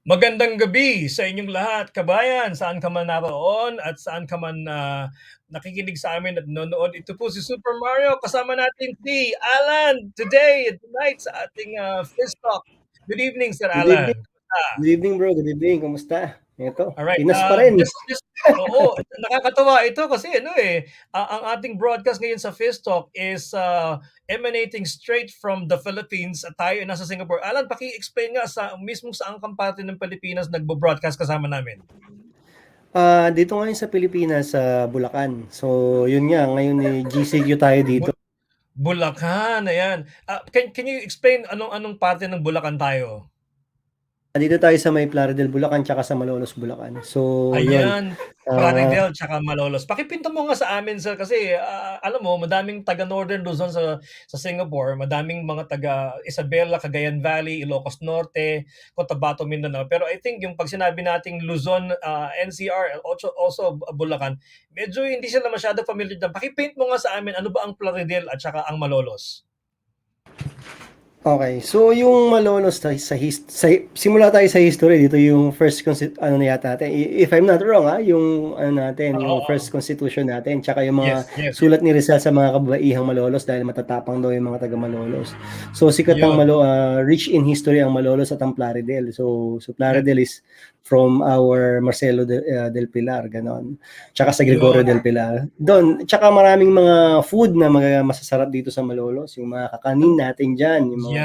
Magandang gabi sa inyong lahat, kabayan, saan ka man naroon at saan ka man nakikinig sa amin at nanonood. Ito po si Super Mario, kasama natin si Allan today, tonight sa ating FISTalk. Good evening, Sir Good evening. Allan. Kumusta? Good evening, bro. Good evening. Kumusta? Ito, Alright, Pinas pa rin. oo, nakakatawa ito kasi ang ating broadcast ngayon sa FISTalk is emanating straight from the Philippines at tayo ay nasa Singapore. Alan, paki-explain nga mismo saang parte ng Pilipinas nagbo-broadcast kasama namin. Dito ngayon sa Pilipinas, sa Bulacan. So, yun nga, ngayon GCQ tayo dito. Bulacan, ayan. Can you explain anong parte ng Bulacan tayo? Dito tayo sa may Plaridel, Bulacan, tsaka sa Malolos, Bulacan. So, Ayan, yun. Plaridel tsaka Malolos. Pakipinto mo nga sa amin, sir, kasi alam mo, madaming taga Northern Luzon sa Singapore, madaming mga taga Isabela, Cagayan Valley, Ilocos Norte, Cotabato, Mindanao. Pero I think yung pag sinabi nating Luzon, NCR, also Bulacan, medyo hindi sila masyado familiar dyan. Pakipaint mo nga sa amin, ano ba ang Plaridel at tsaka ang Malolos? Okay, so yung Malolos simula tayo sa history dito, yung first ano na yata natin, if I'm not wrong, yung natin, yung first constitution natin, tsaka yung mga sulat ni Rizal sa mga kababaihang Malolos dahil matatapang daw yung mga taga Malolos. So sikat ang rich in history ang Malolos at ang Plaridel. So Plaridel is from our Marcelo del Pilar, ganon. Tsaka sa Gregorio del Pilar. Doon, tsaka maraming mga food na masasarap dito sa Malolos, yung mga kakanin natin diyan, yung mga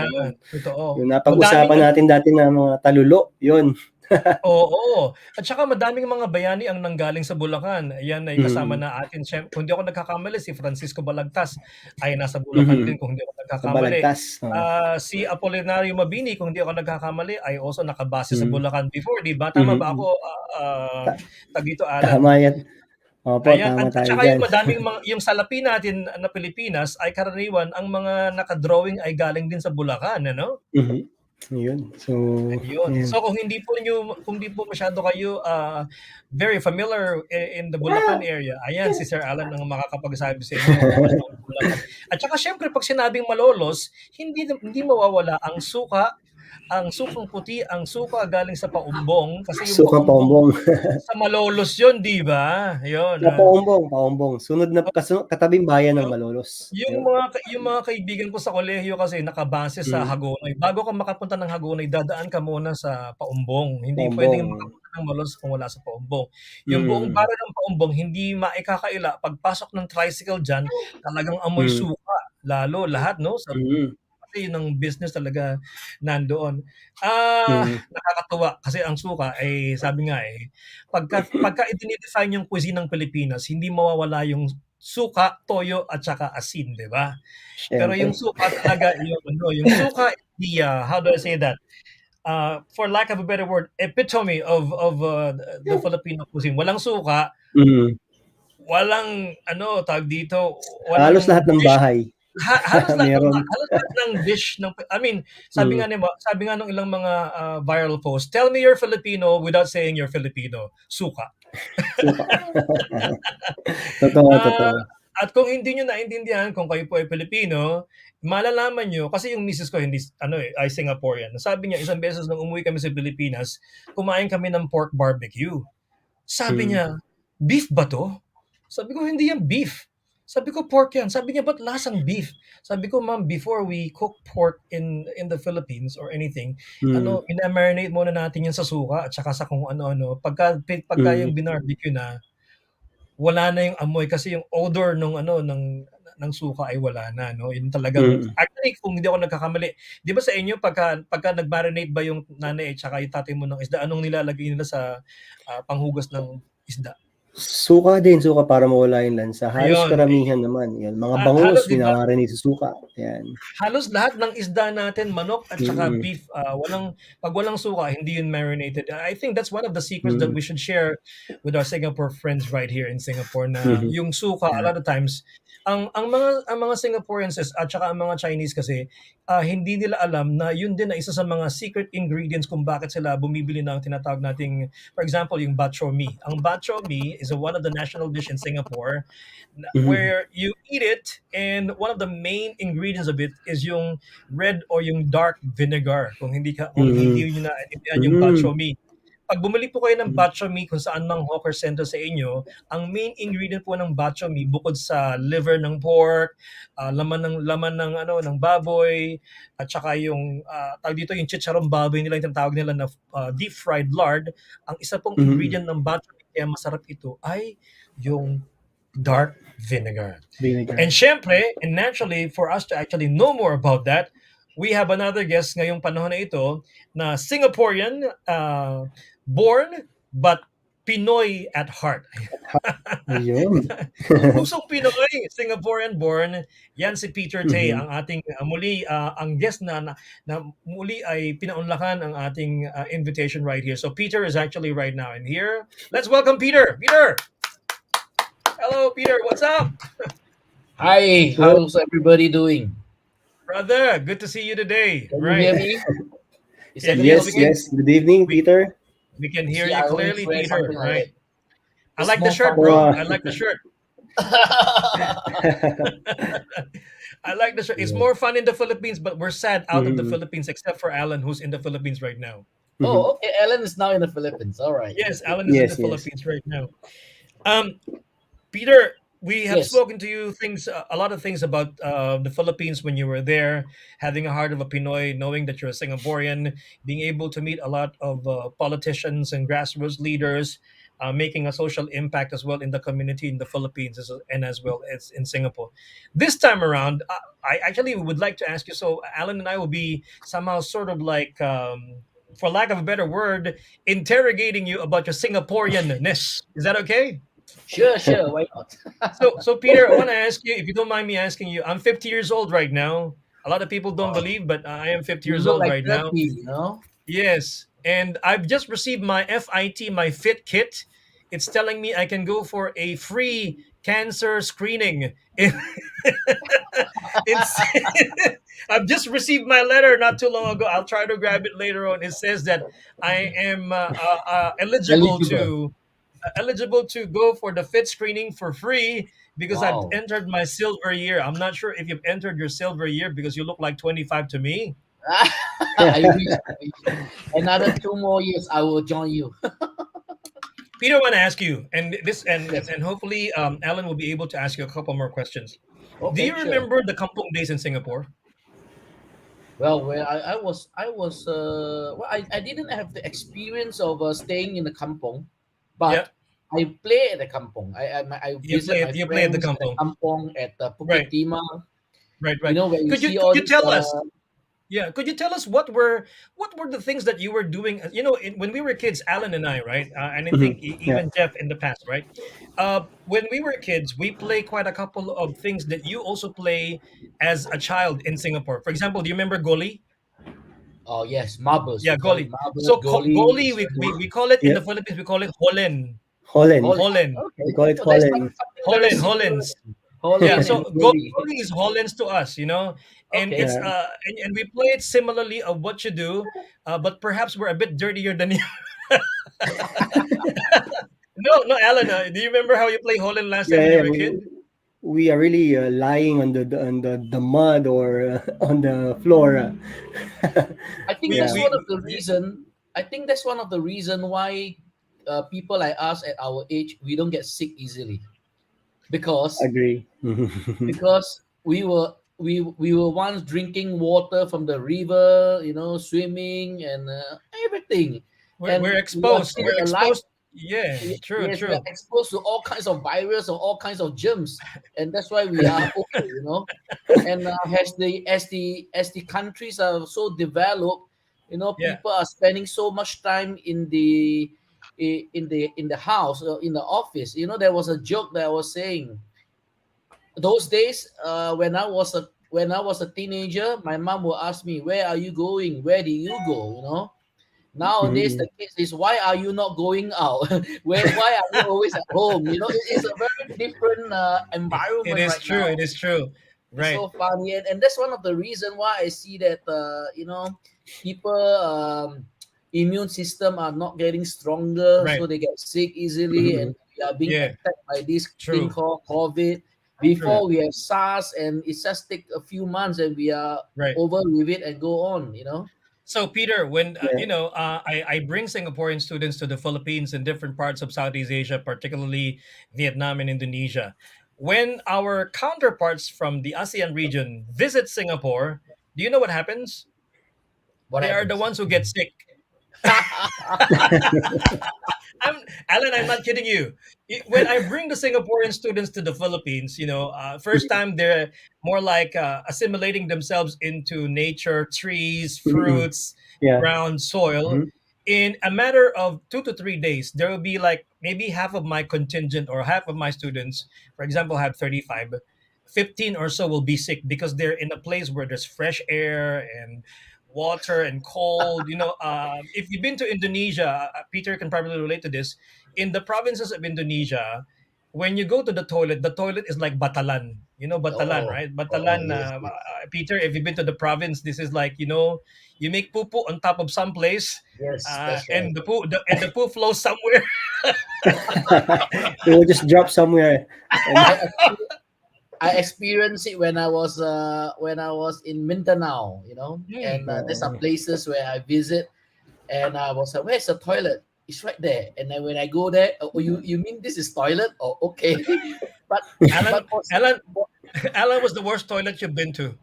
totoo. Yung napag-usapan natin dati na mga talulo, yun. Oo. At saka madaming mga bayani ang nanggaling sa Bulacan. Ayan ay kasama na atin. Kung hindi ako nagkakamali, si Francisco Balagtas ay nasa Bulacan din kung hindi ako nagkakamali. Si Apolinario Mabini, kung hindi ako nagkakamali, ay also nakabase sa Bulacan before, di ba? Tama ba ako, Tagito Allan? Tama yan. Opo, ayan, tama tayo saka dyan. yung madaming yung salapi natin na Pilipinas ay karaniwan, ang mga nakadrawing ay galing din sa Bulacan, ano? Yun. So, So kung hindi po masyado kayo very familiar in the Bulacan area, ayan si Sir Allan ang makakapagsabi sa inyo kung ano ang Bulacan. At saka syempre pag sinabing Malolos, hindi mawawala ang suka, ang sukang puti, ang suka galing sa Paumbong kasi yung sukang Paumbong sa Malolos yun, di ba? Yun. Paumbong. Sunod na katabing bayan ng Malolos. Yung mga kaibigan ko sa kolehiyo kasi nakabase sa Hagonoy. Bago ka makapunta ng Hagonoy, dadaan ka muna sa Paumbong. Hindi pwedeng makapunta ng Malolos kung wala sa Paumbong. Yung buong bara ng Paumbong, hindi maikakaila. Pagpasok ng tricycle dyan, talagang amoy suka. Lalo lahat, no? Kasi yun ang business talaga nandoon. Nakakatuwa kasi ang suka ay sabi nga pagka i-define yung cuisine ng Pilipinas, hindi mawawala yung suka, toyo at saka asin, 'di ba? Pero yung suka talaga yung suka how do I say that? For lack of a better word, epitome of the Filipino cuisine. Walang suka. Walang tawag dito, halos lahat ng bahay. Meron. halos lahat ng dish ng I mean, Mm, sabi nga nung ilang mga, viral post, "Tell me you're Filipino without saying you're Filipino." Suka. suka. Totoo, Ah, totoo. at kung hindi niyo naintindihan kung kayo po ay Pilipino, malalaman niyo kasi yung misis ko hindi ano, ay Singaporean. Sabi niya isang beses nung umuwi kami sa Pilipinas, kumain kami ng pork barbecue. Sabi Mm, niya, "Beef ba 'to?" Sabi ko, "Hindi yan beef." Sabi ko, "Pork yan." Sabi niya, "Ba't lasang beef?" Sabi ko, "Ma'am, before we cook pork in the Philippines or anything, mm, mina-marinate muna natin yan sa suka at saka sa kung ano-ano. Pagka mm, yung binarbecue na, wala na yung amoy kasi yung odor ng suka ay wala na 'no, yun talagang mm. actually kung hindi ako nagkakamali, 'di ba sa inyo pagka nag-marinate ba yung nanay at saka yung tatay mo ng isda, anong nilalagay nila sa, panghugas ng isda? Suka para mawala yung lansa. Halos Ayun, karamihan naman, yan. Mga bangus, halos 'di ba? minamarinate sa suka, yan. Halos lahat ng isda natin, manok at saka Mm, beef, 'pag walang suka hindi yun marinated. I think that's one of the secrets that mm, we should share with our Singapore friends right here in Singapore na mhm. yung suka a Yeah. lot of times ang mga Singaporeans at saka ang mga Chinese kasi, hindi nila alam na yun din na isa sa mga secret ingredients kung bakit sila bumibili ng tinatawag nating for example, yung bak chor mee. Ang bak chor mee is one of the national dish in Singapore Mhm, where you eat it and one of the main ingredients of it is yung red or yung dark vinegar kung hindi mm, niyo naintindihan yung bak hmm, chor mee. Pag bumili po kayo ng hmm, bak chor mee kung saan mang hawker center sa inyo, ang main ingredient po ng bak chor mee bukod sa liver ng pork, laman ng ng baboy at saka yung tawag dito yung chicharong baboy nila yung tinatawag nila na deep fried lard, ang isa pong mm. ingredient ng bak chor mee kaya masarap ito ay yung dark vinegar. And Vinegar. syempre, and naturally, for us to actually know more about that, we have another guest ngayong panahon na ito na Singaporean, born but Pinoy at heart. Ayun. Pusong Pinoy, Singaporean born, yan si Peter Tay, Mhm, ang ating ang guest na muli ay pinaunlakan ang ating invitation right here. So Peter is actually right now in here. Let's welcome Peter. Peter! Hello, Peter. What's up? Hi, so, how's everybody doing? Brother, good to see you today. Can you Right. hear me? Is Yes, everything yes, yes, we can okay? yes. Good evening, we Peter. we can hear See, you I only clearly, swear Peter. something like Right. that. I It's like the more shirt, fun. bro. So, I like the shirt. I like the shirt. It's yeah. more fun in the Philippines, but we're sad out of the Mhm, Philippines, except for Allan, who's in the Philippines right now. mhm. Oh, okay. Ellen is now in the Philippines. All right. Yes, Allan is in the Yes, yes. Philippines right now. Um, Peter, we have Yes. spoken to you a lot of things about the Philippines when you were there, having a heart of a Pinoy, knowing that you're a Singaporean, being able to meet a lot of politicians and grassroots leaders, making a social impact as well in the community in the Philippines and as well as in Singapore. This time around, I actually would like to ask you. So, Alan and I will be somehow sort of like, for lack of a better word, interrogating you about your Singaporeanness. Is that okay? Sure. Why not? So Peter, I want to ask you, if you don't mind me asking you, I'm 50 years old right now. A lot of people don't Wow. believe, but I am 50 You years look old like right 30, now. you know? Yes, and I've just received my my Fit Kit. It's telling me I can go for a free cancer screening. It's I've just received my letter not too long ago. I'll try to grab it later on. It says that I am Eligible. eligible to go for the fit screening for free because I've Wow. entered my silver year. I'm not sure if you've entered your silver year because you look like 25 to me. I wish. Another 2 more years, I will join you. Peter, I want to ask you, and this, and Yes. and hopefully, Alan will be able to ask you a couple more questions. Do you Okay, sure. remember the kampong days in Singapore? Well, where I didn't have the experience of staying in the kampong, Yeah, but I play at the kampong. I visit my you play at the friends at the kampong, kampong at Bukit right? Timah. Right, You right. know where you Could you see could all you these. tell us? Yeah, could you tell us what were the things that you were doing? When we were kids, Alan and I, right, and I think Mhm, yeah. even Jeff in the past, right? When we were kids, we play quite a couple of things that you also play as a child in Singapore. For example, do you remember goli? Oh yes, marbles. Yeah, We call it goli. marbles. So Goli. goli, It's we call it in the Yep. Philippines. We call it holen, Holland. Holland. holen, Okay. We call it Oh, there's Holland. something very similar. Hollens. Yeah, Holland and so Goli. Goli is Hollands to us, and Okay. it's Yeah. and we play it similarly of what you do, but perhaps we're a bit dirtier than you. No, no, Alan, do you remember how you play Holland last time Yeah, when you yeah. were a kid? We are really lying on the mud or on the floor. I think We that's Yeah. one of we the reason. I think that's one of the reason why people like us at our age we don't get sick easily because Agree. we were once drinking water from the river, swimming and everything, we're and we are exposed. still We're alive. exposed. Yeah, true, Yes, we are true. exposed to all kinds of virus or all kinds of germs, and that's why we are okay. And as the countries are so developed, Yeah. people are spending so much time in the house or in the office. There was a joke that I was saying those days, when I was a teenager, my mom will ask me, "Where are you going? Where do you go?" Nowadays Mhm. the kids is, "Why are you not going out? Why are you always at home?" It's a very different It environment is right true. now. It is true. It's Right. so funny, and that's one of the reason why I see that people immune system are not getting stronger, Right. so they get sick easily, and Mhm. we are being Yeah. attacked by this thing True. called COVID. True. Yeah. Before we have SARS, and it just take a few months, and we are Right. over with it and go on. So, Peter, when Yeah. I bring Singaporean students to the Philippines and different parts of Southeast Asia, particularly Vietnam and Indonesia. When our counterparts from the ASEAN region visit Singapore, do you know what happens? What They are the happens? ones who get sick. I'm Alan. I'm not kidding you. When I bring the Singaporean students to the Philippines, first time they're more like assimilating themselves into nature, trees, Mhm. fruits, Yeah. ground, soil. Mhm. In a matter of 2 to 3 days, there will be like maybe half of my contingent or half of my students, for example, have 35. 15 or so will be sick because they're in a place where there's fresh air and water and cold. If you've been to Indonesia, Peter can probably relate to this. In the provinces of Indonesia, when you go to the toilet is like batalan. You know batalan, Oh, right? oh, Batalan, yes, yes, Peter, if you've been to the province, this is like, you make poo poo on top of some place, yes, that's right. and the poo flows somewhere. It will just drop somewhere, and I I experienced it when I was in Mindanao, and Hmm. there's some uh, places where I visit, and I was like, "Where's the toilet?" It's right there. And then when I go there, "Oh, you mean this is toilet? Oh, okay." but Alan, but for, Alan, for Alan was the worst toilet you've been to.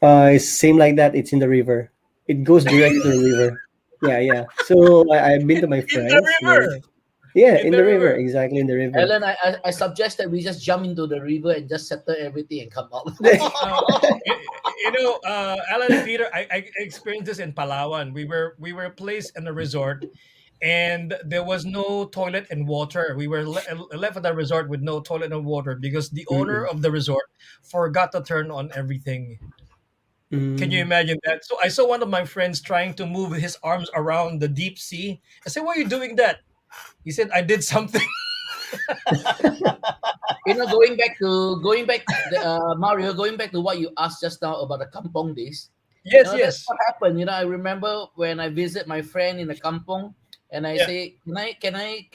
it's same like that. It's in the river. It goes directly to the river. Yeah, yeah. So I've been to my In the friends. river. Yeah, In in the the river, river. exactly in the river. Ellen, I suggest that we just jump into the river and just settle everything and come out. Uh, Alan and Peter, I experienced this in Palawan. We were placed in a resort, and there was no toilet and water. We were left at the resort with no toilet and water because the owner Mm-mm. of the resort forgot to turn on everything. Can you Mm. imagine that? So I saw one of my friends trying to move his arms around the deep sea. I said, "Why are you doing that?" He said, "I did something." Mario, going back to what you asked just now about the kampong days. Yes, That's yes, what happened. I remember when I visit my friend in the kampong, and I yeah. say, can I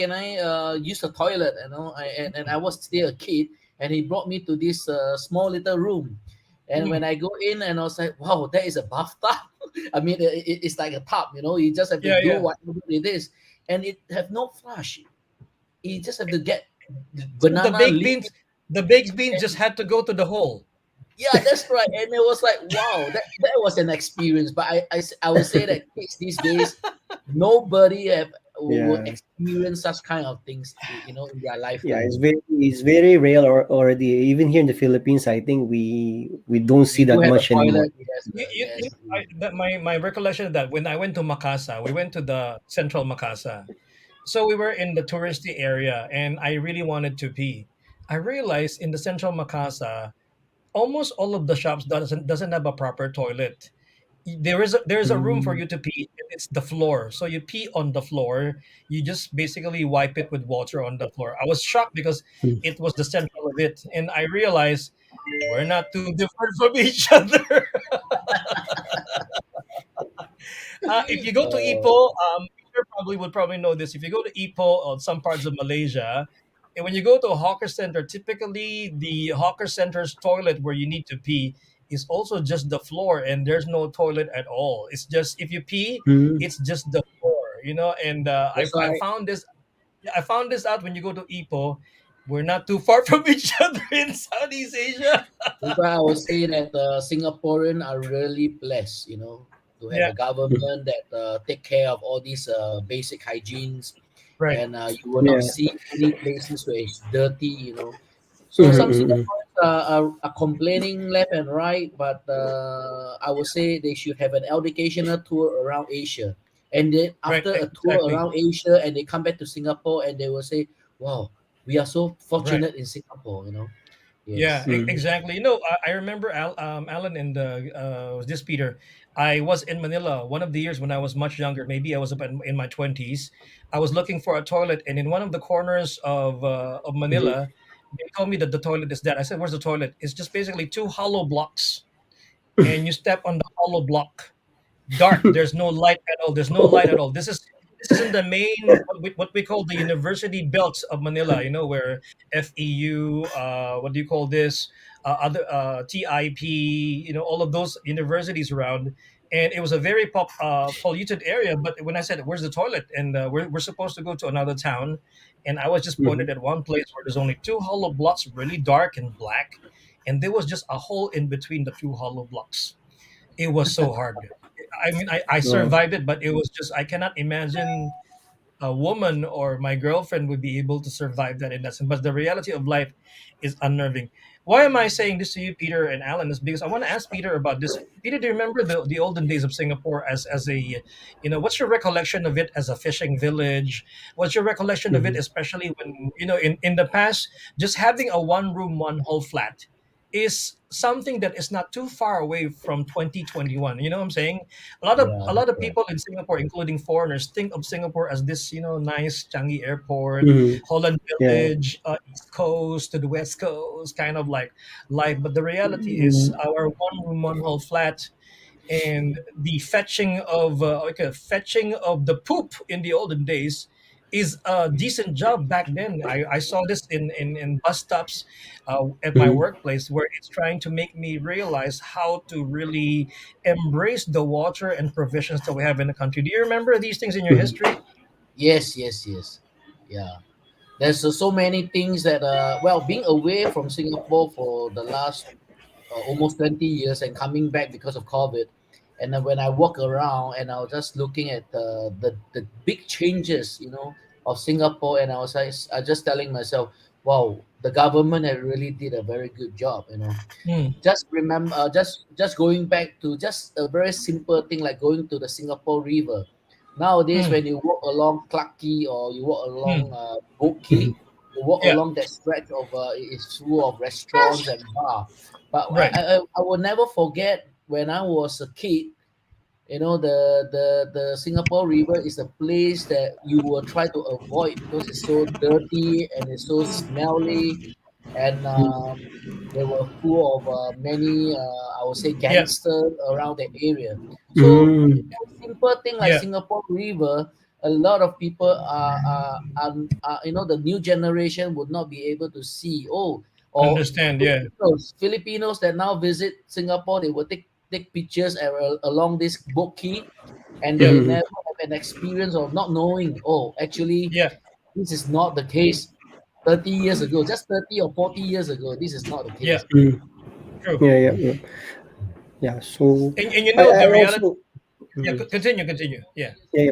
use the toilet? And I was still a kid, and he brought me to this small little room. And when Mm, I go in, and I was like, wow, that is a bathtub. I mean, it's like a tub. You just have to yeah, do yeah. whatever it is, and it have no flush. You just have to get So the banana baked leaf. beans, the baked beans just had to go to the hole. Yeah, that's right. And it was like, wow, that was an experience. But I would say that kids these days, nobody will Yeah, experience such kind of things, in their yeah. lifetime. It's very rare already. Even here in the Philippines, I think we don't see We do that have a much anymore. toilet. Yes, You yes. know, my recollection of that when I went to Macasa, we went to the central Macasa. So we were in the touristy area, and I really wanted to pee. I realized in the central Macasa, almost all of the shops doesn't have a proper toilet. There is a room for Mm. you to pee. It's the floor, so you pee on the floor. You just basically wipe it with water on the floor. I was shocked because Mm. it was the central of it, and I realized we're not too different from each other. If you go to Uh, Ipoh, Peter would probably know this. If you go to Ipoh or some parts of Malaysia, and when you go to a hawker center, typically the hawker center's toilet where you need to pee is also just the floor, and there's no toilet at all. It's just if you pee, Mm. it's just the floor, And that's I why found this. Yeah, I found this out when you go to Ipoh. We're not too far from each other in Southeast Asia. That's why I would say that Singaporean are really blessed, to have Yeah, a government that take care of all these basic hygienes, right, and you will not Yeah. see any places where it's dirty. So Mhm, some mhm, Singaporeans are complaining left and right, but I would say they should have an educational tour around Asia. And then right, after a tour exactly. around Asia, and they come back to Singapore, and they will say, "Wow, we are so Right. fortunate in Singapore." Yeah, Yes. mhm, exactly. I remember Alan and was this Peter. I was in Manila one of the years when I was much younger. Maybe I was about in my 20s. I was looking for a toilet, and in one of the corners of mhm, Manila, they told me that the toilet is dead. I said, "Where's the toilet?" It's just basically two hollow blocks, and you step on the hollow block, dark. There's no light at all. There's no light at all. This is in the main what we call the university belt of Manila. Where FEU, what do you call this? Other TIP. All of those universities around. And it was a very polluted area. But when I said, "Where's the toilet?" and we're supposed to go to another town, and I was just mhm. pointed at one place where there's only two hollow blocks, really dark and black, and there was just a hole in between the two hollow blocks. It was so hard. I mean, I Wow. survived it, but it was just I cannot imagine a woman or my girlfriend would be able to survive that in that sense. But the reality of life is unnerving. Why am I saying this to you, Peter and Alan? Is because I want to ask Peter about this. Peter, do you remember the olden days of Singapore as a, what's your recollection of it as a fishing village? What's your recollection of it, Mhm, especially when in the past, just having a one room, one whole flat is something that is not too far away from 2021. You know what I'm saying? a lot of Yeah, a that's lot of right. people in Singapore, including foreigners, think of Singapore as this, nice Changi Airport, mhm. Holland Yeah. Village, East Coast to the West Coast, kind of like life. But the reality is, Mm, our one room, one hall flat and the fetching of the poop in the olden days is a decent job back then. I saw this in bus stops at my mhm. workplace where it's trying to make me realize how to really embrace the water and provisions that we have in the country. Do you remember these things in your Mhm, history? Yes, yes, yes. Yeah. There's so many things that, being away from Singapore for the last almost 20 years and coming back because of COVID. And then when I walk around and I was just looking at the big changes, of Singapore, and I just telling myself, wow, the government had really did a very good job. Mm, Just remember, just going back to just a very simple thing like going to the Singapore River. Nowadays, mm, when you walk along Clarke Quay or you walk along mm. Boat mhm. Quay, you walk Yeah, along that stretch of it's full of restaurants and bar. But I, right. I I I will never forget when I was a kid. The Singapore River is a place that you will try to avoid because it's so dirty and it's so smelly, and they were full of many, I would say, Yeah, gangsters around the area. So Mm, simple thing like yeah. Singapore River, a lot of people the new generation would not be able to see. Oh, or Understand. Yeah, Filipinos that now visit Singapore, they will take pictures along this boat key, and yeah, they mhm. never have an experience of not knowing. Oh, actually, yeah. this is not the case. 30 years ago, just 30 or 40 years ago, this is not the Yeah. case. Mm. True. Yeah, yeah, yeah. Yeah, so And I the reality. also Yeah. mhm. Continue. Yeah. Yeah, yeah.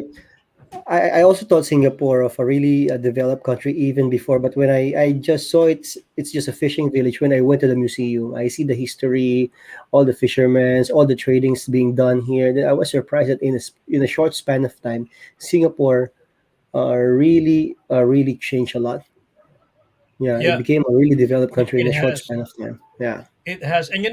I also thought Singapore of a really developed country even before, but when I just saw it's just a fishing village. When I went to the museum, I see the history, all the fishermen, all the tradings being done here. Then I was surprised that in a short span of time, Singapore really changed a lot. Yeah, it Yeah. became a really developed country in It a short has. span of time. Yeah. It has, and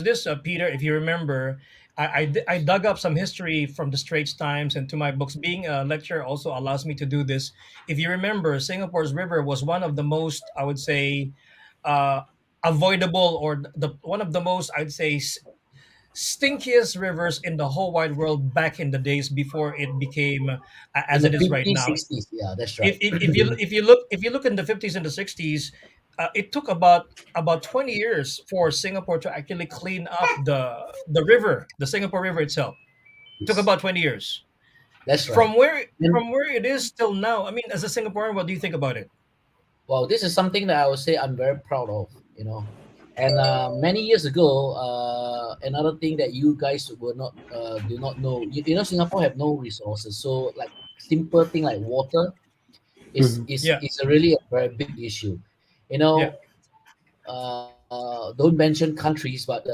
this Peter, if you remember, I dug up some history from the Straits Times and to my books. Being a lecturer also allows me to do this. If you remember, Singapore's river was one of the most, I would say, uh, avoidable, or the one of the most, I'd say, stinkiest rivers in the whole wide world back in the days before it became In as the it is right 50s, now. 60s. Yeah, that's if, right. if, if you if you look in the 50s and the 60s, it took about 20 years for Singapore to actually clean up the river, the Singapore River itself. It took Yes, about 20 years. that's right. And From where it is till now, I mean, as a Singaporean, what do you think about it? wow, this is something that I would say I'm very proud of, you know. And many years ago, another thing that you guys will not do not know, you know, Singapore have no resources. So like simple thing like water is Mhm. is Yeah, is a really a very big issue. You yeah. know, don't mention countries, but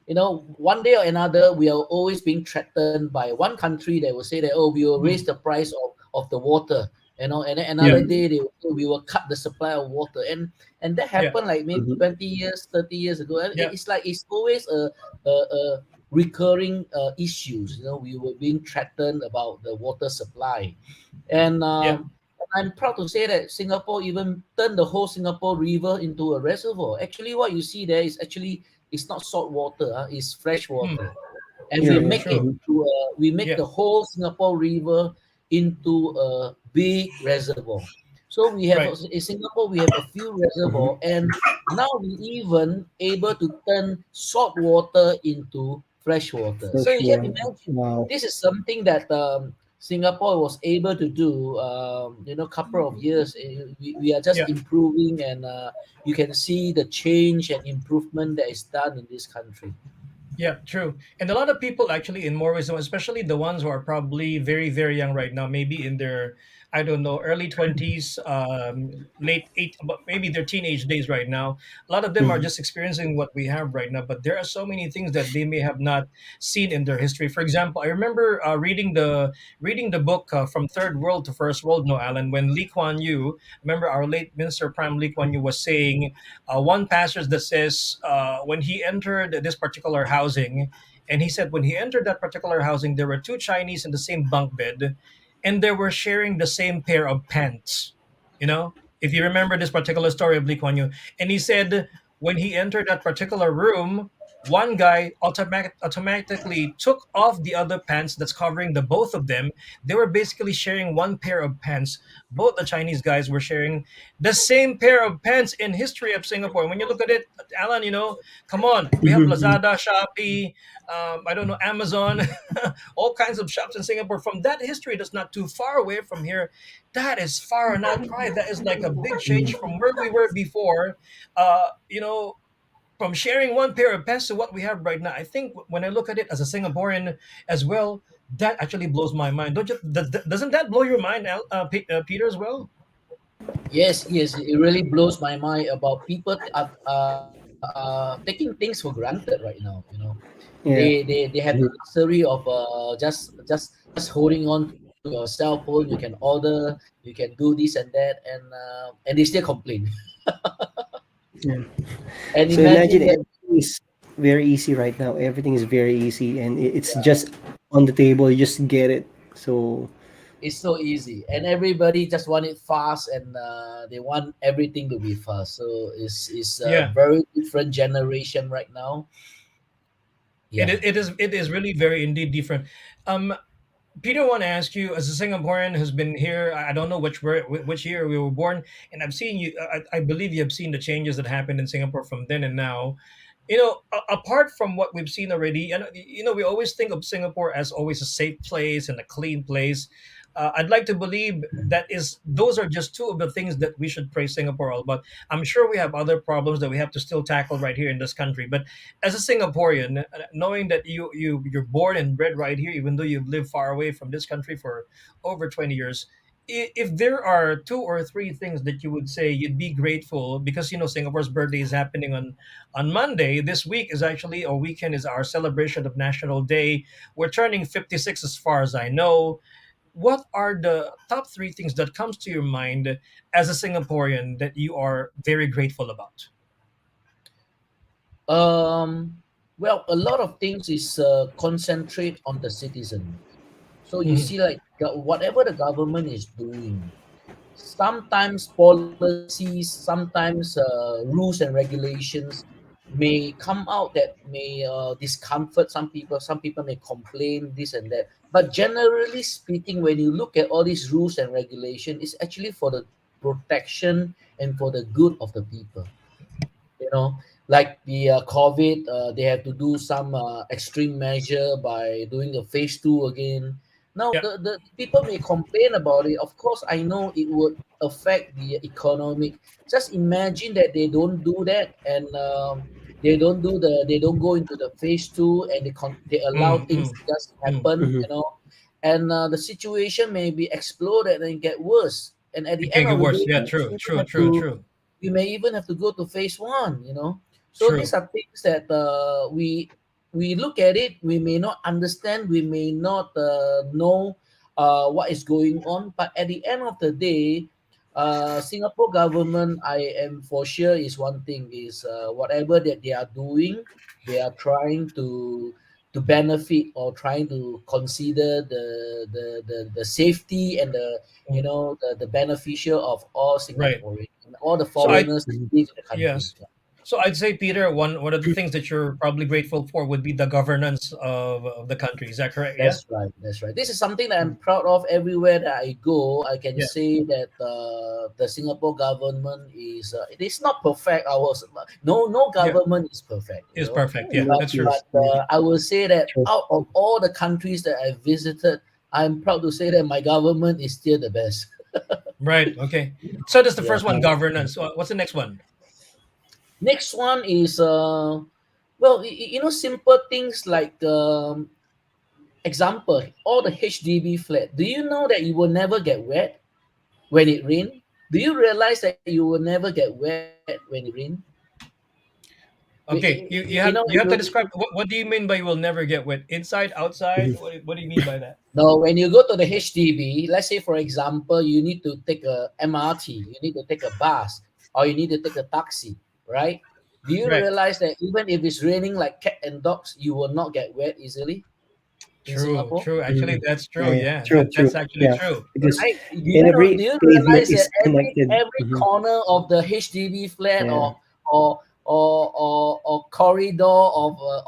you know, one day or another, we are always being threatened by one country that will say that, oh, we will raise Mm, the price of the water, you know, and then yeah, another day they will say we will cut the supply of water, and that yeah, happened like maybe Mhm. 20 years, 30 years ago, and yeah, it's like it's always a recurring issues. You know, we were being threatened about the water supply, and yeah. I'm proud to say that Singapore even turned the whole Singapore River into a reservoir. Actually, what you see there is actually it's not salt water, it's fresh Mm, water, and Yeah, we yeah. make it true. Mhm. to we make Yeah, the whole Singapore River into a big reservoir. So we have right. in Singapore we have a few reservoir, Mhm. and now we even able to turn salt water into fresh water. For So you can sure. imagine Wow. this is something that Singapore was able to do. You know, couple of years. We are just Yeah. improving, and you can see the change and improvement that is done in this country. Yeah, true. And a lot of people actually in more ways, especially the ones who are probably very, very young right now, maybe in their, I don't know, early 20s, late eight, but maybe their teenage days right now. A lot of them are Mhm. just experiencing what we have right now, but there are so many things that they may have not seen in their history. For example, I remember reading the book From Third World to First World, no, Allan, when Lee Kuan Yew, remember our late Minister Prime Lee Kuan Yew was saying one passage that says when he entered this particular housing, and he said when he entered that particular housing, there were two Chinese in the same bunk bed, and they were sharing the same pair of pants. You know, if you remember this particular story of Lee Kuan Yew, and he said when he entered that particular room, one guy automatically took off the other pants that's covering the both of them. They were basically sharing one pair of pants. Both the Chinese guys were sharing the same pair of pants in history of Singapore. When you look at it, Alan, come on, we have Mhm. Lazada, Shopee, I don't know, Amazon, all kinds of shops in Singapore. From that history that's not too far away from here, that is far and out right. That is like a big change Mhm. from where we were before. From sharing one pair of pants to what we have right now. I think when I look at it as a Singaporean as well, that actually blows my mind. Don't you? Doesn't that blow your mind, Peter, as well? Yes, yes, it really blows my mind about people taking things for granted right now. You know, Yeah. they have the luxury of just holding on to your cell phone. You can order, you can do this and that, and they still complain. Yeah. And So imagine imagine that everything is very easy right now. Everything is very easy, and it's yeah, just on the table. You just get it. So it's so easy, and everybody just want it fast, and they want everything to be fast. So it's a Yeah. very different generation right now. It, Yeah. i- it is it is really very indeed different. Um, Peter, I want to ask you, as a Singaporean who's been here, I don't know which year we were born, and I've seen you. I believe you have seen the changes that happened in Singapore from then and now. Apart from what we've seen already, and we always think of Singapore as always a safe place and a clean place. I'd like to believe those are just two of the things that we should praise Singapore all about. I'm sure we have other problems that we have to still tackle right here in this country. But as a Singaporean, knowing that you're born and bred right here, even though you've lived far away from this country for over 20 years, if there are two or three things that you would say you'd be grateful, because Singapore's birthday is happening on Monday. This week is actually, or weekend is our celebration of National Day. We're turning 56 as far as I know. What are the top three things that comes to your mind as a Singaporean that you are very grateful about? Um, well, a lot of things is concentrate on the citizen. So you Mhm. see, like whatever the government is doing, sometimes policies, sometimes rules and regulations may come out that may discomfort some people. Some people may complain this and that. But generally speaking, when you look at all these rules and regulation, it's actually for the protection and for the good of the people. You know, like the COVID, they have to do some extreme measure by doing a phase two again. Now Yeah. the people may complain about it. Of course, I know it would affect the economic. Just imagine that they don't do that, and they don't go into the phase two, and they allow Mm, things mm, to just mm. happen, Mhm. you know. And the situation may be exploded and get worse, and at the It can end get of the worse. day Yeah, we may true, even true, have true, to true, we may even have to go to phase one, you know. So these true. are things that we look at it, we may not understand, we may not know what is going on, but at the end of the day, Singapore government, I am for sure is one thing is whatever that they are doing, they are trying to benefit or trying to consider the safety and the Mm. the beneficial of all Right. Singaporeans and all the So I foreigners that Mhm. live in the country. yes. So I'd say, Peter, one of the things that you're probably grateful for would be the governance of the country. Is that correct? Yeah. That's right. That's right. This is something that I'm proud of. Everywhere that I go, I can Yeah. say that the Singapore government is. It is not perfect. No Yeah. government is perfect. You Is know, perfect. Yeah. No, but That's true. yes, yes, I will say that true. out of all the countries that I visited, I'm proud to say that my government is still the best. Right. Okay. So that's the Yeah. first one, governance. What's the next one? Next one is well, you know, simple things like example, all the HDB flat. Do you know that you will never get wet when it rain? Do you realize that you will never get wet when it rain? Okay. You You know, have you have to describe what do you mean by you will never get wet? Inside, outside? Mhm. What do you mean by that? no, when you go to the HDB, let's say for example, you need to take a MRT, you need to take a bus, or you need to take a taxi, right? Do you Right. realize that even if it's raining like cat and dogs, you will not get wet easily in True. Singapore? True. Actually, Mhm. that's Yeah, true. yeah. Yeah. True, That's true. actually Yeah, true. because Right? in Do every you pavement realize that is connected. every Mhm. corner of the HDB flat Yeah. or corridor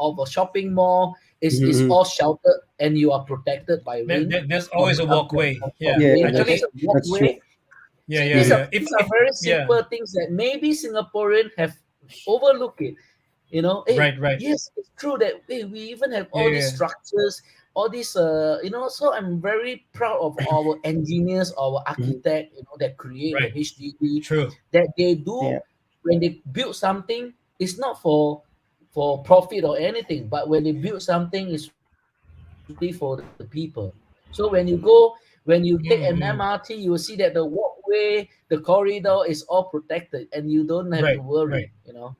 of a shopping mall Mhm, is mhm. all sheltered and you are protected by rain There's always a walkway. from Yeah. Yeah, rain, and there's Actually, a that's true. walkway. yeah. See, Yeah. Mhm. Yeah. these are If very yeah. simple things that maybe Singaporean have overlooked it. You know, hey, Right. Right. yes, it's true that hey, we even have Yeah. all these Yeah. structures, all these you know. So I'm very proud of our engineers, our Mhm. architect, you know, that create the Right. HDB, True. that they do Yeah. when they build something. It's not for profit or anything, but when they build something, it's really for the people. So when you take an MRT, Mm-hmm. you will see that the walkway, the corridor is all protected, and you don't have to Right. worry. Right. You know,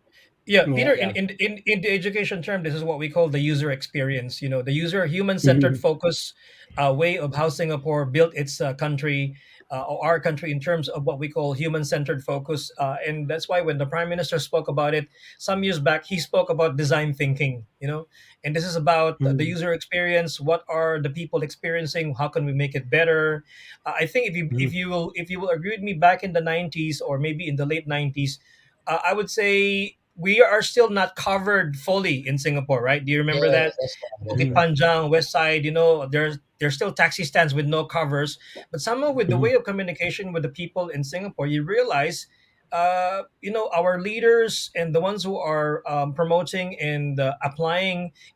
Yeah, Yeah. Peter, yeah. in the education term, this is what we call the user experience. The user human-centered Mhm. focus way of how Singapore built its country, or our country, in terms of what we call human-centered focus. And that's why when the Prime Minister spoke about it some years back, he spoke about design thinking. And this is about the Mhm. user experience. What are the people experiencing? How can we make it better? I think Mhm. if you will agree with me, back in the 90s or maybe in the late 90s, I would say we are still not covered fully in Singapore, right? Do you remember Yes, that? that's right. That's Bukit Mhm. right. Panjang, West Side, there's still taxi stands with no covers. But somehow with the Mhm. way of communication with the people in Singapore, you realize, our leaders and the ones who are promoting and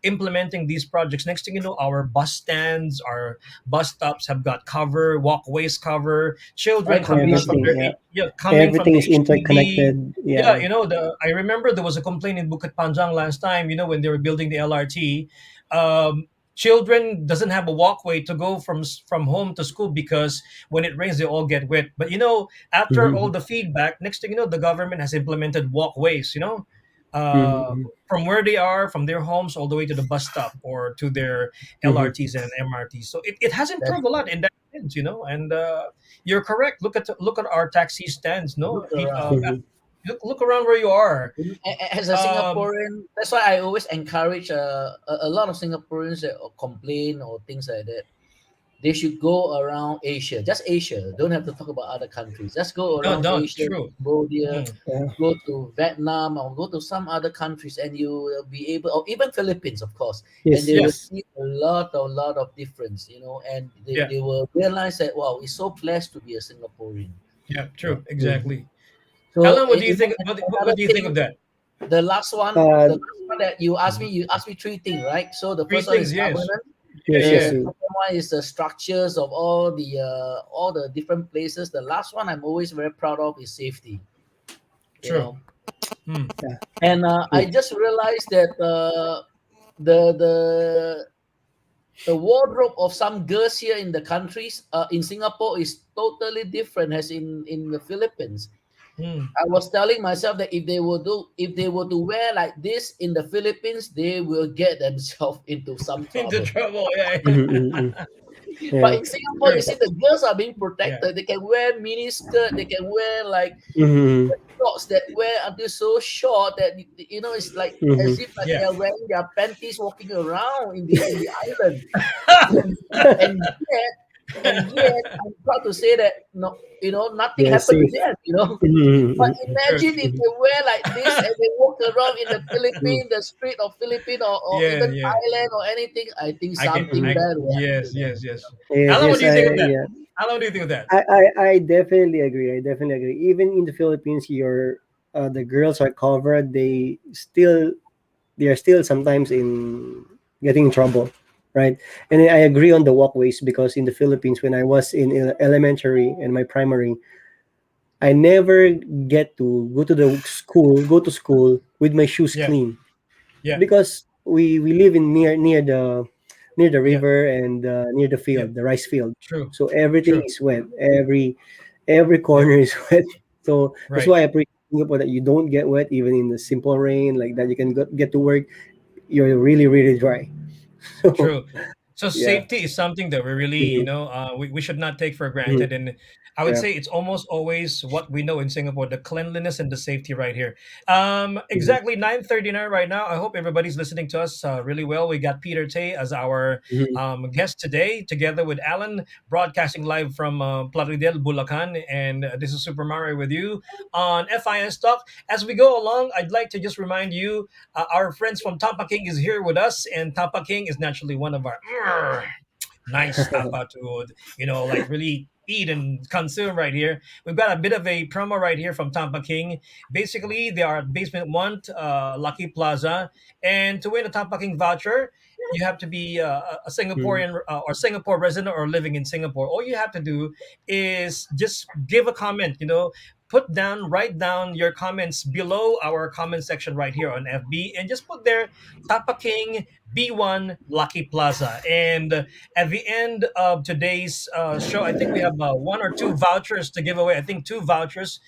implementing these projects. Next thing you know, our bus stands, our bus stops have got cover, walkways cover, children coming out from Everything. Everything. their Yeah. coming from Everything the is HDB. interconnected. Yeah, Yeah. I remember there was a complaint in Bukit Panjang last time, when they were building the LRT. Children doesn't have a walkway to go from home to school because when it rains they all get wet. But after all Mhm. the feedback, next thing you know, the government has implemented walkways, Mhm. uh, Mhm. from where they are, from their homes all the way to the bus stop or to their Mhm. LRTs and MRTs. So it has That's improved a right. lot in that sense. And you're correct. Look at our taxi stands. No, Look around. Mhm. Look around where you are. As a Um, Singaporean, that's why I always encourage a lot of Singaporeans that complain or things like that. They should go around Asia, just Asia. Don't have to talk about other countries. Just go no, around no, Asia, true. Cambodia, Mm, Yeah. go to Vietnam or go to some other countries, and you will be able, or even Philippines, of course, and Yes, they will yes. yes. see a lot of difference, and Yeah. they will realize that wow, we're so blessed to be a Singaporean. Yeah. Yeah. True. Mhm. Exactly. So Alan, what do you even think? What another do you think of thing, that? Uh, the last one that you asked me three things, right? So the Three first one is things. Yes. governance. Yeah. yes, The yes, Yeah. sir. second one is the structures of all the different places. The last one I'm always very proud of is safety. You True. know, Mm, Yeah, and I true. just realized that the the wardrobe of some girls here in the countries in Singapore is totally different as in the Philippines. mm. I was telling myself that if they were to wear like this in the Philippines, they will get themselves into some Into trouble. trouble. Yeah. Mhm, mhm, mhm. But Yeah. in Singapore, you True. see the girls are being Yeah. protected. They can wear mini skirt. They can wear like Mhm, shorts that wear until so short that it's like mhm. as if like they Yeah. are wearing their panties walking around in the island. And yet, I'm proud to say that no, nothing Yeah, happened to safe. them. Mhm, But mhm, mhm. True. imagine if they wear like this and they walk around in the Mhm, Philippines, the street of Philippines, or Yeah. even Yeah. Thailand or anything. I think something mhm. bad will happen to Yes. them. Yes. Yes. Yes, Alan, what yes, do you think of that? yeah. Alan, what do you think of that? I definitely agree. I definitely agree. Even in the Philippines, the girls are covered. They are still sometimes in getting in trouble, right? And I agree on the walkways because in the Philippines, when I was in elementary and my primary, I never get to go to school with my shoes Yeah. clean Yeah. because we live in near the Yeah. river and near the Yeah. field, the rice field. True. So everything True. is wet. Every Yeah. corner is wet. So that's Right. why I appreciate Singapore that you don't get wet even in the simple rain like that. You can get to work. You're really really dry. So True. So yeah. safety is something that we really, Mhm. we should not take for Mhm. granted. And I would Yeah. say it's almost always what we know in Singapore, the cleanliness and the safety right here. Mhm. Exactly 9:39 right now. I hope everybody's listening to us really well. We got Peter Tay as our Mhm. guest today, together with Allan, broadcasting live from Plaridel, Bulacan. And this is Super Mario with you on FISTalk. As we go along, I'd like to just remind you our friends from Tampa King is here with us, and Tampa King is naturally one of our nice tapa to like really eat and consume right here. We've got a bit of a promo right here from Tampa King. Basically, they are at Basement One, Lucky Plaza, and to win a Tampa King voucher, you have to be a Mhm. Singaporean or Singapore resident or living in Singapore. All you have to do is just give a comment. Write down your comments below our comment section right here on FB, and just put there Tapa King B1 Lucky Plaza. And at the end of today's show, I think we have one or two vouchers to give away. I think two vouchers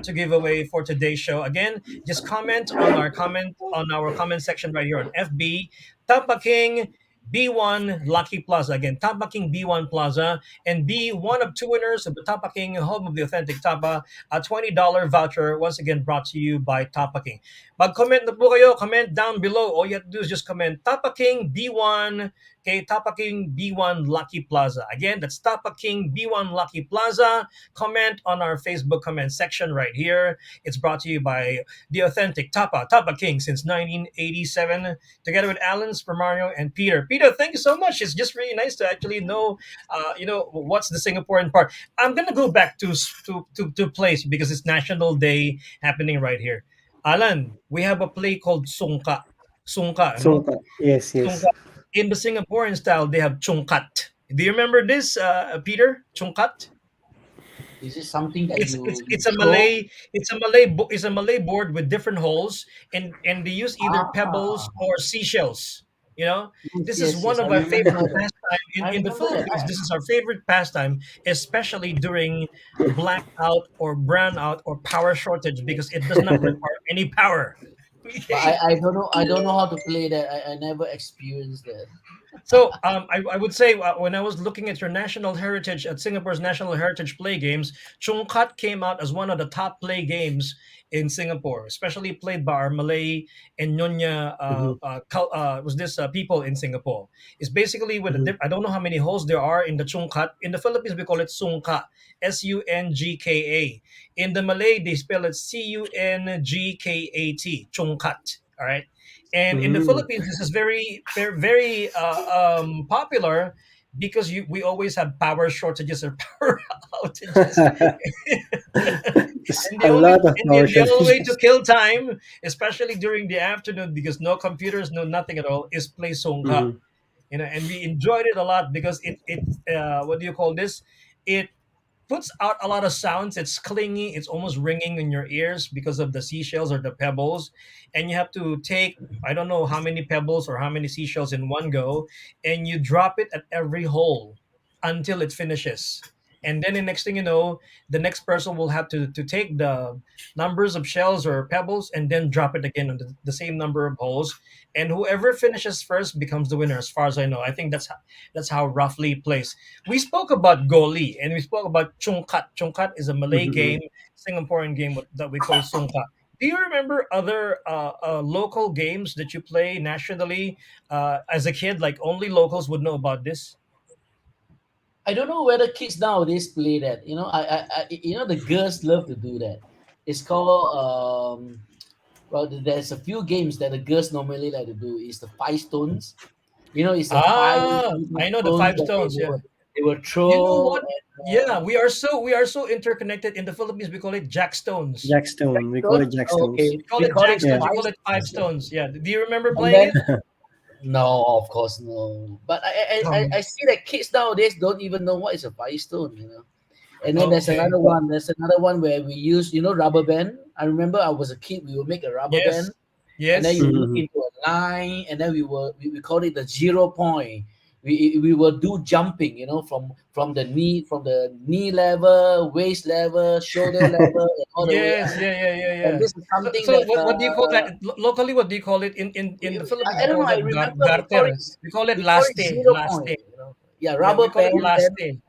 to give away for today's show. Again, just comment on our comment section right here on FB. Tampa King B1 Lucky Plaza. Again, Tampa King B1 Plaza, and be one of two winners of the Tampa King Home of the Authentic Tapa, a $20 voucher, once again brought to you by Tapa King. Mag-comment na po kayo, comment down below. All you have to do is just comment Tapa King B1, okay, Tapa King B1 Lucky Plaza. Again, that's Tapa King B1 Lucky Plaza. Comment on our Facebook comment section right here. It's brought to you by the authentic Tapa King since 1987, together with Allan, Mario, and Peter. Peter, thank you so much. It's just really nice to actually know, what's the Singaporean part. I'm gonna go back to place because it's National Day happening right here. Alan, we have a play called Sungka. Sungka, no? So yes, Sungka. yes. In the Singaporean style, they have Chungkat. Do you remember this, Peter? Chungkat? Is it something that It's you it's it's a throw? Malay it's a Malay board with different holes, and they use either pebbles Ah, or seashells. You know, yes, this is yes, one yes. of I our remember favorite that. pastime I in the remember that. Philippines. This is our favorite pastime, especially during blackout or brownout or power shortage because it does not require any power. But Okay. I don't know how to play that. I never experienced that. So I would say when I was looking at your national heritage at Singapore's national heritage play games, Chungkat came out as one of the top play games in Singapore, especially played by our Malay and Nyonya was this people in Singapore. It's basically with I don't know how many holes there are in the chungkat. In the Philippines, we call it sungka, Sungka. In the Malay, they spell it Cungkat, chungkat. All right. And in the Philippines, this is very popular because we always have power shortages or power outages. And A lot of power the only way to shortages. kill time, especially during the afternoon, because no computers, no nothing at all, is play Songha. And we enjoyed it a lot because it what do you call this? It puts out a lot of sounds. It's clingy. It's almost ringing in your ears because of the seashells or the pebbles. And you have to take, I don't know how many pebbles or how many seashells in one go, and you drop it at every hole until it finishes. And then the next thing you know, the next person will have to take the numbers of shells or pebbles and then drop it again on the same number of holes. And whoever finishes first becomes the winner, as far as I know. I think that's how roughly it plays. We spoke about goli and we spoke about chungkat. Chungkat is a Malay game, Singaporean game that we call sungkat. Do you remember other local games that you play nationally as a kid? Like only locals would know about this. I don't know whether kids nowadays play that. The girls love to do that. It's called well, there's a few games that the girls normally like to do. Is the five stones. It's the five I know the stones five that stones. Yeah. they will You know throw. what? Yeah, we are so interconnected in the Philippines. We call it jackstones. Jackstone. We call Stone? it Oh, Jackstones. okay, We call we it call it jackstones. Yeah. You five call it five stones. Yeah. stones. Yeah. Do you remember And playing then it? no, of course no. But I see that kids nowadays don't even know what is a five stone. And then there's Okay. another one. There's another one where we use, rubber band. I remember I was a kid. We would make a rubber band, Yes. and then you Yes. look into a line, and then we call it the 0 point. We will do jumping, from the knee level, waist level, shoulder level, and all the way up. Yes. Yeah. Yeah. Yeah. And Yeah. this is So, something so that what do you call that locally? What do you call it in the Philippines? I We don't know. call I that remember garter. We call it we call it laste. 0 point. Yeah, Yeah, we rubber call it band. Then laste.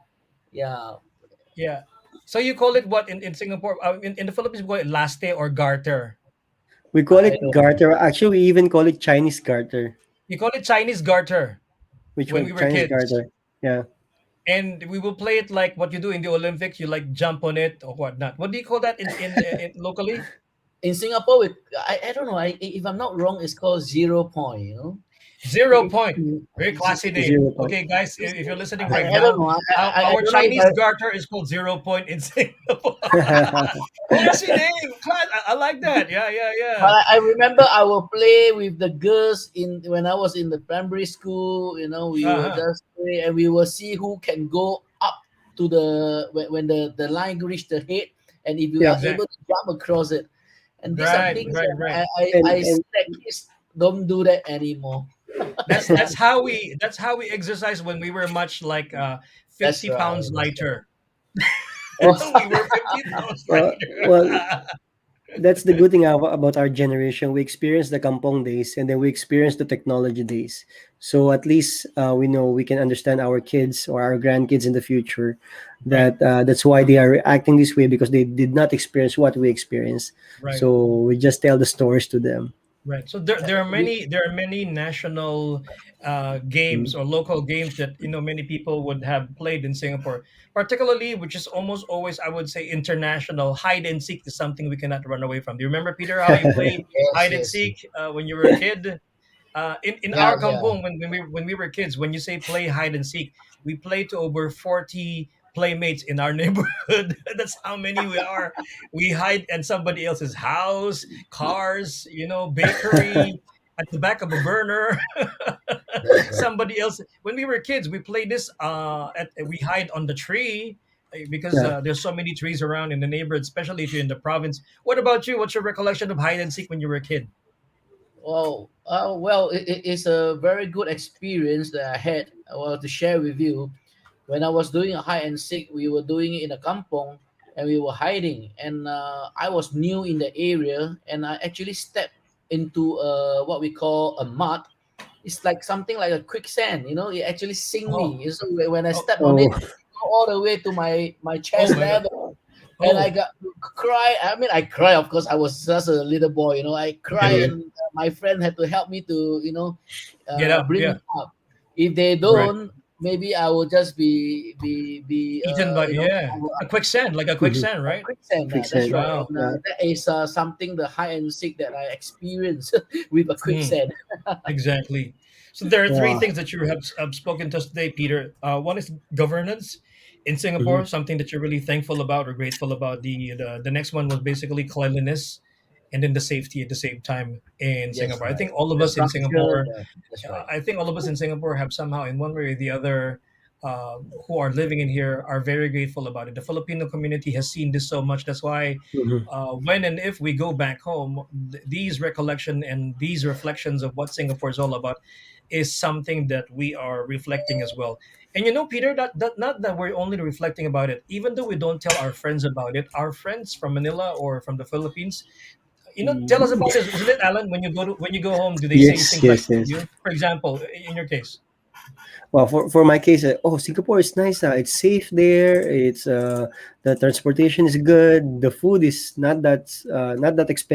yeah, Yeah. So you call it what in Singapore? In the Philippines, we call it laste or garter. We call I it don't know. garter. Actually, we even call it Chinese garter. We call it Chinese garter Which when one? we were Chinese kids. garter. Yeah. And we will play it like what you do in the Olympics. You like jump on it or whatnot. What do you call that in locally? In Singapore, I don't know. If I'm not wrong, it's called 0 point. Zero It, point. Very it's, classy name. 0 point. Okay, guys, it's, if you're listening right I don't now, know. I our don't know if Chinese garter is called 0 point in Singapore. Classy name. I like that. Yeah, yeah, but yeah. I remember I will play with the girls in when I was in the primary school. We will Uh-huh. just play and we will see who can go up to when the line reach the head, and if you Yeah. are Exactly. able to jump across it. And these are Right, things right, that right. I see And that kids don't do that anymore. That's how we exercise when we were much like That's 50 right. pounds That's lighter. right. We were 50 pounds well, lighter. that's the good thing about our generation. We experienced the kampong days, and then we experienced the technology days. So at least we know we can understand our kids or our grandkids in the future. Right, That's why they are acting this way, because they did not experience what we experienced. right. So we just tell the stories to them. Right. So there are We, many national games Mm. or local games that many people would have played in Singapore, particularly which is almost always I would say international. Hide and seek is something we cannot run away from. Do you remember, Peter, how you play yes, hide and yes, yes. seek when you were a kid? In Yeah, our yeah. kampong when we were kids, when you say play hide and seek, we play to over 40 playmates in our neighborhood. That's how many we are. We hide in somebody else's house, cars, bakery, at the back of a burner. Somebody else. When we were kids, we played this. We hide on the tree because Yeah. there's so many trees around in the neighborhood, especially if you're in the province. What about you? What's your recollection of hide and seek when you were a kid? Well, it's a very good experience that I had, to share with you. When I was doing a hide and seek, we were doing it in a kampong, and we were hiding. And I was new in the area, and I actually stepped into what we call a mud. It's like something like a quicksand. It actually sink Oh, me. So when I oh, step on it, Oh. it go all the way to my oh chest my God. level. and I Oh, got to cry. I mean, I cry. Of course, I was just a little boy. I cry, yeah. and my friend had to help me to Get up. bring Yeah. him up. If they Right. don't, maybe I will just be Eaten by, I yeah. will, A quicksand, like a Mhm. quicksand, right? quicksand. That's Quicksand. right, Wow. and Yeah. that is something the high and sick that I experienced with a Mm, quicksand. exactly. So there are three Yeah. things that you have spoken to us today, Peter. One is governance in Mhm. Singapore, something that you're really thankful about or grateful about. The next one was basically cleanliness, and then the safety at the same time in Yes, Singapore. I right. think all of The us in structure. Singapore That's right. I think all of us in Singapore have somehow, in one way or the other, who are living in here, are very grateful about it. The Filipino community has seen this so much. That's why, Mhm. when and if we go back home, these recollection and these reflections of what Singapore is all about is something that we are reflecting as well. And Peter, that not that we're only reflecting about it. Even though we don't tell our friends about it, our friends from Manila or from the Philippines, tell us about this. Isn't it, Alan? When you go home, do they say Yes, things like yes, this to yes. you? For example, in your case, Well, for my case, oh, Singapore is nice. It's safe there. It's the transportation is good. The food is not that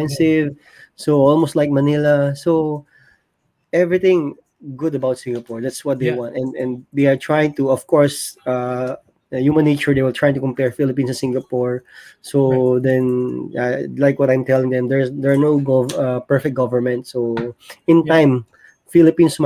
mm, expensive. So almost like Manila. So everything good about Singapore. That's what they yeah, want, and they are trying to, of course, human nature. They will try to compare Philippines and Singapore. right, So then, like what I'm telling them, there are no perfect government. So in yeah, time, Philippines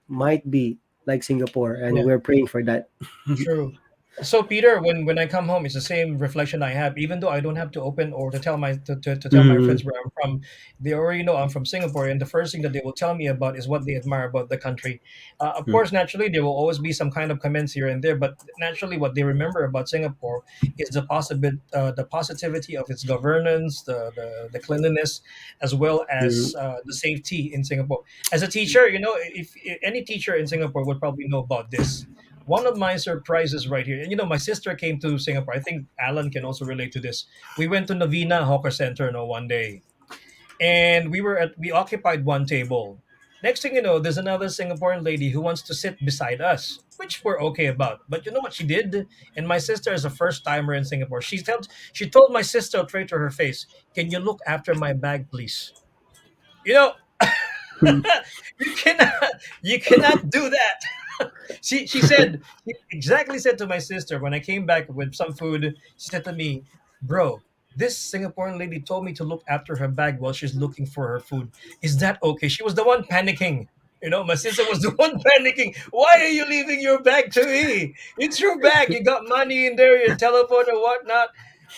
might be like Singapore, and yeah. we're praying for that. True. So Peter, when I come home, it's the same reflection I have. Even though I don't have to open or to tell my friends Mhm. where I'm from, they already know I'm from Singapore, and the first thing that they will tell me about is what they admire about the country. Of Mhm. course, naturally, there will always be some kind of comments here and there, but naturally, what they remember about Singapore is the positivity of its governance, the cleanliness, as well as Mhm. the safety in Singapore. As a teacher, if any teacher in Singapore would probably know about this. One of my surprises right here, and my sister came to Singapore. I think Alan can also relate to this. We went to Novena Hawker Center, one day, and we occupied one table. Next thing you know, there's another Singaporean lady who wants to sit beside us, which we're okay about. But you know what she did? And my sister is a first timer in Singapore. She told my sister straight to her face, "Can you look after my bag, please?" You know, you cannot you cannot do that. She exactly said to my sister when I came back with some food. She said to me, "Bro, this Singaporean lady told me to look after her bag while she's looking for her food. Is that okay?" She was the one panicking. My sister was the one panicking. "Why are you leaving your bag to me? It's your bag. You got money in there, your telephone or whatnot."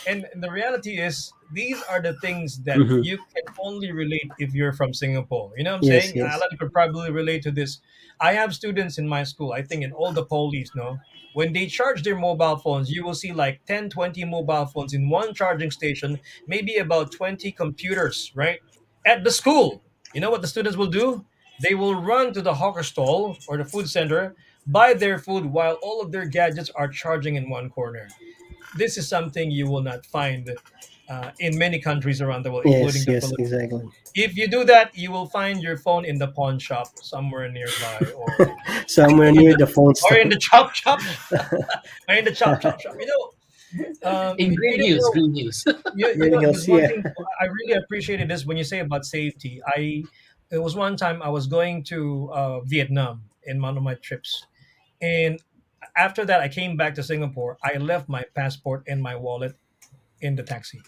And the reality is, these are the things that Mhm. you can only relate if you're from Singapore. You know what I'm Yes, saying? yes. Alan could probably relate to this. I have students in my school, I think in all the police, no? When they charge their mobile phones, you will see like 10, 20 mobile phones in one charging station, maybe about 20 computers, right? At the school. You know what the students will do? They will run to the hawker stall or the food center, buy their food while all of their gadgets are charging in one corner. This is something you will not find in many countries around the world, including Yes, the yes, Philippines. exactly. If you do that, you will find your phone in the pawn shop somewhere nearby, or Somewhere in near the the phone or in store. the chop shop, or in the chop shop. In green Peter, hills, green hills. Green there's Hills, one yeah. thing I really appreciated this when you say about safety. It was one time I was going to Vietnam in one of my trips, and after that I came back to Singapore. I left my passport and my wallet in the taxi.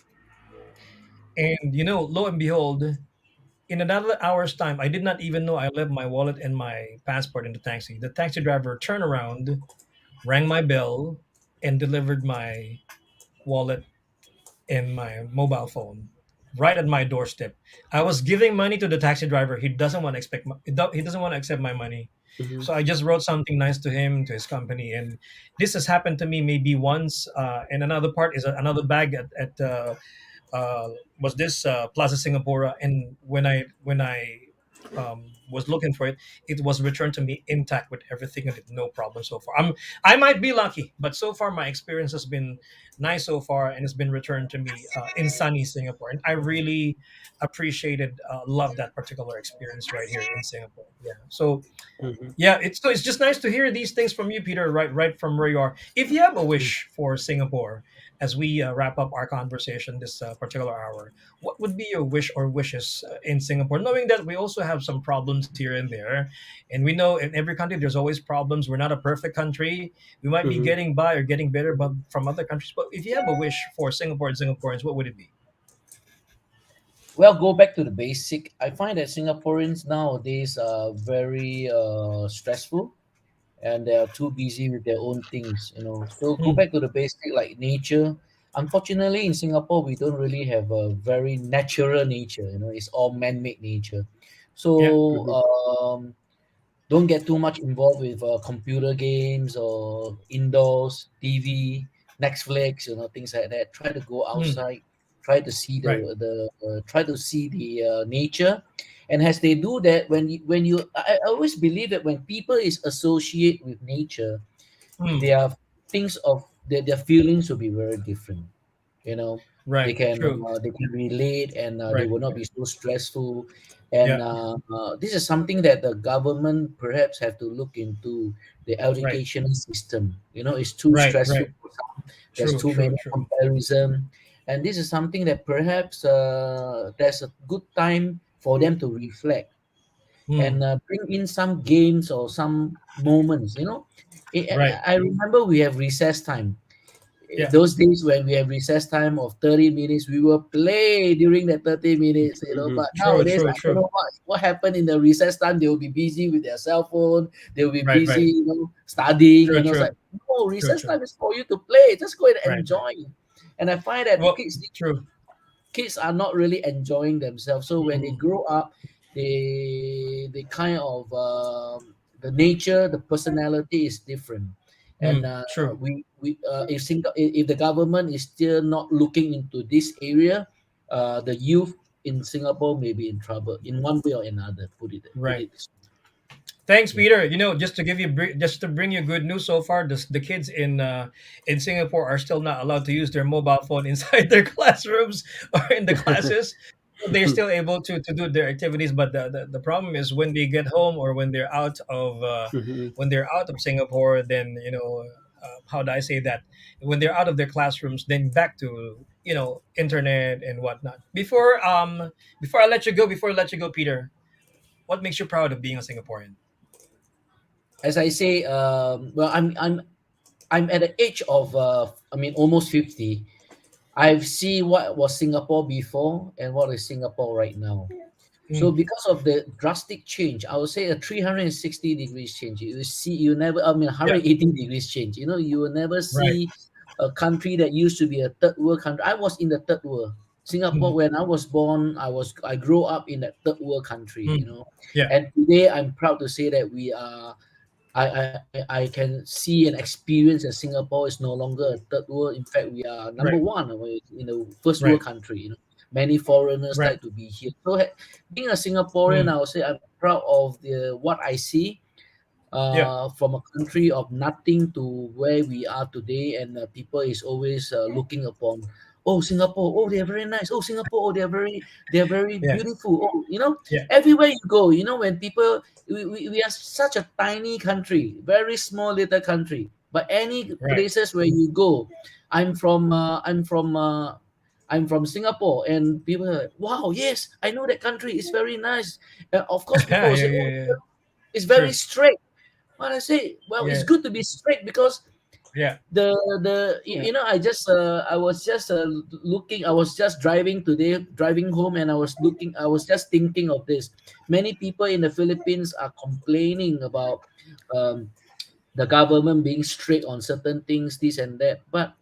And lo and behold, in another hour's time, I did not even know I left my wallet and my passport in the taxi. The taxi driver turned around, rang my bell, and delivered my wallet and my mobile phone right at my doorstep. I was giving money to the taxi driver. He doesn't want to he doesn't want to accept my money. Mhm. So I just wrote something nice to him, to his company, and this has happened to me maybe once. And another part is another bag at uh, was this Plaza Singapura, and when I was looking for it, it was returned to me intact with everything in it, no problem so far. I might be lucky, but so far my experience has been nice so far, and it's been returned to me in sunny Singapore, and I really appreciated, love that particular experience right here in Singapore. Yeah, so Mhm. yeah, it's just nice to hear these things from you, Peter, right from where you are. If you have a wish for Singapore, as we wrap up our conversation this particular hour, what would be your wish or wishes in Singapore, knowing that we also have some problems here and there, and we know in every country there's always problems. We're not a perfect country. We might be Mhm. getting by or getting better, but from other countries. But if you have a wish for Singapore and Singaporeans, what would it be? Well, go back to the basic. I find that Singaporeans nowadays are very stressful, and they are too busy with their own things. So go Mm, back to the basic, like nature. Unfortunately, in Singapore, we don't really have a very natural nature. It's all man-made nature. yeah, So Mhm. don't get too much involved with computer games or indoors TV, Netflix, things like that. Try to go mm, outside, try to see right, the nature. And as they do that, I always believe that when people is associate with nature, mm, their things of their feelings will be very different. you know right, true, they can relate, and they right, will not be so stressful. And yeah, this is something that the government perhaps have to look into. The right, educational system, is too right, stressful right, for some. There's true, too true, many true. comparison, and this is something that perhaps there's a good time for them to reflect, Mm, and bring in some games or some moments. right, I remember we have recess time. yeah. Those days when we have recess time of 30 minutes, we will play during that 30 minutes. Mhm. But True, nowadays, true, I don't true. know what happened in the recess time. They will be busy with their cell phone. They will be Right, right. busy, studying. True, It's true, like, no, true, recess true. time is for you to play. Just go and Right, right. enjoy. And I find that Well, true. kids are not really enjoying themselves. So when they Mm, grow up, they kind of the nature, the personality is different. And true. if the government is still not looking into this area, the youth in Singapore may be in trouble in one way or another. Put Right. it this way. Thanks, Yeah. Peter. Just to just to bring you good news so far, the kids in Singapore are still not allowed to use their mobile phone inside their classrooms or in the classes. They're still able to do their activities, but the problem is when they get home or Mhm. when they're out of Singapore, then how do I say that? When they're out of their classrooms, then back to internet and whatnot. Before I let you go, Peter, what makes you proud of being a Singaporean? As I say, well, I'm at the age of almost 50. I've seen what was Singapore before and what is Singapore right now. So Mm, because of the drastic change, I would say a 360 degrees change. You never, yeah, 180 degrees change. You will never right. see a country that used to be a third world country. I was in the third world. Singapore, Mm, when I was born, I grew up in that third world country, mm, yeah, and today I'm proud to say that we are I can see and experience that Singapore is no longer a third world. In fact, we are number right, one in the first world right, country. Many foreigners right. like to be here. So being a Singaporean, Mm, I would say I'm proud of the what I see yeah, from a country of nothing to where we are today, and people is always looking upon. Oh, Singapore! Oh, they are very nice. Oh, Singapore! Oh, they are very yeah, beautiful. Oh, yeah, everywhere you go, when people we are such a tiny country, very small little country. But any right. places where you go, I'm from uh, I'm from uh, I'm from Singapore, and people are like, wow, yes, I know that country. It's very nice. Of course, people Yeah, will yeah, say, oh, yeah. it's very True. strict. Well, I say, well, it's Yeah, good to be strict because yeah, I was just looking. I was just driving today, driving home, and I was just thinking of this. Many people in the Philippines are complaining about um, the government being strict on certain things, this and that. But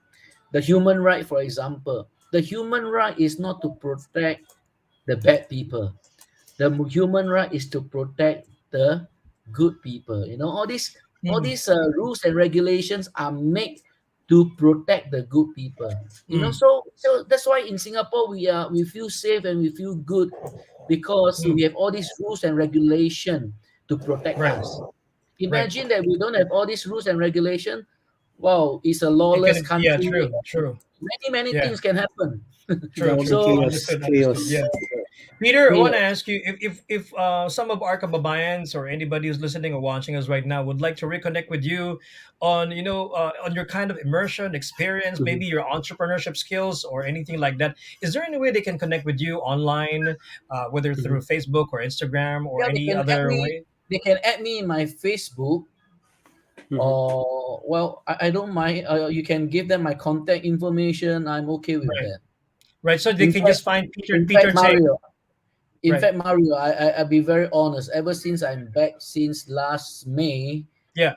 the human right, for example, the human right is not to protect the bad people. The human right is to protect the good people. All these mm, rules and regulations are made to protect the good people. Mm. So that's why in Singapore we feel safe and we feel good because Mm. we have all these rules and regulation to protect Right. us. Right. Imagine that we don't have all these rules and regulation. Wow, it's a It lawless can. Yeah. country. True. True. Many Yeah. things can happen. True. That would be True. So chaos. Understood. Understood. Chaos. Yeah. Peter, I want to chaos. ask you if some of our kababayans or anybody who's listening or watching us right now would like to reconnect with you on on your kind of immersion experience, Mhm. maybe your entrepreneurship skills or anything like that. Is there any way they can connect with you online, whether through Mhm. Facebook or Instagram or Yeah, they any can add other me. way? They can add me in my Facebook. Mhm. Or well, I don't mind. You can give them my contact information. I'm okay with Right. that. Right. So they In can fact, just find Peter in Peter fact, Tay. Mario. In Right. fact, Mario, I'll be very honest. Ever since I'm back since last May, Yeah.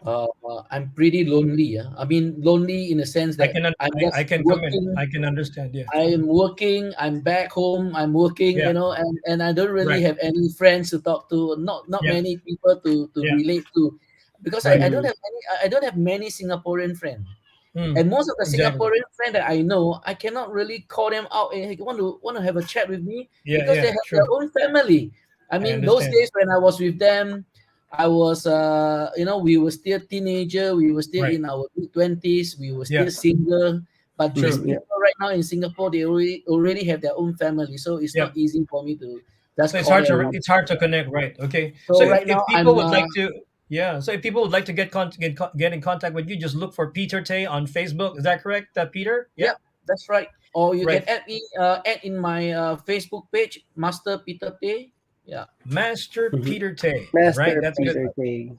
I'm pretty lonely. Yeah? I mean, lonely in the sense I that can I'm I just can come in. working. I can understand. Yeah. I'm working. I'm back home. I'm working. Yeah. And I don't really Right. have any friends to talk to. Not Yeah. many people to Yeah. relate to, because Right. I don't Mhm. have any. I don't have many Singaporean friends. Mm. And most of the Exactly. Singaporean friends that I know, I cannot really call them out and hey, want to have a chat with me Yeah. because they Yeah. have their True. own family. I I mean, those understand. days when I was with them, I was we were still teenager, we were still Right. in our mid 20s, we were Yeah. still single. But these True. Mhm. Yeah. people right now in Singapore, they already have their own family, so it's Yeah. not easy for me to just So call them up. it's hard to connect, right? Okay. So So right if now people I'm would like to, yeah. So if people would like to get in contact with you, just look for Peter Tay on Facebook. Is that correct, Peter? Yeah. yep, that's right. Or you can Right. add me add in my Facebook page, Master Peter Tay. Yeah. Master Mhm. Peter Tay. Right. Master That's good. Peter Tay.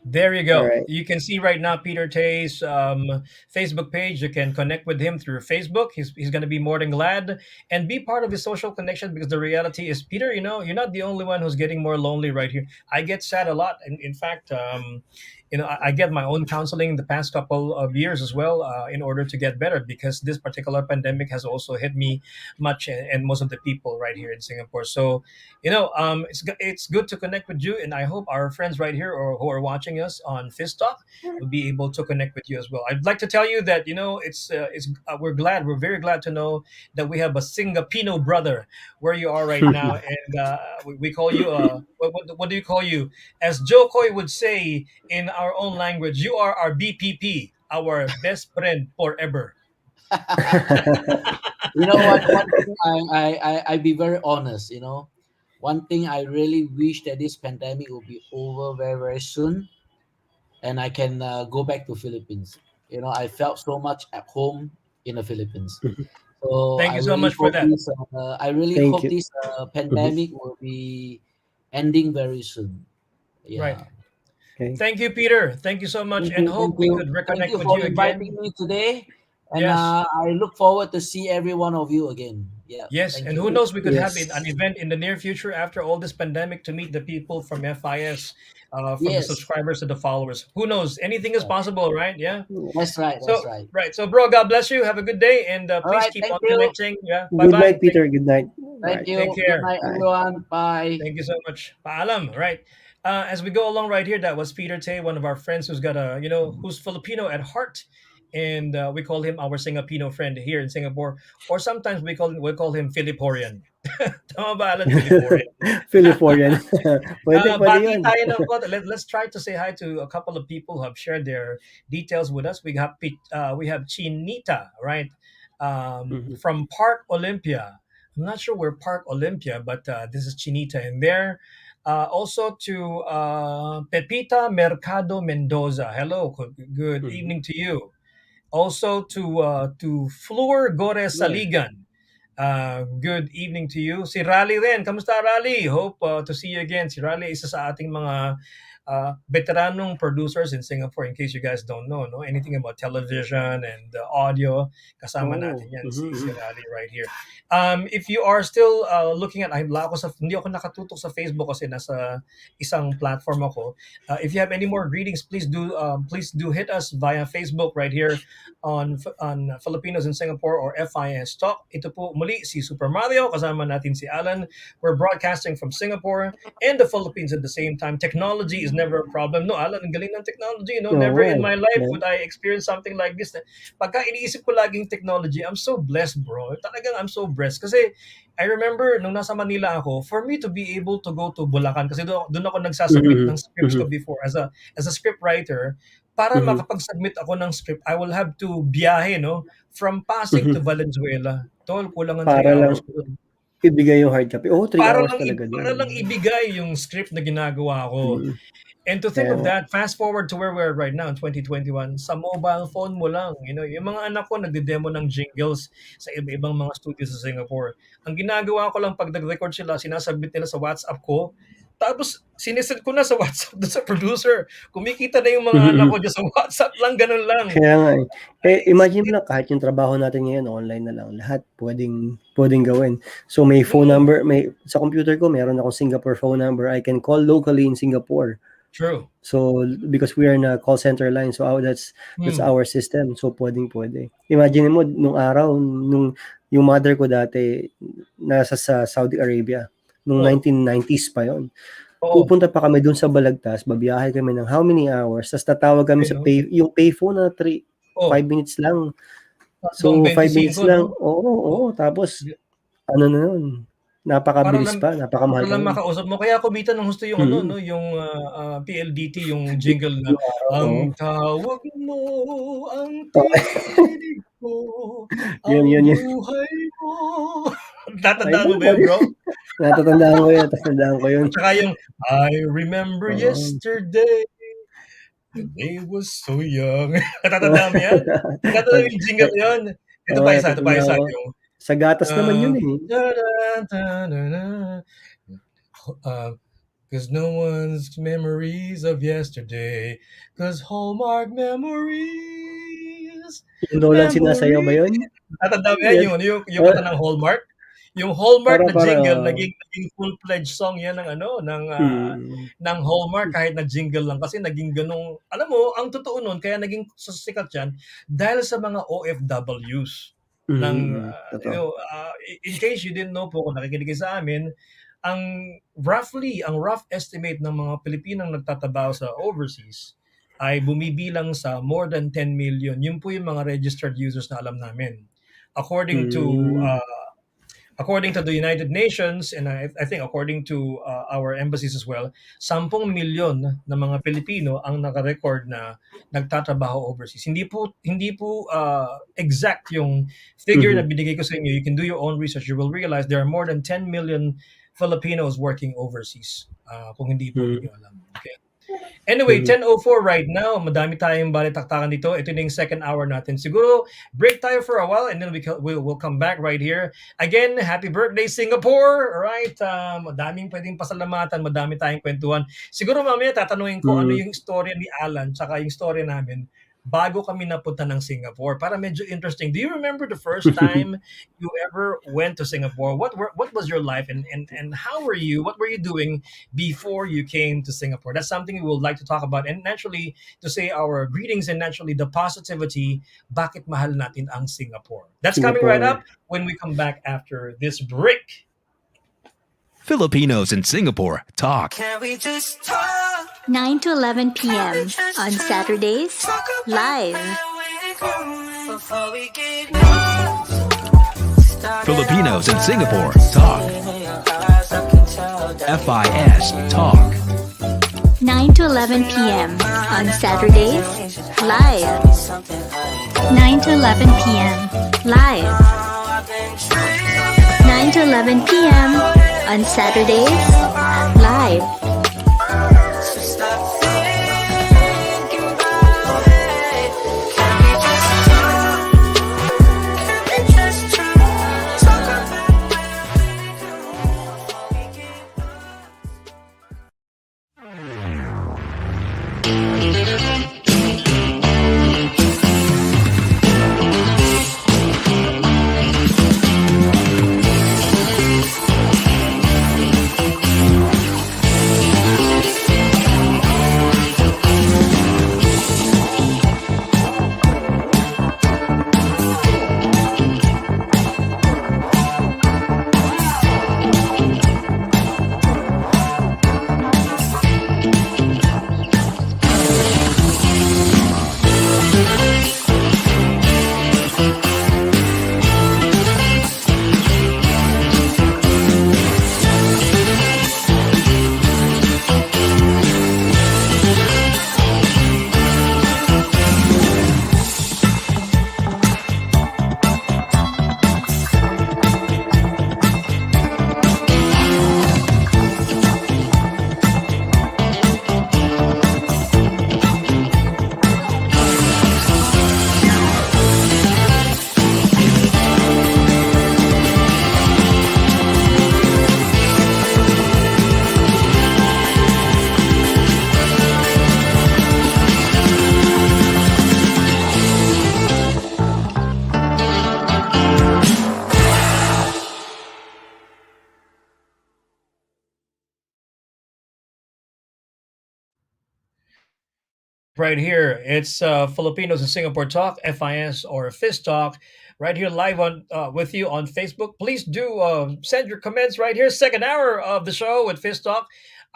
There you All go. right. You can see right now Peter Tay's Facebook page. You can connect with him through Facebook. He's going to be more than glad and be part of his social connection because the reality is, Peter, you're not the only one who's getting more lonely right here. I get sad a lot. And in fact, I get my own counseling the past couple of years as well in order to get better because this particular pandemic has also hit me much and most of the people right here in Singapore. So it's good to connect with you, and I hope our friends right here or who are watching us on FISTalk will be able to connect with you as well. I'd like to tell you that we're very glad to know that we have a Singapino brother where you are right now, and we call you what do you call you? As Joe Coy would say in our own language, you are our BPP, our best friend forever. You know what? One thing I be very honest. One thing I really wish that this pandemic will be over very very soon, and I can go back to Philippines. I felt so much at home in the Philippines. So Thank you so much for that. I really Thank hope you. this Mhm. pandemic will be ending very soon. Right. Yeah. Okay. Thank you, Peter. Thank you so much, and Thank hope we you, could thank reconnect you with for you inviting again. me today, and Yes. I look forward to see every one of you again. Yeah. Yes, Thank and you. who knows, we could have Yes. an event in the near future after all this pandemic to meet the people from FIS, from the Yes. subscribers to the followers. Who knows? Anything is possible, right? Yeah. That's right. That's So, right. right. So, bro, God bless you. Have a good day, and All please right. keep Thank on you. connecting. Yeah. Bye Good bye. night, Peter. Good night. All Thank right. Take you. Good care. night, Bye. everyone. Bye. Thank you so much. Paalam, right? As we go along right here, that was Peter Tay, one of our friends who's got who's Filipino at heart. And we call him our Singapino friend here in Singapore. Or sometimes we call him Filiporian. Tama ba, Alan? Filiporian. Filiporian. Pwede Bati yun. tayo ng konti. Let's try to say hi to a couple of people who have shared their details with us. We have Chinita, right? Mhm. From Park Olympia. I'm not sure where Park Olympia, but this is Chinita in there. Also to Pepita Mercado Mendoza. Hello, good Mhm. evening to you. Also to Flor Gores Sure. Saligan. Good evening to you. Si Rally rin. Kamusta, Rally? Hope to see you again. Si Rally isa sa ating mga veteranong producers in Singapore, in case you guys don't know, no? Anything about television and audio, kasama natin Oh. yan, Mhm, si mhm. Rally right here. If you are still looking at, hindi ako nakatutok sa Facebook kasi nasa isang platform ako. If you have any more greetings, please do hit us via Facebook right here on Filipinos in Singapore or FISTalk. Ito po muli si Super Mario, kasama natin si Allan. We're broadcasting from Singapore and the Philippines at the same time. Technology is never a problem. No, Allan, ang galing ng technology, no? Oo Never nga in eh. my life would I experience something like this. Pagka iniisip ko laging technology, I'm so blessed, bro. Talagang I'm so blessed. Kasi I remember nung nasa Manila ako, for me to be able to go to Bulacan, kasi doon ako nagsasubmit ng scripts ko before as a script writer, para makapag-submit ako ng script, I will have to biyahe, no? From Pasig to Valenzuela. Tol, kulang ang 3 Para lang hours ko doon. ibigay yung hard copy. 3 Para hours lang talaga para lang doon. ibigay yung script na ginagawa ko. And to think Kaya of nga. that, fast forward to where we're right now in 2021, sa mobile phone mo lang, yung mga anak ko nagde-demo ng jingles sa iba-ibang mga studios sa Singapore. Ang ginagawa ko lang pag nag-record sila, sinasubmit nila sa WhatsApp ko, tapos sinesend ko na sa WhatsApp doon sa producer. Kumikita na yung mga anak ko dyan sa WhatsApp lang, ganun lang. Kaya nga eh. Imagine mo lang, kahit yung trabaho natin ngayon, online na lang. Lahat pwedeng gawin. So may phone number, sa computer ko, meron akong Singapore phone number. I can call locally in Singapore. True. So because we are in a call center line, so that's our system. So pwede. Imagine mo nung araw, yung mother ko dati nasa sa Saudi Arabia, nung 1990s pa yon. Pupunta pa kami dun sa Balagtas, babiyahe kami ng how many hours, tapos tatawag kami sa yung payphone na 5 minutes lang. So 5 minutes lang. Oo. Tapos ano na nun, napakabilis pa, napakamahal lang makausap mo. Kaya kumita ng husto yung yung PLDT, yung jingle na ang tawag mo, ang tinig ko, ang buhay mo. Tatandaan mo ba yun, bro? Natatandaan ko yun. Tsaka yung I remember yesterday, the day was so young. Natatandaan mo yan? Natatandaan yung jingle yun? Ito pa isa yung sa gatas naman yun eh. Cause no one's memories of yesterday, cause Hallmark memories. Yung Nolan sinasayaw ba yun? Tatandaan mo yan, yung kanta ng Hallmark? Yung Hallmark na jingle, naging full-fledged song yan ng Hallmark, kahit na jingle lang. Kasi naging ganung, alam mo, ang totoo nun, kaya naging sikat yan, dahil sa mga OFWs. In case you didn't know po, kung nakikinig sa amin, ang rough estimate ng mga Pilipinang nagtatrabaho sa overseas ay bumibilang sa more than 10 million. Yun po yung mga registered users na alam namin. According to the United Nations, and I think according to our embassies as well, 10 milyon na mga Pilipino ang naka-record na nagtatrabaho overseas. Hindi po exact yung figure na binigay ko sa inyo. You can do your own research. You will realize there are more than 10 million Filipinos working overseas. Kung hindi po niyo alam. Okay. Anyway, 10:04 right now. Madami tayong balitaktakan dito. Ito na yung second hour natin. Siguro, break tayo for a while and then we'll come back right here. Again, happy birthday, Singapore! Alright? Madaming pwedeng pasalamatan. Madami tayong kwentuhan. Siguro mamaya tatanungin ko ano yung storya ni Allan tsaka yung storya namin bago kami napunta ng Singapore. Para medyo interesting. Do you remember the first time you ever went to Singapore? What was your life and how were you? What were you doing before you came to Singapore? That's something we would like to talk about, and naturally to say our greetings and naturally the positivity. Bakit mahal natin ang Singapore? That's coming right up when we come back after this break. Filipinos in Singapore talk. Can we just talk? 9 to 11 p.m. on Saturdays, live. Filipinos in Singapore talk. FISTalk. 9 to 11 p.m. on Saturdays, live. 9 to 11 p.m. live. 9 to 11 p.m. on Saturdays, live. right here. It's Filipinos in Singapore Talk, FIS or FISTalk, right here live on with you on Facebook. Please do send your comments right here. Second hour of the show with FISTalk.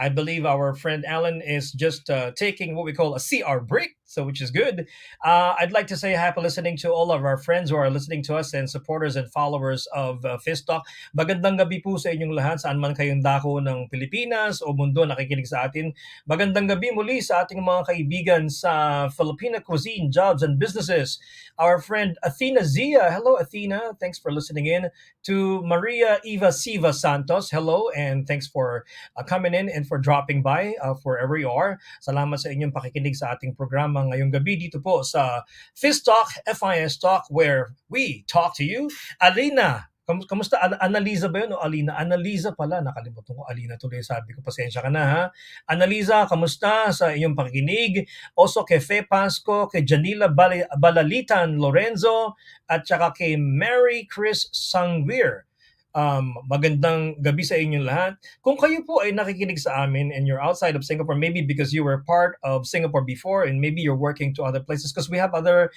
I believe our friend Allan is just taking what we call a CR break, so which is good. I'd like to say happy listening to all of our friends who are listening to us and supporters and followers of FISTalk. Magandang gabi po sa inyong lahat, saan man kayong dako ng Pilipinas o mundo nakikinig sa atin. Magandang gabi muli sa ating mga kaibigan sa Filipino Cuisine, Jobs and Businesses. Our friend Athena Zia. Hello, Athena. Thanks for listening in. To Maria Eva Siva Santos. Hello, and thanks for coming in and for dropping by wherever you are. Salamat sa inyong pakikinig sa ating programa ngayong gabi dito po sa FISTalk, FIS Talk, where we talk to you. Alina, kamusta? Analiza ba yun o Alina? Analiza pala. Nakalimutan ko. Alina tuloy sabi ko. Pasensya ka na ha. Analiza, kamusta sa inyong pakikinig? Also kay Fe Pasco, kay Janila Balalitan Lorenzo, at saka kay Mary Chris Sangwir. Magandang gabi sa inyong lahat. Kung kayo po ay nakikinig sa amin and you're outside of Singapore, maybe because you were part of Singapore before and maybe you're working to other places, because we have other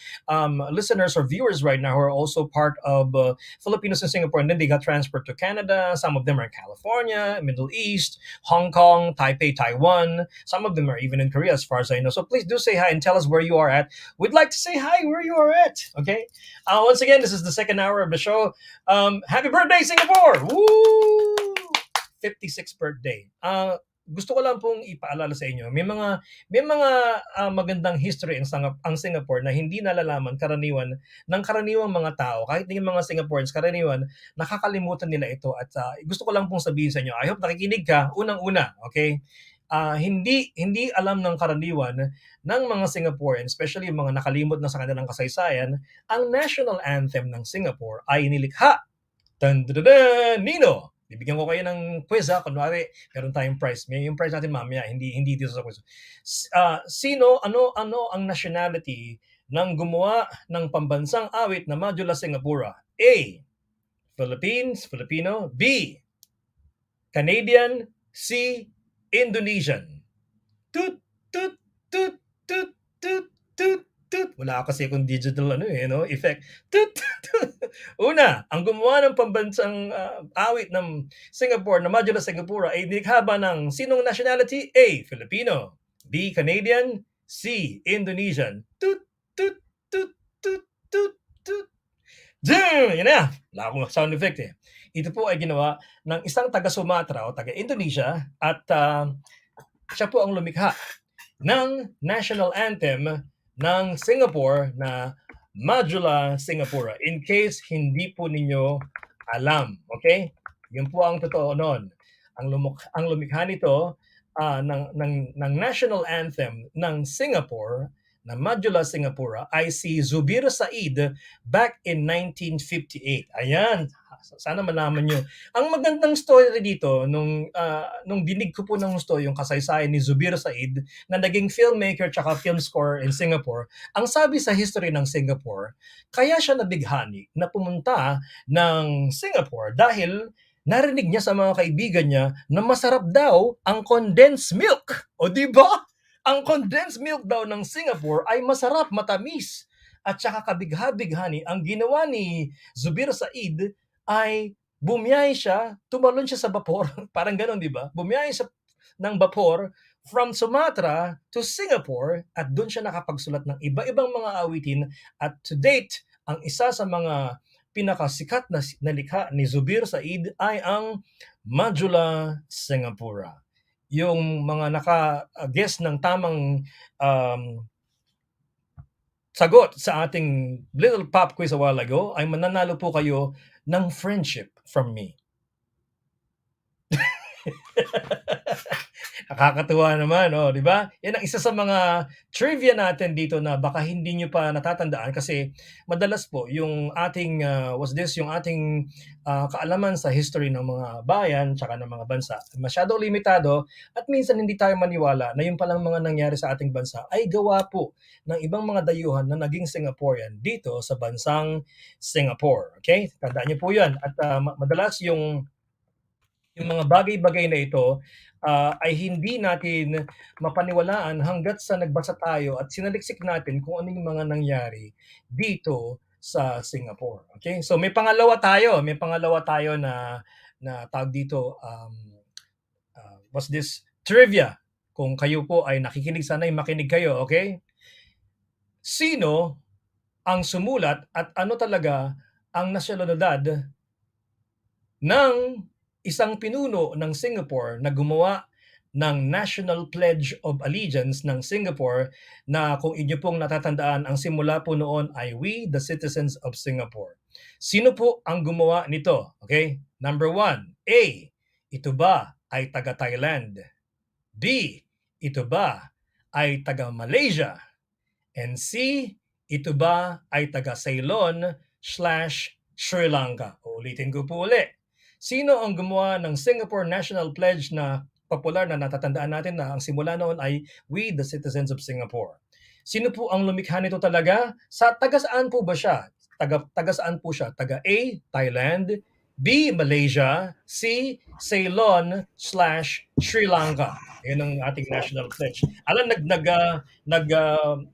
listeners or viewers right now who are also part of Filipinos in Singapore, and then they got transferred to Canada. Some of them are in California, Middle East, Hong Kong, Taipei, Taiwan. Some of them are even in Korea as far as I know. So please do say hi and tell us where you are at. We'd like to say hi where you are at. Okay? Once again, this is the second hour of the show. Happy birthday, Singapore! Woo! 56th birthday. Gusto ko lang pong ipaalala sa inyo, may mga magandang history ang Singapore na hindi nalalaman karaniwang mga tao, kahit yung mga Singaporeans karaniwan, nakakalimutan nila ito. At gusto ko lang pong sabihin sa inyo, I hope nakikinig ka, unang-una, okay? Hindi alam ng karaniwan ng mga Singaporeans, especially yung mga nakalimot na sa kanilang kasaysayan, ang national anthem ng Singapore ay nilikha. Nino! Bibigyan ko kayo ng quiz ha. Kunwari, meron tayong prize. Yung prize natin mamaya, hindi dito sa quiz. Ano ang nationality ng gumawa ng pambansang awit na Madula Singapura? A. Filipino. B. Canadian. C. Indonesian. Tut. Wala kasi akong digital effect. Una, ang gumawa ng pambansang awit ng Singapore na Madula Singapura ay nilikha ba ng sinong nationality? A. Filipino. B. Canadian. C. Indonesian. Yan na. Wala akong sound effect eh. Ito po ay ginawa ng isang taga-Sumatra o taga-Indonesia at siya po ang lumikha ng national anthem ng Singapore na Madula Singapura. In case hindi po ninyo alam, okay? Yun po ang totoo noon. Ang lumikha nito ng national anthem ng Singapore na Madula Singapura ay si Zubir Said back in 1958. Ayan, sana malaman nyo. Ang magandang story dito, nung dinig ko po ng gusto yung kasaysayan ni Zubir Said na naging filmmaker tsaka film score in Singapore, ang sabi sa history ng Singapore, kaya siya nabighani na pumunta ng Singapore dahil narinig niya sa mga kaibigan niya na masarap daw ang condensed milk. O di ba? Ang condensed milk daw ng Singapore ay masarap, matamis. At saka kabigha-bighani, ang ginawa ni Zubir Said ay bumiyay siya, tumalon siya sa vapor, parang gano'n, di ba? Bumiyay siya ng vapor from Sumatra to Singapore at doon siya nakapagsulat ng iba-ibang mga awitin at to date, ang isa sa mga pinakasikat na likha ni Zubir Said ay ang Madula Singapura. Yung mga naka-guess ng tamang sagot sa ating little pop quiz a while ago ay mananalo po kayo ng friendship from me. Nakakatuwa naman, di ba? Yan ang isa sa mga trivia natin dito na baka hindi nyo pa natatandaan kasi madalas po yung ating kaalaman sa history ng mga bayan tsaka ng mga bansa masyado limitado at minsan hindi tayo maniwala na yung palang mga nangyari sa ating bansa ay gawa po ng ibang mga dayuhan na naging Singaporean dito sa bansang Singapore. Okay? Tandaan nyo po yan. At madalas yung Yung mga bagay-bagay na ito ay hindi natin mapaniwalaan hangga't sa nagbasa tayo at sinaliksik natin kung ano yung mga nangyari dito sa Singapore. Okay? So may pangalawa tayo na tawag dito what's this? Trivia. Kung kayo po ay nakikinig, sana ay makinig kayo, okay? Sino ang sumulat at ano talaga ang nasyonalidad ng isang pinuno ng Singapore na gumawa ng National Pledge of Allegiance ng Singapore na kung inyo pong natatandaan, ang simula po noon ay "We, the citizens of Singapore." Sino po ang gumawa nito? Okay? Number 1, A, ito ba ay taga-Thailand? B, ito ba ay taga-Malaysia? And C, ito ba ay taga-Ceylon/Sri Lanka? Uulitin ko po uli. Sino ang gumawa ng Singapore National Pledge na popular na natatandaan natin na ang simula noon ay "We, the citizens of Singapore"? Sino po ang lumikha nito talaga? Taga-saan po ba siya? Taga-saan po siya? Taga-A, Thailand, B, Malaysia, C, Ceylon/Sri Lanka. Yan ang ating national pledge. Alam,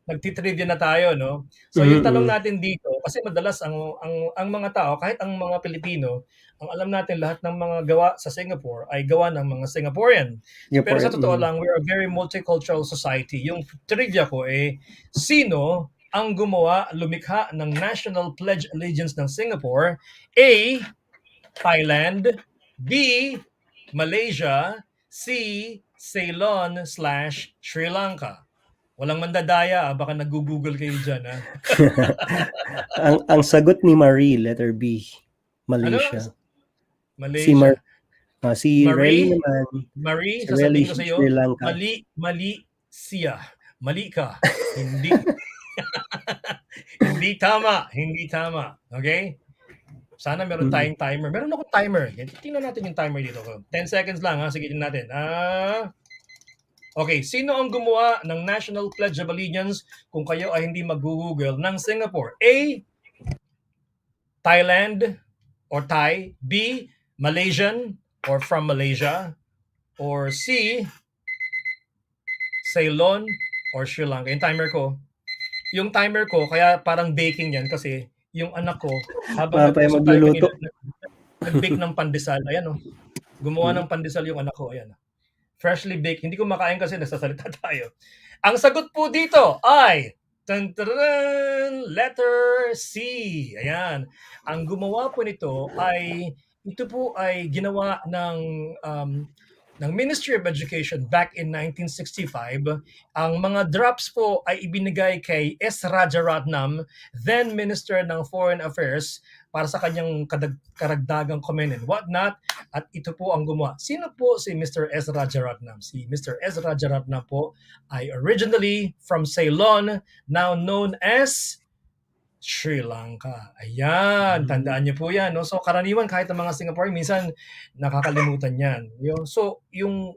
nagtitrivia na tayo, no? So yung tanong natin dito, kasi madalas ang mga tao, kahit ang mga Pilipino, ang alam natin lahat ng mga gawa sa Singapore ay gawa ng mga Singaporean. Pero sa totoo lang, we are a very multicultural society. Yung trivia ko sino ang lumikha ng National Pledge Allegiance ng Singapore? A, Thailand, B, Malaysia, C, Ceylon/Sri Lanka. Walang mandadaya, baka nag-google kayo dyan. ang sagot ni Marie, letter B, Malaysia. Malaysia. Si Marie naman. Marie, sasabihin ko sa iyo, Sri Lanka. mali siya. Mali ka. Hindi. Hindi tama. Okay? Sana meron tayong timer. Meron akong timer. Tingnan natin yung timer dito. 10 seconds lang, ha? Sige, tingnan natin. Okay, sino ang gumawa ng National Pledge of Allegiance kung kayo ay hindi mag-google ng Singapore? A, Thailand or Thai. B, Malaysian or from Malaysia. Or C, Ceylon or Sri Lanka. Yung timer ko, kaya parang baking yan kasi yung anak ko, habang nag-usap tayo kanina, nag-bake ng pandesal. Ayan, gumawa ng pandesal yung anak ko. Ayan. Freshly baked. Hindi ko makain kasi nagsasalita tayo. Ang sagot po dito ay letter C. Ayan. Ang gumawa po nito ito po ay ginawa ng Ministry of Education back in 1965. Ang mga drops po ay ibinigay kay S. Rajaratnam, then Minister ng Foreign Affairs, para sa kanyang karagdagang comment and whatnot. At ito po ang gumawa. Sino po si Mr. S. Rajaratnam? Si Mr. S. Rajaratnam po ay originally from Ceylon, now known as Sri Lanka. Ayan, tandaan niyo po yan. No? So karaniwan kahit ang mga Singaporean, minsan nakakalimutan yan. So yung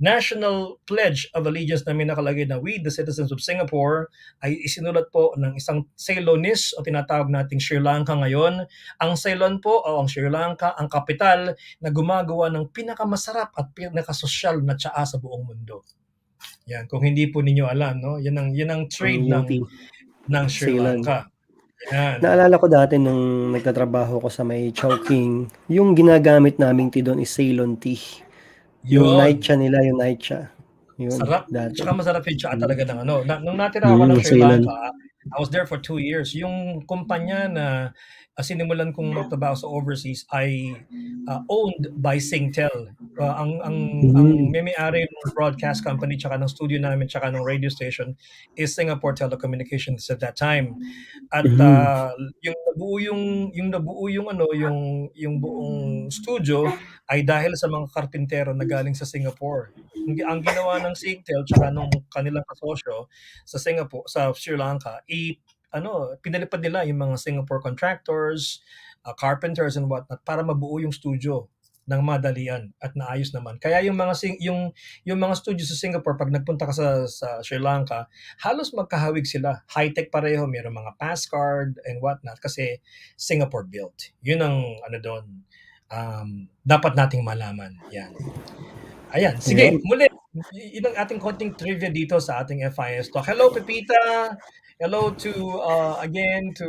National Pledge of Allegiance namin nakalagay na "We, the citizens of Singapore" ay isinulat po ng isang Ceylonese o tinatawag nating Sri Lanka ngayon. Ang Ceylon po o ang Sri Lanka, ang kapital na gumagawa ng pinakamasarap at pinakasosyal na tsaa sa buong mundo. Yan, kung hindi po ninyo alam, no? Yan ang trade ng Sri Lanka. Yan. Naalala ko dati nung nagtatrabaho ko sa may Chowking, yung ginagamit naming tea doon is Ceylon tea. Yung night cha nila, yung night cha. Yun, sarap. dati. Tsaka masarap yung tsaa talaga ng nung natira ako ng Sri Lanka, I was there for 2 years. Yung kumpanya na sinimulan kong magtrabaho sa overseas ay owned by Singtel. Ang may-ari ng broadcast company tsaka ng studio namin tsaka ng radio station is Singapore Telecommunications at that time. At yung buong studio ay dahil sa mga karpintero na galing sa Singapore. Ang ginawa ng Singtel tsaka nung kanilang kasosyo sa Singapore, sa Sri Lanka, pinalipad nila yung mga Singapore contractors, carpenters and whatnot para mabuo yung studio ng madalian at naayos naman. Kaya yung mga studio sa Singapore, pag nagpunta ka sa Sri Lanka, halos magkahawig sila. High-tech pareho, mayroong mga pass card and whatnot kasi Singapore built. Yun ang doon. dapat nating malaman. Yan. Ayan, sige, Ayun. muli, yun ang ating konting trivia dito sa ating FISTalk. Hello, Pepita. Hello to, again, to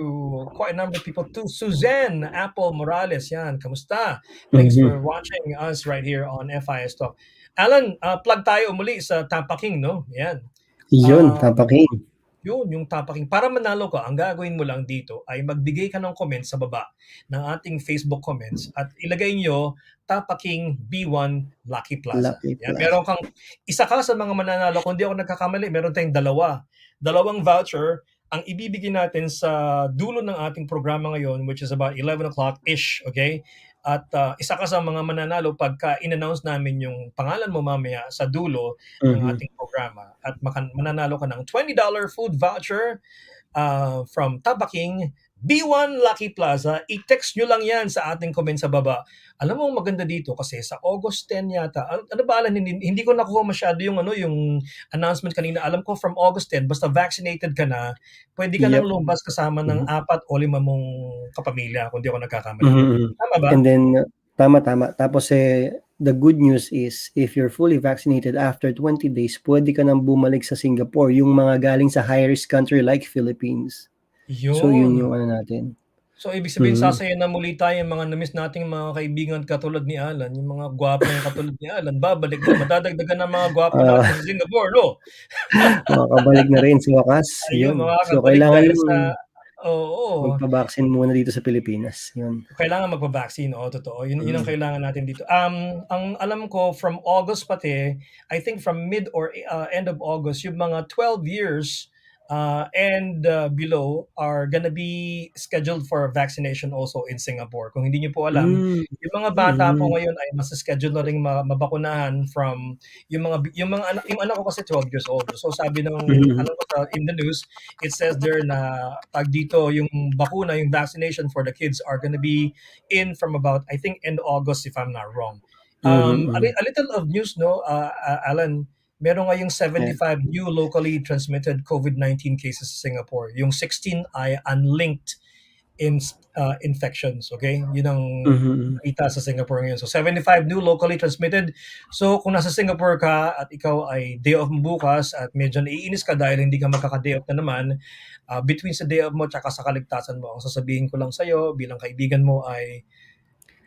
quite a number of people. To Suzanne Apple Morales, yan, kamusta? Thanks for watching us right here on FISTalk. Allan, plug tayo muli sa Tapaking, no? Yan. Yun, Tapaking. Yun, yung Tapaking. Para manalo ka, ang gagawin mo lang dito ay magbigay ka ng comment sa baba ng ating Facebook comments at ilagay nyo Tapaking B1 Lucky Plaza. Yan, meron kang isa ka sa mga mananalo. Kung di ako nagkakamali, meron tayong dalawang voucher ang ibibigay natin sa dulo ng ating programa ngayon, which is about 11 o'clock-ish, okay? At isa ka sa mga mananalo pagka in-announce namin yung pangalan mo mamaya sa dulo ng ating programa. At mananalo ka ng $20 food voucher from Tapaking B1 Lucky Plaza. I-text nyo lang yan sa ating comment sa baba. Alam mo, maganda dito kasi sa August 10 yata. Ano ba, Alan? Hindi ko nakuha masyado yung announcement kanina. Alam ko from August 10, basta vaccinated ka na, pwede ka nang lumabas kasama ng 4 o 5 mong kapamilya, kung di ako nagkakamali. Tama ba? And then, tama. Tapos the good news is, if you're fully vaccinated after 20 days, pwede ka nang bumalik sa Singapore, yung mga galing sa high-risk country like Philippines. Yun. So, yun yung natin. So, ibig sabihin, sasaya na muli tayo yung mga na-miss nating mga kaibigan katulad ni Allan, yung mga gwapo yung katulad ni Allan, babalik na, madadagdagan ng mga gwapo natin sa Singapore, no? Makakabalik na rin sa wakas. Ayun, So, kailangan magpabaksin muna dito sa Pilipinas. Yun. Kailangan magpabaksin, totoo. Yun ang kailangan natin dito. Ang alam ko, from August pati, I think from mid or end of August, yung mga 12 years and below are gonna be scheduled for vaccination also in Singapore. Kung hindi niyo po alam, yung mga bata po ngayon ay mas-schedule na ring mabakunahan from yung anak ko kasi 12 years old. So sabi ng in the news, it says there na pag dito yung bakuna, yung vaccination for the kids are gonna be in from about, I think, end August if I'm not wrong. A little of news, no, Allan, meron ngayong 75 new locally transmitted COVID-19 cases sa Singapore. Yung 16 ay unlinked infections, okay? Yun ang kita sa Singapore ngayon. So 75 new locally transmitted. So kung nasa Singapore ka at ikaw ay day off mo bukas at medyo naiinis ka dahil hindi ka makaka-day off na naman, between sa day off mo at sa kaligtasan mo, ang sasabihin ko lang sa'yo bilang kaibigan mo ay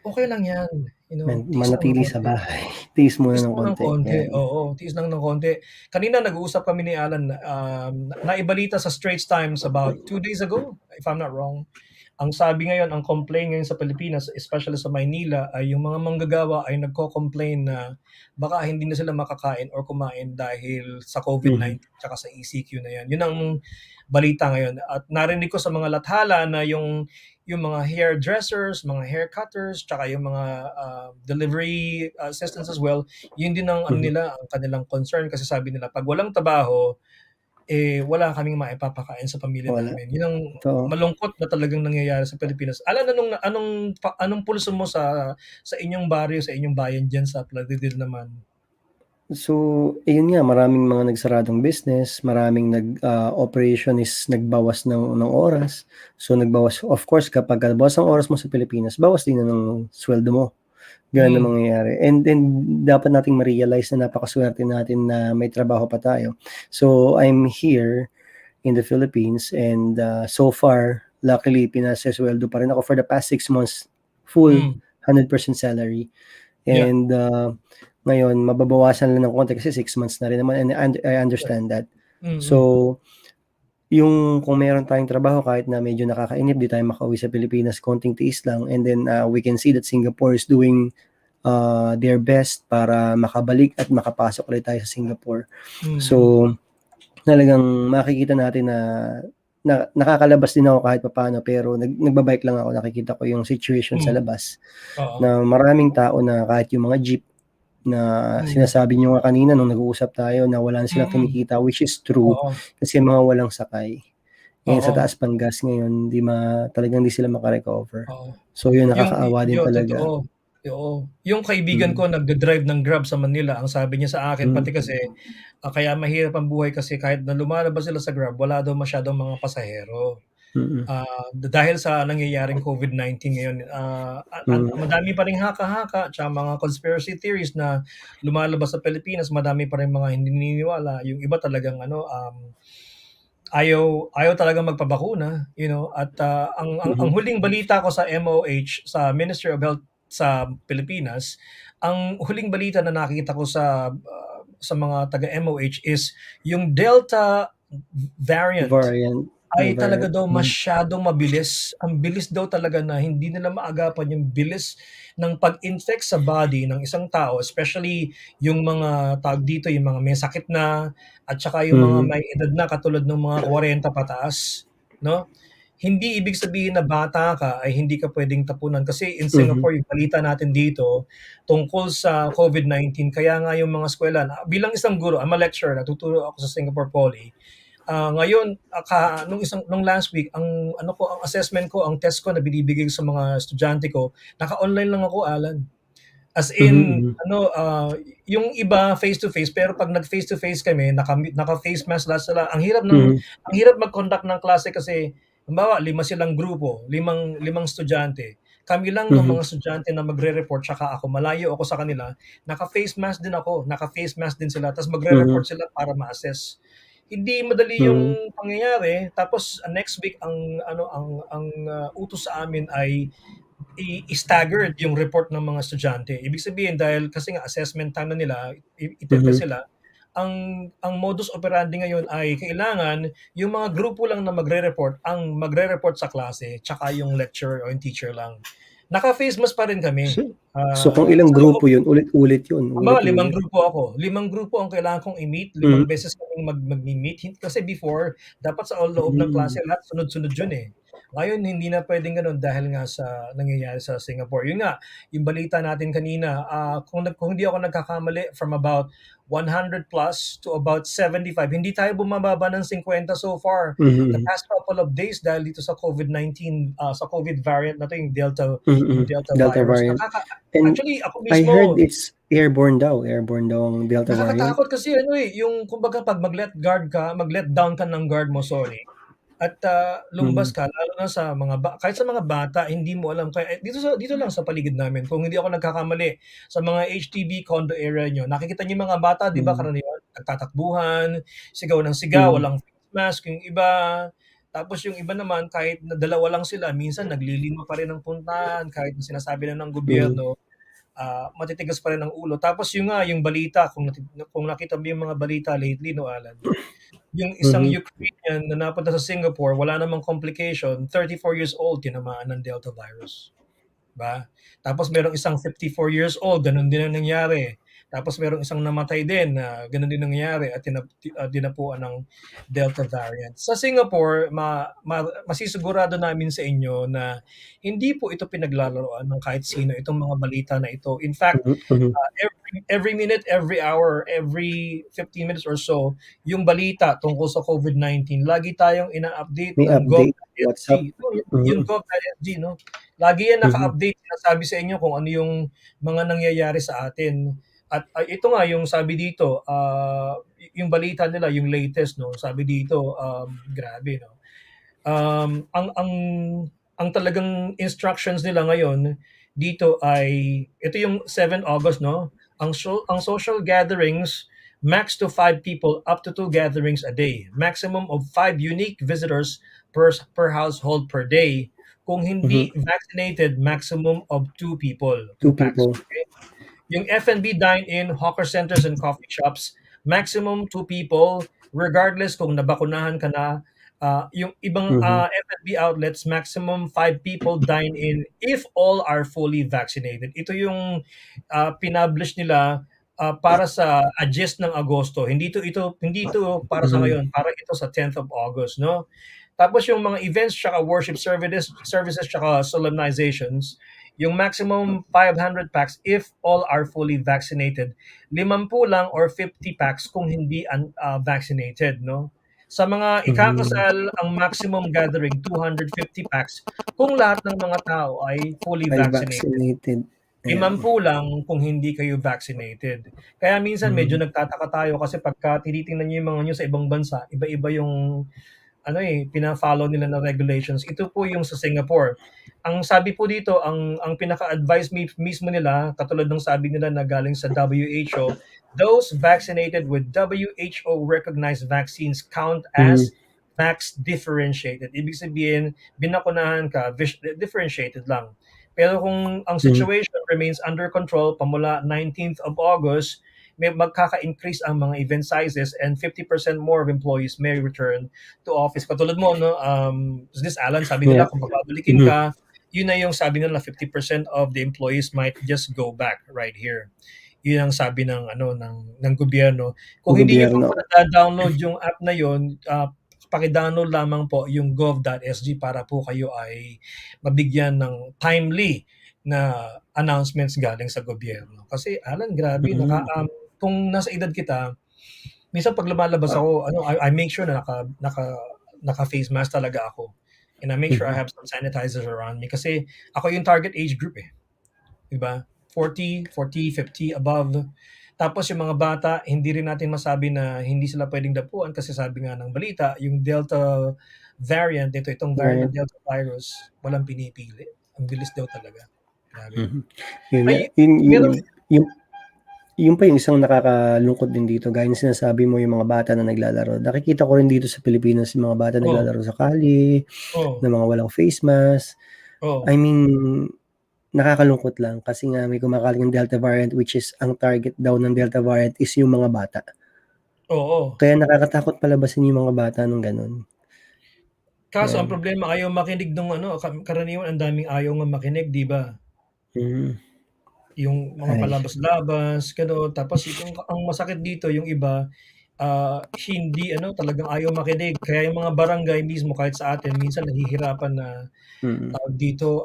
okay lang yan. Manatili sa bahay. Tiis muna ng konti. Oo, tiis lang ng konti. Kanina nag-uusap kami ni Allan, naibalita sa Straits Times about 2 days ago, if I'm not wrong. Ang sabi ngayon, ang complaint ngayon sa Pilipinas, especially sa Maynila, ay yung mga manggagawa ay nagko-complain na baka hindi na sila makakain or kumain dahil sa COVID-19 tsaka sa ECQ na yan. Yun ang balita ngayon. At narinig ko sa mga lathala na yung mga hairdressers, mga hair cutters, tsaka yung mga delivery assistants as well, yun din ang nila, ang kanilang concern kasi sabi nila, pag walang trabaho, wala kaming maipapakain sa pamilya namin. Yun ang malungkot na talagang nangyayari sa Pilipinas. Alan, anong pulso mo sa inyong baryo, sa inyong bayan dyan sa Plaridel naman? So, ayun nga, maraming mga nagsaradong business, maraming operation is nagbawas ng oras. So, nagbawas, of course, kapag bawas ang oras mo sa Pilipinas, bawas din na ng sweldo mo. Ganun ang mangyayari. And then, dapat nating ma-realize na napakaswerte natin na may trabaho pa tayo. So, I'm here in the Philippines and so far, luckily, pinasesweldo pa rin ako for the past 6 months, full 100% salary. And ngayon, mababawasan lang ng konti kasi 6 months na rin naman and I understand that. So, kung meron tayong trabaho kahit na medyo nakakainip, di tayo makauwi sa Pilipinas, konting tiis lang and then we can see that Singapore is doing their best para makabalik at makapasok ulit tayo sa Singapore. So, talagang makikita natin na nakakalabas din ako kahit papaano pero nagbabike lang ako, nakikita ko yung situation sa labas na maraming tao na kahit yung mga jeep na sinasabi nyo nga kanina nung nag-uusap tayo na wala na silang kinikita, which is true kasi mga walang sakay. Ngayon sa taas pang gas ngayon, talagang di sila makarecover. So yun, nakakaawa din talaga. Yung kaibigan ko nagde-drive ng Grab sa Manila, ang sabi niya sa akin, pati kasi kaya mahirap ang buhay kasi kahit na lumalabas sila sa Grab, wala daw masyadong mga pasahero. Dahil sa nangyayaring COVID-19 ngayon, madami pa ring haka-haka tsaka mga conspiracy theories na lumalabas sa Pilipinas, madami pa ring mga hindi naniniwala. Yung iba talagang ayaw talagang magpabakuna, at ang huling balita ko sa MOH, sa Ministry of Health sa Pilipinas, ang huling balita na nakita ko sa mga taga MOH is yung Delta variant ay talaga daw masyadong mabilis. Ang bilis daw talaga na hindi nila maagapan yung bilis ng pag-infect sa body ng isang tao, especially yung mga tawag dito, yung mga may sakit na, at saka yung mga may edad na katulad ng mga 40 pataas, no? Hindi ibig sabihin na bata ka ay hindi ka pwedeng tapunan. Kasi in Singapore, yung balita natin dito tungkol sa COVID-19, kaya nga yung mga eskwela, bilang isang guro, I'm a lecturer, natuturo ako sa Singapore Poly. Ngayon, nung last week, ang assessment ko, ang test ko na binibigay sa mga estudyante ko, naka-online lang ako, Allan. As in, yung iba face to face, pero pag nag-face to face kami, naka-face mask lahat sila. Ang hirap mag-conduct ng klase kasi, halimbawa, 5 silang grupo, limang estudyante. Kami lang ng mga estudyante na magre-report, tsaka ako, malayo ako sa kanila, naka-face mask din ako, naka-face mask din sila, tapos magre-report sila para ma-assess. Hindi madali yung pangyayari. Tapos next week ang utos sa amin ay i-staggered yung report ng mga estudyante. Ibig sabihin dahil kasi nga assessment time na nila, i-test sila. Ang modus operandi ngayon ay kailangan yung mga grupo lang na magre-report sa klase, tsaka yung lecturer o yung teacher lang. Naka-face mask pa rin kami. So kung ilang grupo yun, ulit-ulit yun. Mga 5 grupo ako. 5 grupo ang kailangan kong i-meet. 5 beses kaming mag-meet. Kasi before, dapat sa loob ng klase, lahat sunod-sunod yun eh. Ngayon, hindi na pwedeng ganun dahil nga sa nangyayari sa Singapore. Yun nga, yung balita natin kanina, kung hindi ako nagkakamali, from about 100 plus to about 75. Hindi tayo bumababa ng 50 so far. The past couple of days dahil dito sa COVID-19, sa COVID variant na to, yung Delta virus. Variant. Actually, ako mismo, I heard it's airborne daw ang Delta variant. Nakakatakot kasi yung kumbaga pag mag-let down ka ng guard mo, at lumabas ka, lalo na sa kahit sa mga bata, hindi mo alam. Kaya dito lang sa paligid namin, kung hindi ako nagkakamali, sa mga HDB condo area nyo, nakikita niyo mga bata, di ba, karaniwan, nagtatakbuhan, sigaw ng sigaw, walang face mask, yung iba. Tapos yung iba naman, kahit na dalawa lang sila, minsan naglilima pa rin ang puntahan, kahit na sinasabi na ng gobyerno, matitigas pa rin ang ulo. Tapos yung balita, kung nakita mo yung mga balita lately, no, Allan, yung isang Ukrainian na napunta sa Singapore, wala namang complication, 34 years old, tinamaan ng Delta virus. Ba? Tapos merong isang 54 years old, ganun din ang nangyari. Tapos merong isang namatay din na ganun din nangyari at dinapuan ng Delta variant. Sa Singapore, masisigurado namin sa inyo na hindi po ito pinaglalaroan ng kahit sino itong mga balita na ito. In fact, every minute, every hour, every 15 minutes or so, yung balita tungkol sa COVID-19, lagi tayong ina-update ng Gov.sg. Yung Gov.sg, no? Lagi yan naka-update, sinasabi sa inyo kung ano yung mga nangyayari sa atin. At ito nga yung sabi dito, yung balita nila, yung latest, no, sabi dito, grabe, no. Ang talagang instructions nila ngayon dito ay ito yung 7 August, no. Ang social gatherings max to 5 people, up to 2 gatherings a day. Maximum of 5 unique visitors per household per day. Kung hindi vaccinated, maximum of 2 people. 2 packs. Okay? Yung F&B dine-in, hawker centers and coffee shops, maximum 2 people, regardless kung nabakunahan ka na. Yung ibang F&B outlets, maximum 5 people dine-in if all are fully vaccinated. Ito yung pinublish nila para sa Aegis ng Agosto. Hindi ito para sa ngayon, para ito sa 10th of August, no? Tapos yung mga events, tsaka worship services, tsaka solemnizations, yung maximum 500 packs if all are fully vaccinated. 50 lang or 50 packs kung hindi vaccinated, no? Sa mga ikakasal, ang maximum gathering 250 packs kung lahat ng mga tao ay fully vaccinated. 50 lang kung hindi kayo vaccinated. Kaya minsan medyo nagtataka tayo kasi pagka tinitingnan niyo yung mga nyo sa ibang bansa, iba-iba yung pina-follow nila na regulations. Ito po yung sa Singapore. Ang sabi po dito, ang pinaka-advice mismo nila, katulad ng sabi nila na galing sa WHO, those vaccinated with WHO recognized vaccines count as vax differentiated. Ibig sabihin, binakunahan ka, differentiated lang. Pero kung ang situation remains under control pamula 19th of August, may magkaka-increase ang mga event sizes and 50% more of employees may return to office. Katulad mo, no, this Allan, sabi nila, kung babalikin ka, yun na yung sabi nila, 50% of the employees might just go back right here. Yun ang sabi ng gobyerno. Kung hindi niyo pa download yung app na yun, paki-download lamang po yung gov.sg para po kayo ay mabigyan ng timely na announcements galing sa gobyerno. Kasi Allan, grabe, kung nasa edad kita, minsan pag lumalabas ako, I make sure na naka face mask talaga ako. And I make sure I have some sanitizers around me kasi ako yung target age group eh. 'Di ba? 40, 50 above. Tapos yung mga bata, hindi rin natin masabi na hindi sila pwedeng dapuan kasi sabi nga ng balita, yung Delta variant, itong variant ng Delta virus, walang pinipili. Ang bilis daw talaga. Grabe. Yung pa yung isang nakakalungkot din dito, gaya ng sinasabi mo yung mga bata na naglalaro. Nakikita ko rin dito sa Pilipinas yung mga bata naglalaro sa kali, na mga walang face mask. I mean, nakakalungkot lang kasi nga may kumakalat ng Delta variant which is ang target daw ng Delta variant is yung mga bata. Oo. Kaya nakakatakot palabasin yung mga bata ng ganun. Kaso ang problema, ayaw makinig nung karaniwan ang daming ayaw nga makinig, di ba? Yung mga palabas-labas, gano'n. Tapos ang masakit dito, yung iba, hindi talagang ayaw makinig. Kaya yung mga barangay mismo, kahit sa atin, minsan naghihirapan na dito,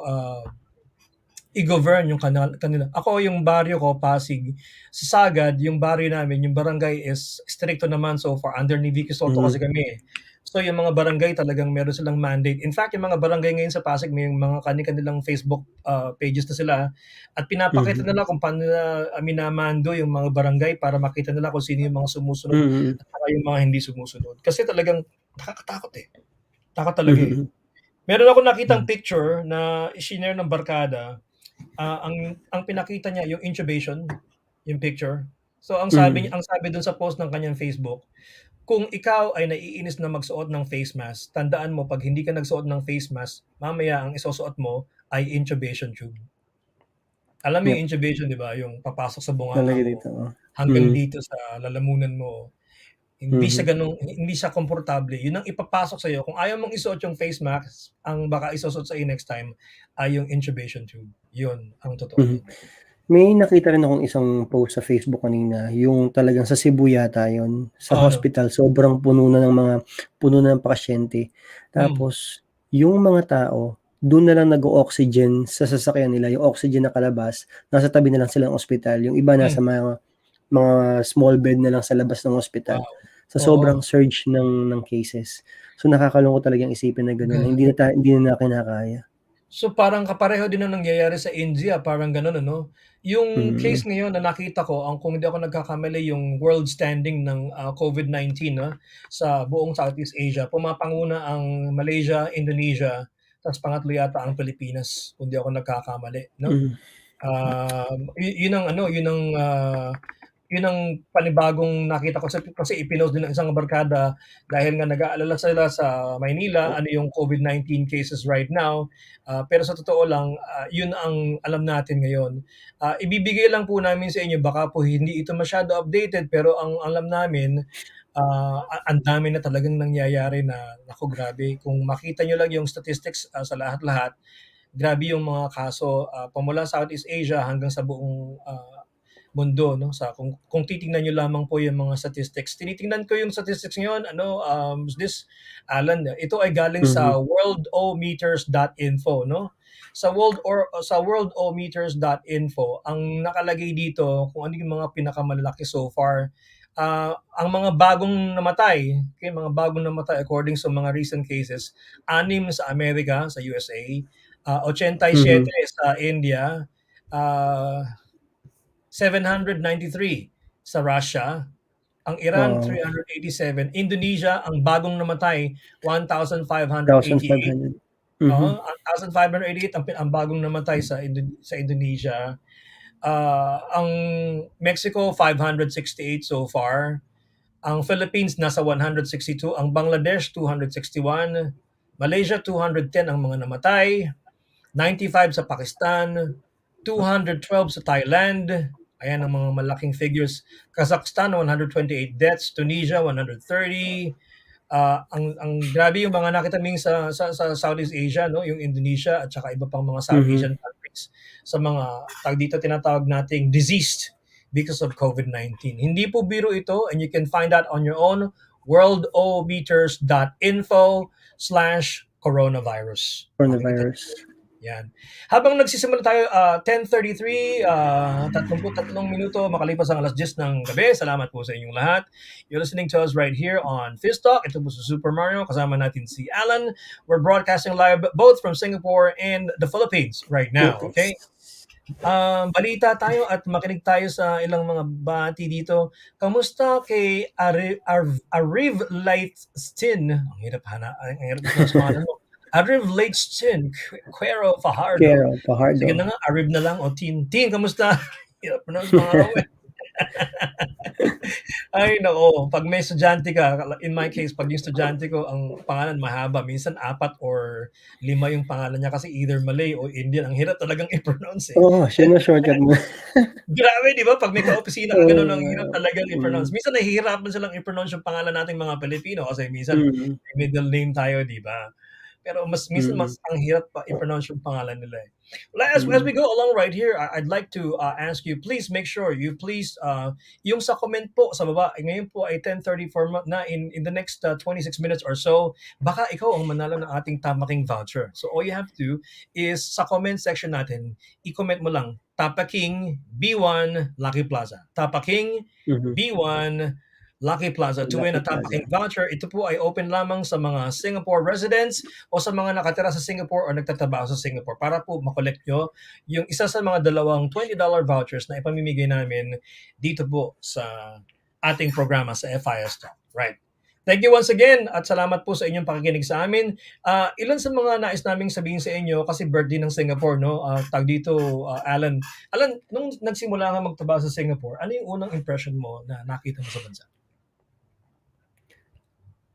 i-govern yung kanila. Ako, yung baryo ko, Pasig, sa Sagad, yung baryo namin, yung barangay is stricto naman so far. Under ni Vicky Soto kasi kami. So yung mga barangay talagang meron silang mandate. In fact, yung mga barangay ngayon sa Pasig may mga kanilang Facebook pages na sila at pinapakita nila kung paano nila minamando yung mga barangay para makita nila kung sino yung mga sumusunod at saka yung mga hindi sumusunod. Kasi talagang nakakatakot eh. Takot talaga eh. Meron ako nakitang picture na i-share ng barkada. Ang pinakita niya yung intubation, yung picture. So ang sabi dun sa post ng kanyang Facebook, kung ikaw ay naiinis na magsuot ng face mask, tandaan mo pag hindi ka nagsuot ng face mask, mamaya ang isusuot mo ay intubation tube. Alam mo yung intubation, di ba? Yung papasok sa bunganga mo hanggang dito sa lalamunan mo. Hindi siya komportable. Yun ang ipapasok sa iyo. Kung ayaw mong isuot yung face mask, ang baka isusuot sa iyo next time ay yung intubation tube. Yun ang totoo. May nakita rin akong isang post sa Facebook kanina, yung talagang sa Cebu yata yun, sa hospital, sobrang puno na ng pasyente. Tapos, yung mga tao, doon na lang nag-o-oxygen sa sasakyan nila, yung oxygen na kalabas, nasa tabi na lang silang ospital. Yung iba nasa mga small bed na lang sa labas ng ospital. Sa sobrang surge ng cases. So nakakalungkot talagang isipin na gano'n, hindi na kinakaya. So parang kapareho din ang nangyayari sa India, parang gano'n ano. Yung case ngayon na nakita ko, kung hindi ako nagkakamali, yung world standing ng COVID-19 sa buong Southeast Asia, pumapanguna ang Malaysia, Indonesia, tapos pangatlo yata ang Pilipinas, kung hindi ako nagkakamali, no? Yun ang panibagong nakita ko kasi ipinost din ng isang barkada dahil nga nag-aalala sila sa Maynila ano yung COVID-19 cases right now. Pero sa totoo lang, yun ang alam natin ngayon. Ibibigay lang po namin sa inyo, baka po hindi ito masyado updated, pero ang alam namin, ang dami na talagang nangyayari na, naku grabe. Kung makita nyo lang yung statistics sa lahat-lahat, grabe yung mga kaso pamula Southeast Asia hanggang sa buong mundo, no? Kung titingnan niyo lamang po yung mga statistics. Tinitingnan ko yung statistics ngayon, this Allan, ito ay galing sa worldometers.info, no? Sa worldometers.info, ang nakalagay dito kung ano yung mga pinakamalaki so far. Ang mga bagong namatay according sa mga recent cases, 6 sa Amerika, sa USA, 87 sa India, 793 sa Russia, Ang Iran 387, Indonesia ang bagong namatay 1,588. 1,500. Oo, ang 1,588 ang bagong namatay sa Indonesia. Ang Mexico 568 so far. Ang Philippines nasa 162, ang Bangladesh 261, Malaysia 210 ang mga namatay, 95 sa Pakistan, 212 sa Thailand. Ayan ang mga malaking figures. Kazakhstan 128 deaths, Tunisia 130. Ang grabe yung mga nakita ming sa Southeast Asia, no, yung Indonesia at saka iba pang mga South Asian countries sa mga dito tinatawag nating diseased because of COVID-19. Hindi po biro ito, and you can find that on your own, worldometers.info/coronavirus. Coronavirus. Yan. Habang nagsisimula tayo, 10:33, 33 minuto makalipas ang 10:00 ng gabi. Salamat po sa inyong lahat. You're listening to us right here on FISTalk. Ito po sa Super Mario. Kasama natin si Allan. We're broadcasting live both from Singapore and the Philippines right now. Okay? Balita tayo at makinig tayo sa ilang mga bati dito. Kamusta kay Arriv Lightstin? Ang hirap sa pangalan mo. Arriv Lightstin, Quero Fajardo. Sige na nga, Arriv na lang o Tin. Tin, kamusta? Hirap na sa mga rawin. Ay, nako. Pag may estudyante ka, in my case, pag yung estudyante ko, ang pangalan mahaba. Minsan 4 or 5 yung pangalan niya kasi either Malay o Indian. Ang hirap talagang i-pronounce eh. Oo, shortcut mo. Grabe, di ba? Pag may ka-opisina ka, ganun, ang hirap talagang i-pronounce. Minsan nahihirapan silang i-pronounce yung pangalan nating mga Pilipino kasi minsan may middle name tayo, di ba? Pero minsan mas ang hirap pa i-pronounce yung pangalan nila eh. Well, as we go along right here, I'd like to ask you, please make sure you yung sa comment po sa baba, ngayon po ay 10:34 na in the next 26 minutes or so, baka ikaw ang manalo ng ating Tamaking voucher. So all you have to do is sa comment section natin, i-comment mo lang, Tapaking B1 Lucky Plaza. Tapaking B1 Lucky Plaza to win a Tapaking voucher. Ito po ay open lamang sa mga Singapore residents o sa mga nakatira sa Singapore o nagtatrabaho sa Singapore para po makolekt nyo yung isa sa mga dalawang $20 vouchers na ipamimigay namin dito po sa ating programa sa FISTalk. Right. Thank you once again at salamat po sa inyong pakikinig sa amin. Ilan sa mga nais naming sabihin sa inyo kasi birthday ng Singapore, no? Tag dito, Allan. Allan, nung nagsimula ka magtrabaho sa Singapore, ano yung unang impression mo na nakita mo sa bansa?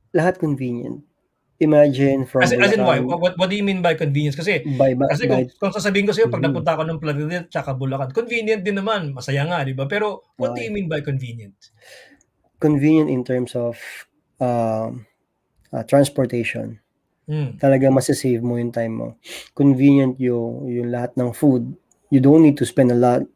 Lahat convenient. Imagine from as in why? What do you mean by convenience? Kasi kung sasabihin ko sa iyo pag napunta ako ng Plaridel tsaka Bulacan, convenient din naman, masaya nga, di ba? Pero what do you mean by convenient? Convenient in terms of transportation. Talaga masasave mo yung time mo. Convenient yung lahat ng food. You don't need to spend a lot.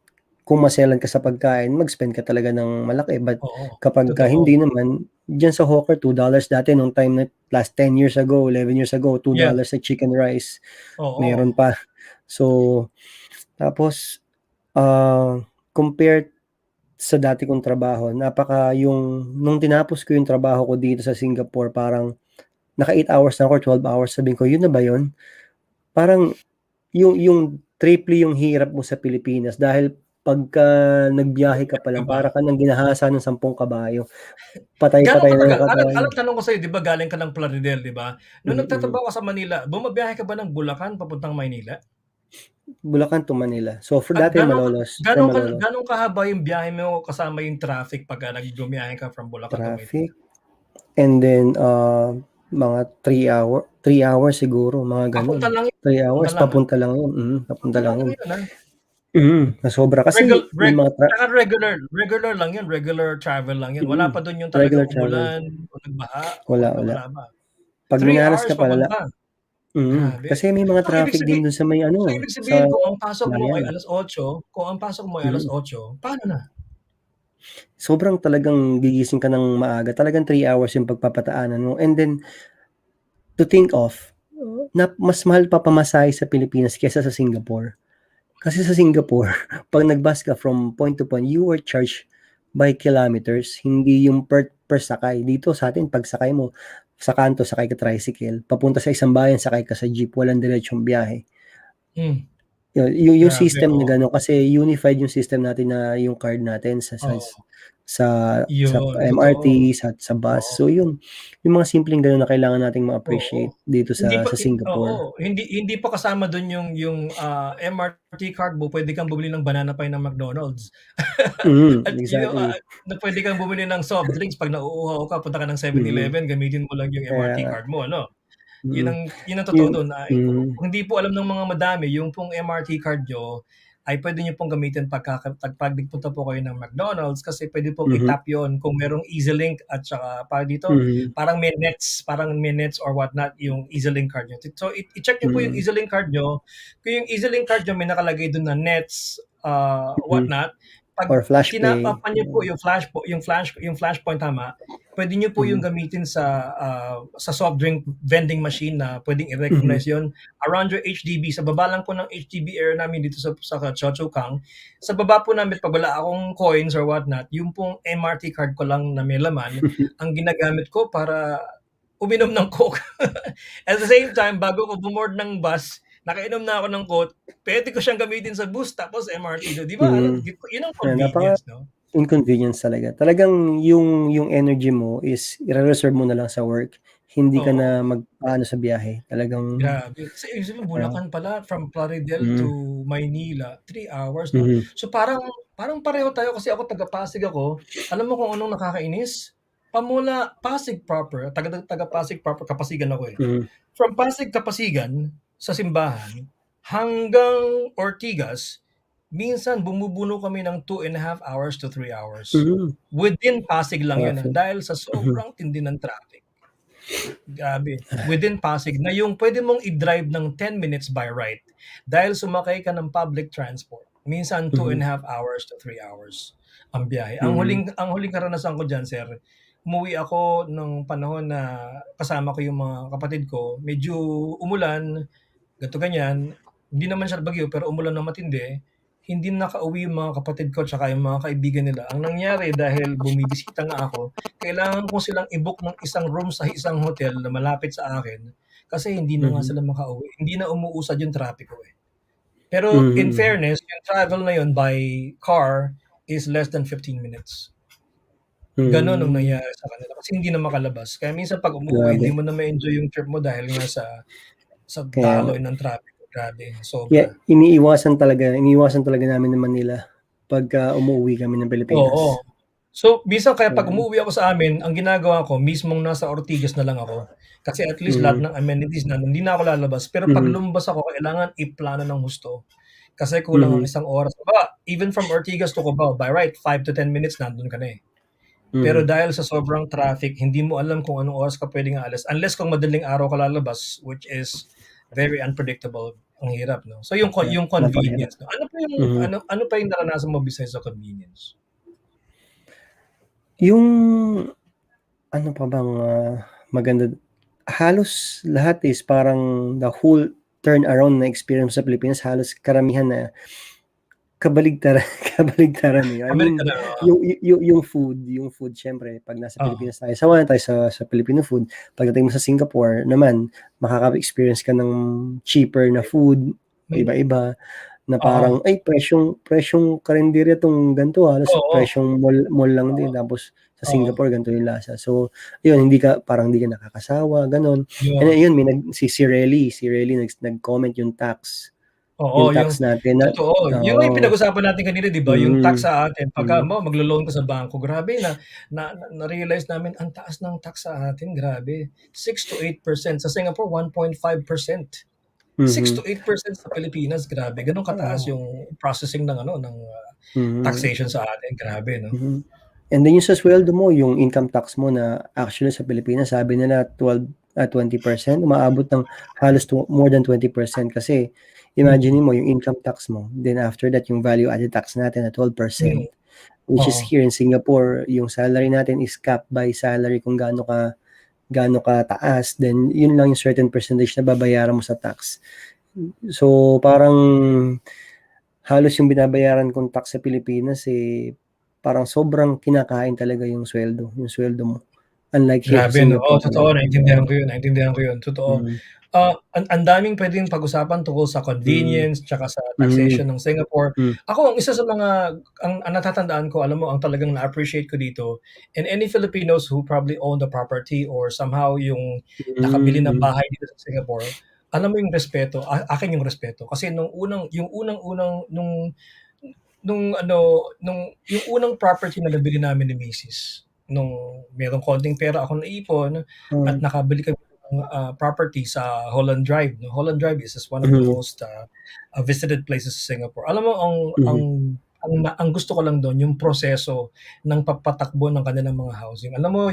Kung maselan ka sa pagkain, mag-spend ka talaga ng malaki. But kapag hindi naman, dyan sa hawker, $2 dati nung time na last 10 years ago, 11 years ago, $2 sa chicken rice. Meron pa. So, tapos, compared sa dati kong trabaho, nung tinapos ko yung trabaho ko dito sa Singapore, parang naka 8 hours na ako, 12 hours, sabihin ko, yun na ba yun? Parang, yung triple yung hirap mo sa Pilipinas dahil pagka nagbiyahe ka pa lang, para ka nang ginahasa ng 10 kabayo. Patay-patay na yung katawan. Alam, tanong ko sa'yo, di ba galing ka ng Plaridel, di ba? Nung nagtatrabaho ka sa Manila, bumabiyahe ka ba ng Bulacan papuntang Maynila? Bulacan to Manila. So, for dati Malolos. Ganong kahaba yung biyahe mo kasama yung traffic pagka nagbumiyahe ka from Bulacan to Maynila? And then, mga 3 hours siguro, mga ganun. Papunta lang yun. 3 hours, papunta lang yun. Papunta lang yun. Nasobra. Kasi regular lang yun. Regular travel lang yun. Wala pa dun yung talagang umulan o nagbaha. Wala. Pag minaras ka pala. Kasi may mga traffic din dun sa may So, ibig sabihin, kung ang pasok mo ay alas 8, paano na? Sobrang talagang gigising ka ng maaga. Talagang 3 hours yung pagpapataanan mo. And then, to think of, na mas mahal pa pamasahe sa Pilipinas kesa sa Singapore. Kasi sa Singapore, pag nag-bus ka from point to point, you were charged by kilometers, hindi yung per sakay. Dito sa atin, pag sakay mo, sa kanto, sakay ka tricycle. Papunta sa isang bayan, sakay ka sa jeep. Walang diretsong biyahe. Yung Grabe, system na oo. gano'n kasi unified yung system natin na yung card natin Oo. sa Yun, totoo. MRT, sa bus. Oo. So yung mga simpleng gano'n na kailangan nating ma-appreciate Oo. dito Hindi sa pa Singapore. oo, hindi pa kasama dun yung MRT card mo puwede kang bumili ng banana pie ng McDonald's. At Exactly. na puwede kang bumili ng soft drinks 'pag nauuhaw ka, punta ka ng Mm. 7-Eleven, gamitin mo lang yung Kaya MRT nga. card mo ano? Mm. Yun ang totoo Yung dun, mm. kung hindi po alam ng mga madami yung pong MRT card niyo ay puwede niyo pong gamitin 'pag nagpunta po kayo ng McDonald's kasi puwede pong Mhm. i-tap yun kung merong EasyLink at saka tawag dito, Mhm. parang may nets or what not yung EasyLink card niyo. So i-check niyo po yung Mm. EasyLink card niyo, kung yung EasyLink card niyo may nakalagay dun na nets, what Mhm. not, 'pag Or flash tinap pay. upan niyo po yung flashpoint, tama, puwede niyo po yung Mhm. gamitin sa soft drink vending machine na puwedeng Mhm. i-recognize yun around your HDB. Sa baba lang po ng HDB area namin dito sa Choa-Chu-Kang, sa baba po namin 'pag wala akong coins or what not, yung pong MRT card ko lang na may laman ang ginagamit ko para uminom ng Coke. At the same time, bago ko bu-board ng bus, nakainom na ako ng Coke, puwede ko siyang gamitin sa bus tapos MRT, 'di ba ano, Mm. yun ang Napaka convenience 'no? inconvenience talaga. Talagang yung energy mo is ire-reserve mo na lang sa work. Hindi ka na Oo. mag-aano sa biyahe. Talagang Grabe. Kasi isipin mo Bulacan pala from Plaridel mm. to Maynila, 3 hours 'no? Mhm. So parang pareho tayo kasi ako taga-Pasig ako. Alam mo kung anong nakakainis? Pamula Pasig proper, taga Pasig proper, Kapasigan ako, eh. Mhm. From Pasig, Kapasigan, sa simbahan, hanggang Ortigas, minsan bumubuno kami ng 2.5 hours to 3 hours. Mhm. Within Pasig lang yun, Traffic. dahil sa Mhm. sobrang tindi ng traffic. Grabe, within Pasig na yung puwede mong i-drive ng 10 minutes by right, dahil sumakay ka ng public transport, minsan Mhm. 2.5 hours to 3 hours ang biyahe. Mhm. Ang huling karanasan ko diyan sir, umuwi ako nung panahon na kasama ko yung mga kapatid ko, medyo umulan, ganito ganyan, hindi naman siya bagyo pero umulan ng matindi, hindi nakauwi yung mga kapatid ko tsaka yung mga kaibigan nila. Ang nangyari dahil bumibisita nga ako, kailangan ko silang i-book ng isang room sa isang hotel na malapit sa akin, kasi hindi na nga Mhm. sila makauwi, hindi na umuusad yung trapiko, eh. Pero in Mhm. fairness, yung travel na yun by car is less than 15 minutes. Gano'n ang Hmm. nangyari sa kanila kasi hindi na makalabas. Kaya minsan 'pag umuuwi hindi Grabe. mo na ma-enjoy yung trip mo dahil nga sa Kaya nga. daloy ng trapiko, grabe, Kaya sobra. iniiwasan talaga namin ng Manila pagka umuuwi kami ng Oo. Pilipinas. So, minsan kaya 'pag Kaya umuuwi ako sa amin, ang ginagawa ko mismong nasa Ortigas na lang ako. Kasi at least lahat mhm. ng amenities nandun, hindi na ako lalabas. Pero 'pag Mhm. lumabas ako kailangan iplano ng husto. Kasi kulang ang Mhm. isang oras. Even from Ortigas to Cubao, by right 5 to 10 minutes nandun ka na, eh. Pero Mhm. dahil sa sobrang traffic, hindi mo alam kung anong oras ka puwedeng aalis unless kung madaling araw ka lalabas, which is very unpredictable. Ang hirap 'no? So Kaya yung napakahirap. convenience 'no? Mhm. Ano pa yung naranasan mo besides sa convenience? Yung ano pa bang, maganda halos lahat is parang the whole turnaround na experience sa Pilipinas halos karamihan na kabaligtaran kabaligtaran, eh. I mean, Pabalik ka na, oo. yung food siyempre 'pag nasa Oo. Pilipinas tayo, sawa na tayo sa Filipino food. Pagdating mo sa Singapore naman, makaka-experience ka ng cheaper na food, Hmm, iba-iba, na oo. parang, ay presyong karenderya 'tong gan'to, halos Oo, presyong mall lang oo, din, tapos sa oo. Singapore gan'to yung lasa. So, ayun parang hindi ka nakakasawa, gano'n. And Yun. ayun si Relly nag-comment yung Oo, tax natin na totoo. Yun nga yung oo, pinag-usapan natin kanina 'di ba, yung tax mm, sa atin pagka mm, maglo-loan ka sa bangko, grabe na-realize namin ang taas ng tax sa atin, grabe. 6 to 8%, sa Singapore 1.5%. Six mhm, to 8% sa Pilipinas, grabe gano'n kataas oo, yung processing ng mhm, taxation sa atin, grabe 'no? mhm. And then yung sa sweldo mo, yung income tax mo na actually sa Pilipinas sabi nila 20%, umaabot ng halos more than 20% kasi Mm, imaginin mo yung income tax mo, then after that yung value added tax natin na 12%, mm, which is oo, here in Singapore, yung salary natin is capped by salary kung gaano kataas, then yun lang yung certain percentage na babayaran mo sa tax. So, parang halos yung binabayaran kong tax sa Pilipinas, eh, parang sobrang kinakain talaga yung sweldo mo. Unlike here sa grabe 'no, oo Singapore totoo talaga, naintindihan ko yun, totoo. mm. Ang daming puwedeng pag-usapan tungkol sa convenience tsaka sa taxation ng Singapore. Ako ang isa sa mga ang natatandaan ko, alam mo ang talagang na-appreciate ko dito, and any Filipinos who probably own the property or somehow yung nakabili ng bahay dito sa Singapore, alam mo yung respeto, akin yung respeto. Kasi yung unang-unang yung unang property na nabili namin ni misis, nung merong konting pera akong naipon at nakabili kami ng property sa Holland Drive. No? Holland Drive is one of the most visited places sa Singapore. Alam mo, ang gusto ko lang doon, yung proseso ng papatakbo ng kanilang mga housing. Alam mo,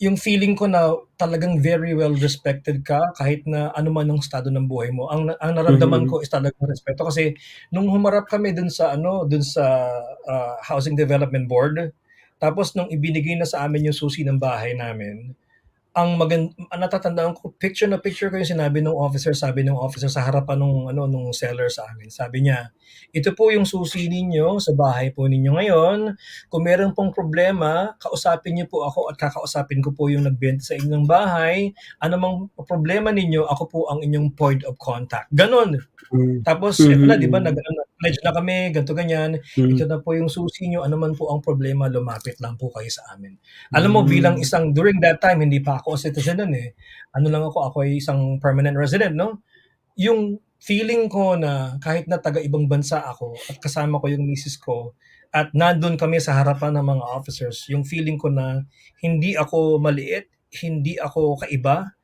yung feeling ko na talagang very well respected ka kahit na ano man ang estado ng buhay mo. Ang naramdaman ko is talagang respeto kasi nung humarap kami dun sa Housing Development Board, tapos nung ibinigay na sa amin yung susi ng bahay namin, ang natatandaan ko, picture na picture ko yung sabi ng officer sa harapan nung seller sa amin. Sabi niya, "Ito po yung susi ninyo sa bahay po ninyo ngayon. Kung meron pong problema, kausapin niyo po ako at kakausapin ko po yung nagbenta sa inyong bahay. Anumang problema ninyo, ako po ang inyong point of contact." Ganon. Tapos eto na, 'di ba, nag-pledge na kami, ganito ganyan. Ito na po yung susi niyo, ano man po ang problema, lumapit lang po kayo sa amin. Alam mo, bilang during that time, hindi pa ako citizen nun eh. Ako ay isang permanent resident, no? Yung feeling ko na kahit na taga-ibang bansa ako at kasama ko yung misis ko at nandun kami sa harapan ng mga officers, yung feeling ko na hindi ako maliit, hindi ako kaiba,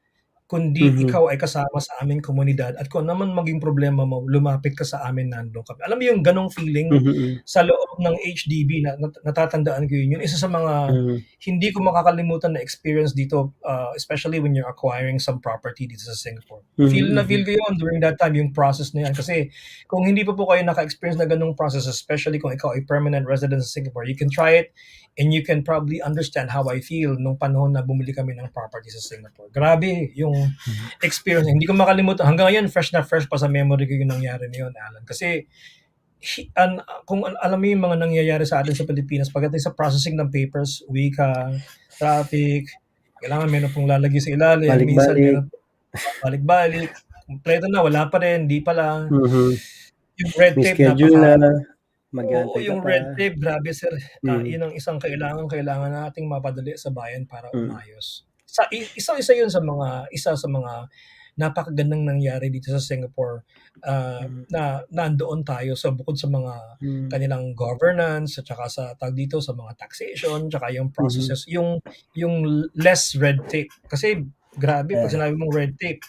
kundi ikaw ay kasama sa aming komunidad at kung naman maging problema mo, lumapit ka sa amin, nandun kami. Alam mo yung ganong feeling sa loob ng HDB na natatandaan ko yun. Yun isa sa mga hindi ko makakalimutan na experience dito, especially when you're acquiring some property dito sa Singapore. Feel ko yun during that time, yung process na yan. Kasi kung hindi pa po kayo naka-experience na ganong process, especially kung ikaw ay permanent resident sa Singapore, you can try it and you can probably understand how I feel nung panahon na bumili kami ng property sa Singapore. Grabe yung experience. Hindi ko makalimutan. Hanggang ngayon, fresh na fresh pa sa memory ko yung nangyari na yun, Allan. Kasi kung alam mo yung mga nangyayari sa atin sa Pilipinas, pagdating sa processing ng papers, wika, traffic, kailangan meron pong lalagay sa ilalim. Minsan meron balik-balik. Kompleto na, wala pa rin, di pala. Yung red tape, yung red tape, grabe sir. Yun ang isang kailangan nating mapadali sa bayan para umayos. Isa yun sa mga napakagandang nangyari dito sa Singapore, na nandoon tayo sa bukod sa mga kanilang governance at saka sa dito sa mga taxation, tsaka yung processes, yung less red tape. Kasi grabe, pag sinabi mong red tape,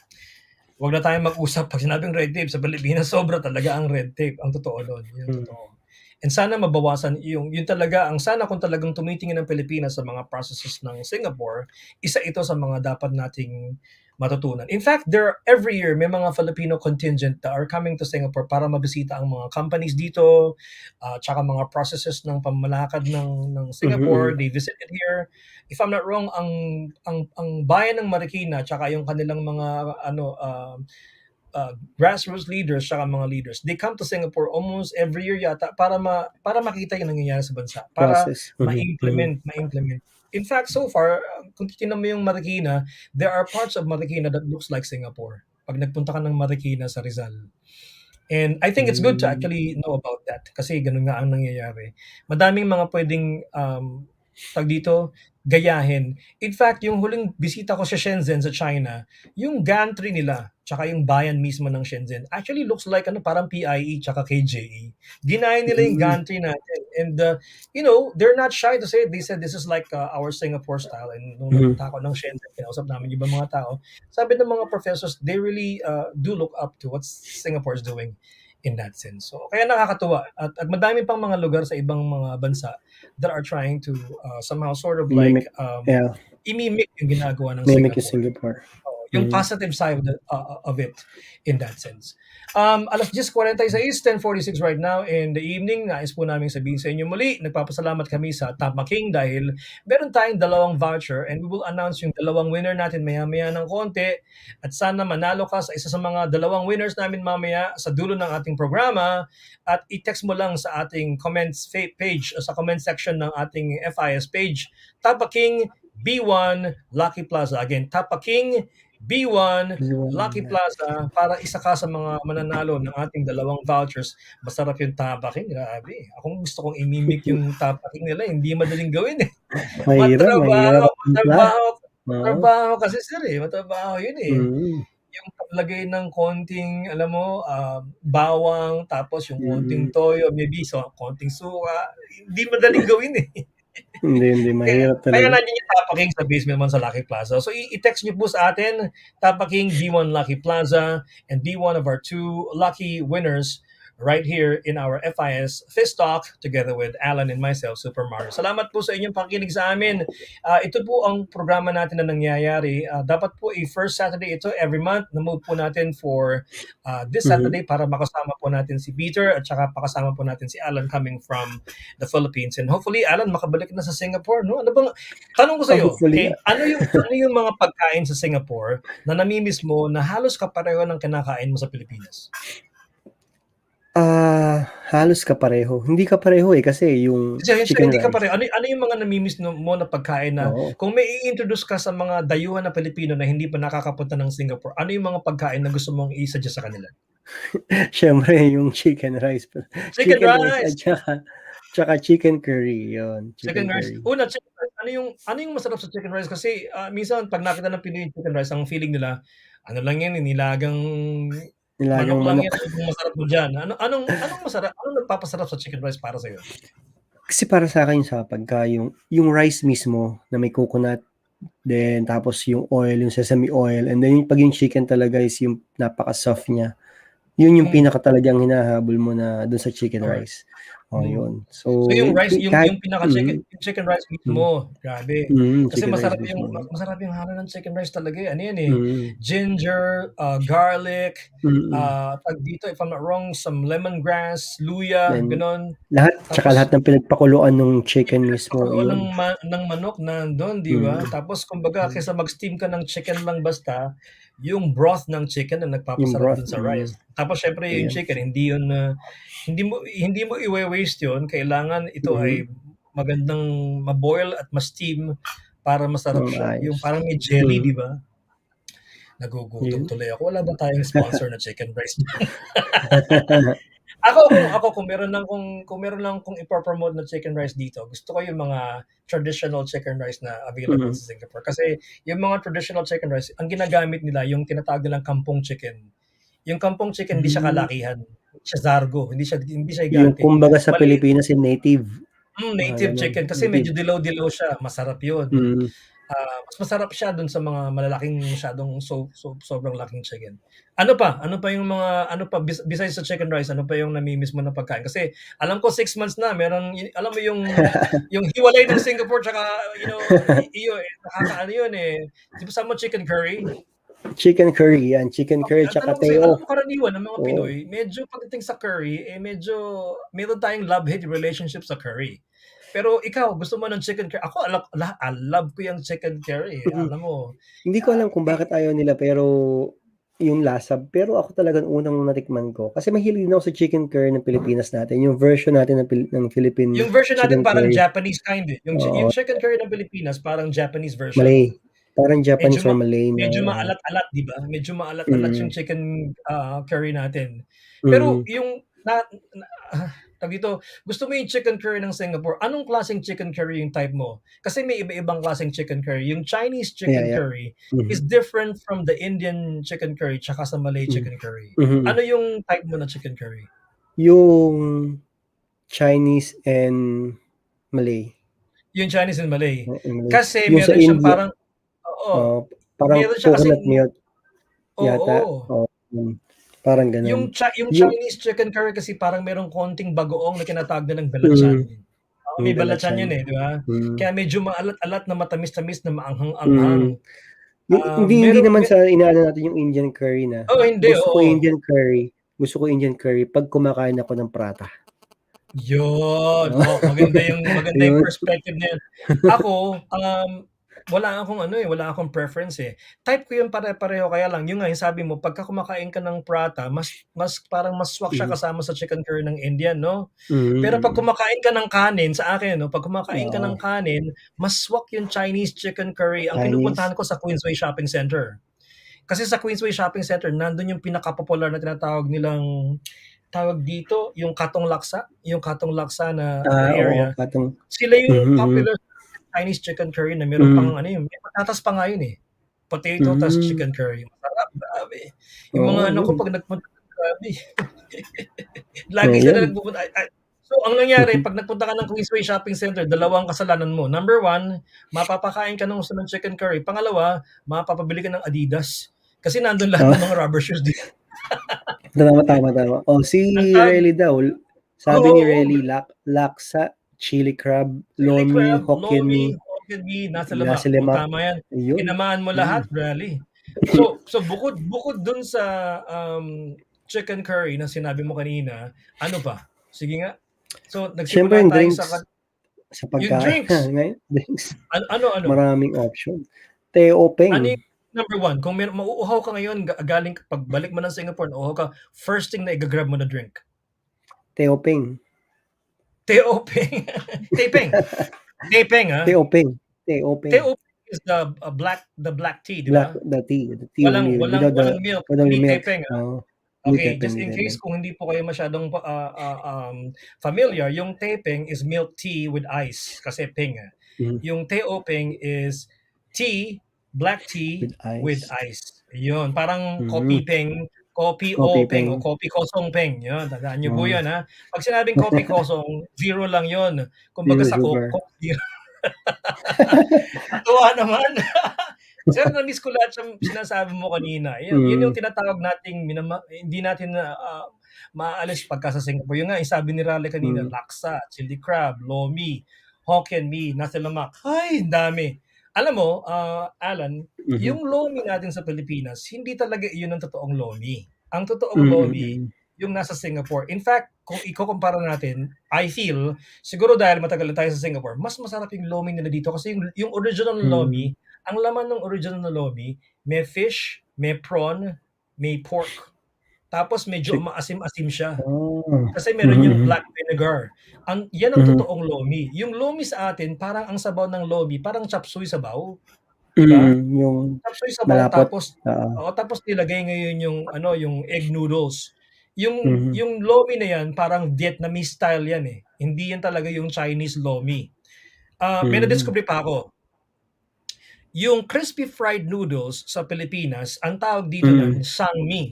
wag na tayong mag-usap. Pag sinabing red tape sa Pilipinas, sobra talaga ang red tape. Ang totoo doon, yun totoo. And sana mabawasan yun talaga, sana kung talagang tumitingin ng Pilipinas sa mga processes ng Singapore, isa ito sa mga dapat nating matutunan. In fact, every year may mga Filipino contingent that are coming to Singapore para mabisita ang mga companies dito, tsaka mga processes ng pamalakad ng Singapore. They visited here. If I'm not wrong, ang bayan ng Marikina tsaka yung kanilang mga grassroots leaders tsaka mga leaders, they come to Singapore almost every year yata para makita yung nangyayari sa bansa, para ma-implement. In fact, so far, kung titignan mo yung Marikina, there are parts of Marikina that looks like Singapore. Pag nagpunta ka ng Marikina sa Rizal. And I think it's good to actually know about that kasi ganun nga ang nangyayari. Madaming mga pwedeng gayahin. In fact, yung huling bisita ko sa Shenzhen sa China, yung gantry nila, tsaka yung bayan mismo ng Shenzhen, actually looks like parang PIE tsaka KJE. Ginaya nila yung gantry natin. And, they're not shy to say it. They said this is like our Singapore style. And nung nagpunta ako ng Shenzhen, kinausap namin yung ibang mga tao, sabi ng mga professors, they really do look up to what Singapore is doing in that sense. So, kaya nakakatuwa. At madami pang mga lugar sa ibang mga bansa that are trying to somehow sort of like imimic yung ginagawa ng Singapore. Yung positive side of it in that sense. Alas 10:46, 10:46 right now in the evening. Nais po namin sabihin sa inyo muli, nagpapasalamat kami sa Tapaking dahil meron tayong 2 voucher and we will announce yung 2 winner natin maya-maya ng konti. At sana manalo ka sa isa sa mga 2 winners namin mamaya sa dulo ng ating programa at i-text mo lang sa ating comments page o sa comment section ng ating FIS page, Tapaking B1 Lucky Plaza. Again, Tapaking B1 Lucky B1. Plaza para isa ka sa mga mananalo ng ating 2 vouchers. Masarap yung tapaking, grabe. Ako gusto kong imimik yung tapaking nila, hindi madaling gawin, eh. Matrabaho, Mahirap timpla. Oo. matrabaho kasi sir, eh, matrabaho yun, eh. Mm. Yung paglagay ng konting alam mo, bawang tapos yung konting Mm. toyo, maybe konting suka, hindi madaling gawin, eh. Hindi mahirap Kaya talaga. nandiyan yung tapaking sa basement naman sa Lucky Plaza. So i-text niyo po sa atin, tapaking B1 Lucky Plaza, and be one of our 2 lucky winners right here in our FISTalk together with Allan and myself, Super Mario. Salamat po sa inyong pakikinig sa amin. Ito po ang programa natin na nangyayari. Dapat po first Saturday ito every month. Na-move po natin for this Saturday para makasama po natin si Peter at saka pakasama po natin si Allan coming from the Philippines. And hopefully, Allan, makabalik na sa Singapore, no? Ano bang tanong ko sa iyo? Hopefully. Ano yung mga pagkain sa Singapore na namimiss mo na halos kapareho ng kinakain mo sa Pilipinas? Halos kapareho. Hindi kapareho, eh, kasi yung chicken Hindi rice. kapareho. Ano yung mga namimiss mo na pagkain na kung may i-introduce ka sa mga dayuhan na Pilipino na hindi pa nakakapunta ng Singapore, ano yung mga pagkain na gusto mong i-suggest sa kanila? Siyempre yung chicken rice. Chicken rice! At tsaka chicken curry, yun. Chicken rice. Una, chicken rice. Ano yung masarap sa chicken rice? Kasi minsan pag nakita ng Pinoy yung chicken rice, ang feeling nila, ano lang yan, nilagang manok lang yan. Anong masarap mo dyan? Anong masarap? Anong nagpapasarap sa chicken rice para sa'yo? Kasi para sa akin pagka yung rice mismo na may coconut, then tapos yung oil, yung sesame oil, and then pag yung chicken talaga is yung napaka-soft niya. Yun yung pinaka talagang hinahabol mo na doon sa chicken rice. Yun. So yung rice, yung chicken rice mismo, grabe. Kasi masarap yung halo ng chicken rice talaga. Ano yan eh? Ginger, garlic, pag dito, if I'm not wrong, some lemongrass, luya, ganon. Lahat ng pinagpakuluan ng chicken mismo. Pakuluan ng manok nandun, di ba? Tapos kumbaga, kaysa mag-steam ka ng chicken lang basta, yung broth ng chicken na nagpapasarap dun sa rice. Tapos syempre yung chicken, hindi mo i-waste yun. Kailangan ito ay magandang maboil at ma-steam para masarap siya. Yung parang may jelly, di ba? Nagugutom tuloy ako. Wala ba tayong sponsor na chicken rice? Ako kung meron lang kung ipopromote na chicken rice dito, gusto ko yung mga traditional chicken rice na available sa Singapore. Kasi yung mga traditional chicken rice, ang ginagamit nila yung tinatawag nilang kampong chicken. Yung kampong chicken hindi siya kalakihan. Hindi siya zargo, hindi siya gante. Yung kumbaga sa Pilipinas yung native. Native chicken kasi medyo dilaw-dilaw siya, masarap 'yun. Mas masarap siya dun sa mga malalaking masyadong sobrang laking chicken. Ano pa yung mga besides sa chicken rice, ano pa yung namimiss mo na pagkain? Kasi alam ko 6 months na alam mo yung hiwalay ng Singapore tsaka nakakaano yun eh. Di ba sama chicken curry? Chicken curry yan, chicken curry tsaka teo. Alam mo karaniwan ng mga Pinoy, medyo pagdating sa curry, medyo meron tayong love-hate relationship sa curry. Pero ikaw, gusto mo ng chicken curry? Ako, love ko yung chicken curry. Alam mo. Hindi ko alam kung bakit ayaw nila, pero yung lasa. Pero ako talagang unang natikman ko. Kasi mahilig din ako sa chicken curry ng Pilipinas natin. Yung version natin ng Philippine. Yung version natin parang curry. Japanese kind eh. Yung chicken curry ng Pilipinas, parang Japanese version. Malay. Parang Japanese or Malay. Medyo maalat-alat, di ba? Medyo maalat-alat yung chicken curry natin. Pero yung gusto mo yung chicken curry ng Singapore, anong klaseng chicken curry yung type mo? Kasi may iba-ibang klaseng chicken curry. Yung Chinese chicken curry is different from the Indian chicken curry tsaka sa Malay chicken curry. Ano yung type mo na chicken curry? Yung Chinese and Malay. Yung Chinese and Malay. Kasi meron siyang parang parang coconut milk yata. Parang ganun. Yung Chinese chicken curry kasi parang merong konting bagoong na tinatawag na ng balachan. May balachan yun eh, di ba? Kaya medyo maalat-alat na matamis-tamis na maanghang-anghang. Hindi naman sa inaano natin yung Indian curry na. Hindi. Gusto ko Indian curry pag kumakain ako ng prata. Yun. Maganda yung perspective niya. Ako, wala akong preference eh. Type ko yun pare-pareho, kaya lang yung sabi mo, pagka kumakain ka ng prata, mas parang mas swak siya kasama sa chicken curry ng Indian, no? Pero pag kumakain ka ng kanin, sa akin, no, pag kumakain ka ng kanin, mas swak yung Chinese chicken curry. Ang pinupuntahan ko sa Queensway Shopping Center. Kasi sa Queensway Shopping Center, nandun yung pinaka-popular na tinatawag nilang, tawag dito, yung Katong Laksa na Oo, area. patong. Sila yung Mhm. popular Chinese chicken curry na meron pang ano yun, may patatas pa nga yun eh. Potato tas chicken curry. Masarap, grabe. Yung Oo, mga anak ko yun. pag nagpunta, grabe. Lagi sila Ayan. nagpupunta. So, ang nangyari, pag nagpunta ka ng Queensway Shopping Center, dalawang kasalanan mo. Number 1, mapapakain ka ng gusto ng chicken curry. Pangalawa, mapapabili ka ng Adidas. Kasi nandun lahat ng mga rubber shoes dito. Tama. Oh, si Ang tawag, Relly daw, sabi ni oo, Relly, laksa, chili crab, chili lomi, crab, Hokkien lomi, mee, Hokkien mee, nasa nasi lemak. O lemak. tama yan. Ayun. Tinamaan mo lahat, Rally. So bukod dun sa chicken curry na sinabi mo kanina, ano pa? Sige nga. So Siyempre nagsimula yung tayo drinks sa yung pagkain. drinks. Ngayon, drinks. Ano? Maraming option. Teh O Ano Peng. yung number 1? Kung mauuhaw ka ngayon, galing pagbalik mo ng Singapore, nauuhaw ka, first thing na i-grab mo na drink. Teh O Peng. Teh O Peng. Teh Peng. Teh Peng, ha? Teh O Peng. Teh O Teh Peng. O Peng is the black tea, di ba? The tea only. Walang milk, hindi milk. tepeng, ah. Oh, Okay, just in case kung hindi po kayo masyadong familiar, yung tepeng is milk tea with ice kasi peng. Mhm. Yung teh o peng is tea, black tea with ice. Yun, parang kopi peng, kopi o Coffee peng o Peng. kopi kosong peng. Yun, tandaan niyo po Oh, yun, ha. Pag sinabing kopi kosong, 0 lang yun. Kumbaga zero sa sugar. Coke, 0. Natuwa naman. Sir, na-miss ko lahat yung sinasabi mo kanina. Yun yung tinatawag nating hindi natin maaalis pagka sa Singapore. Yung nga, sabi ni Raleigh kanina, laksa, chili crab, lomi, Hokkien mee, nasi lemak. Ay, dami. Alam mo, Allan, yung lomi natin sa Pilipinas, hindi talaga yun ang totoong lomi. Ang totoong lomi, yung nasa Singapore. In fact, kung ikukumpara natin, I feel, siguro dahil matagal na tayo sa Singapore, mas masarap yung lomi nila dito kasi yung original lomi, ang laman ng original na lomi, may fish, may prawn, may pork. Tapos medyo maasim-asim siya. Kasi meron yung black vinegar. Yan ang totoong lomi. Yung lomi sa atin, parang ang sabaw ng lomi, parang chop suey sabaw. Diba? Yung Chop suey sabaw, malapot. tapos nilagay ngayon yung egg noodles. Yung lomi na yan, parang Vietnamese style yan eh. Hindi yan talaga yung Chinese lomi. May na-discover pa ako. Yung crispy fried noodles sa Pilipinas, ang tawag dito nun, sangmi.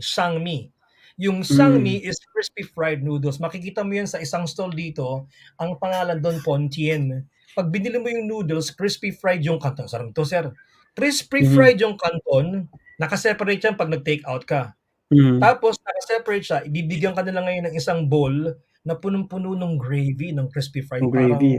Yung sangmi is crispy fried noodles. Makikita mo yan sa isang stall dito, ang pangalan doon, Pontien. Pag binili mo yung noodles, crispy fried yung kanton. Sarang to, sir. Crispy fried yung kanton, nakaseparate yan pag nag-take out ka. Tapos, nakaseparate siya, ibibigyan ka nila ngayon ng isang bowl na punong-puno ng gravy ng crispy fried. Gravy,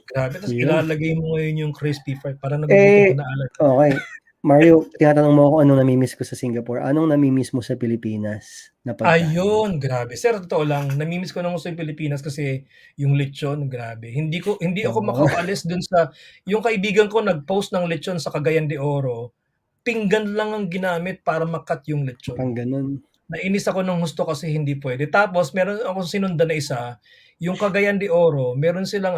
Grabe, tapos ilalagay mo ngayon yung crispy fried. Parang nagugutom ko na, Allan. Okay. Mario, tinatanong mo ako anong namimiss ko sa Singapore. Anong namimiss mo sa Pilipinas na pagkain? Ayun, grabe. Sir, totoo lang, namimiss ko na gusto yung Pilipinas kasi yung lechon, grabe. Hindi ako makaalis dun sa, yung kaibigan ko nag-post ng lechon sa Cagayan de Oro, pinggan lang ang ginamit para makat yung lechon. Pang ganun. Nainis ako ng gusto kasi hindi pwede. Tapos meron akong sinundan na isa, yung Cagayan de Oro, meron silang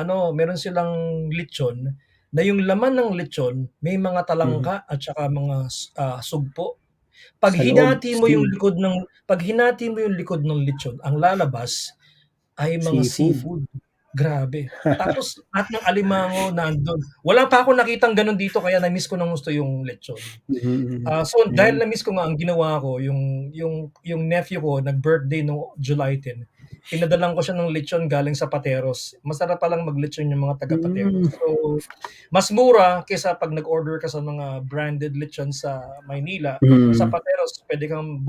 lechon na yung laman ng lechon may mga talangka at saka mga sugpo. Pag hinati mo yung likod ng lechon, ang lalabas ay mga seafood. Grabe. Tapos lahat ng alimango nandun. Wala pa akong nakitang ganun dito kaya na-miss ko ng gusto yung lechon. So dahil na-miss ko nga, ang ginawa ko, yung nephew ko nag-birthday no July 10. Pinadalan ko siya ng lechon galing sa Pateros. Masarap palang mag-lechon yung mga taga Pateros. So mas mura kaysa pag nag-order ka sa mga branded lechon sa Maynila. Sa Pateros, pwede kang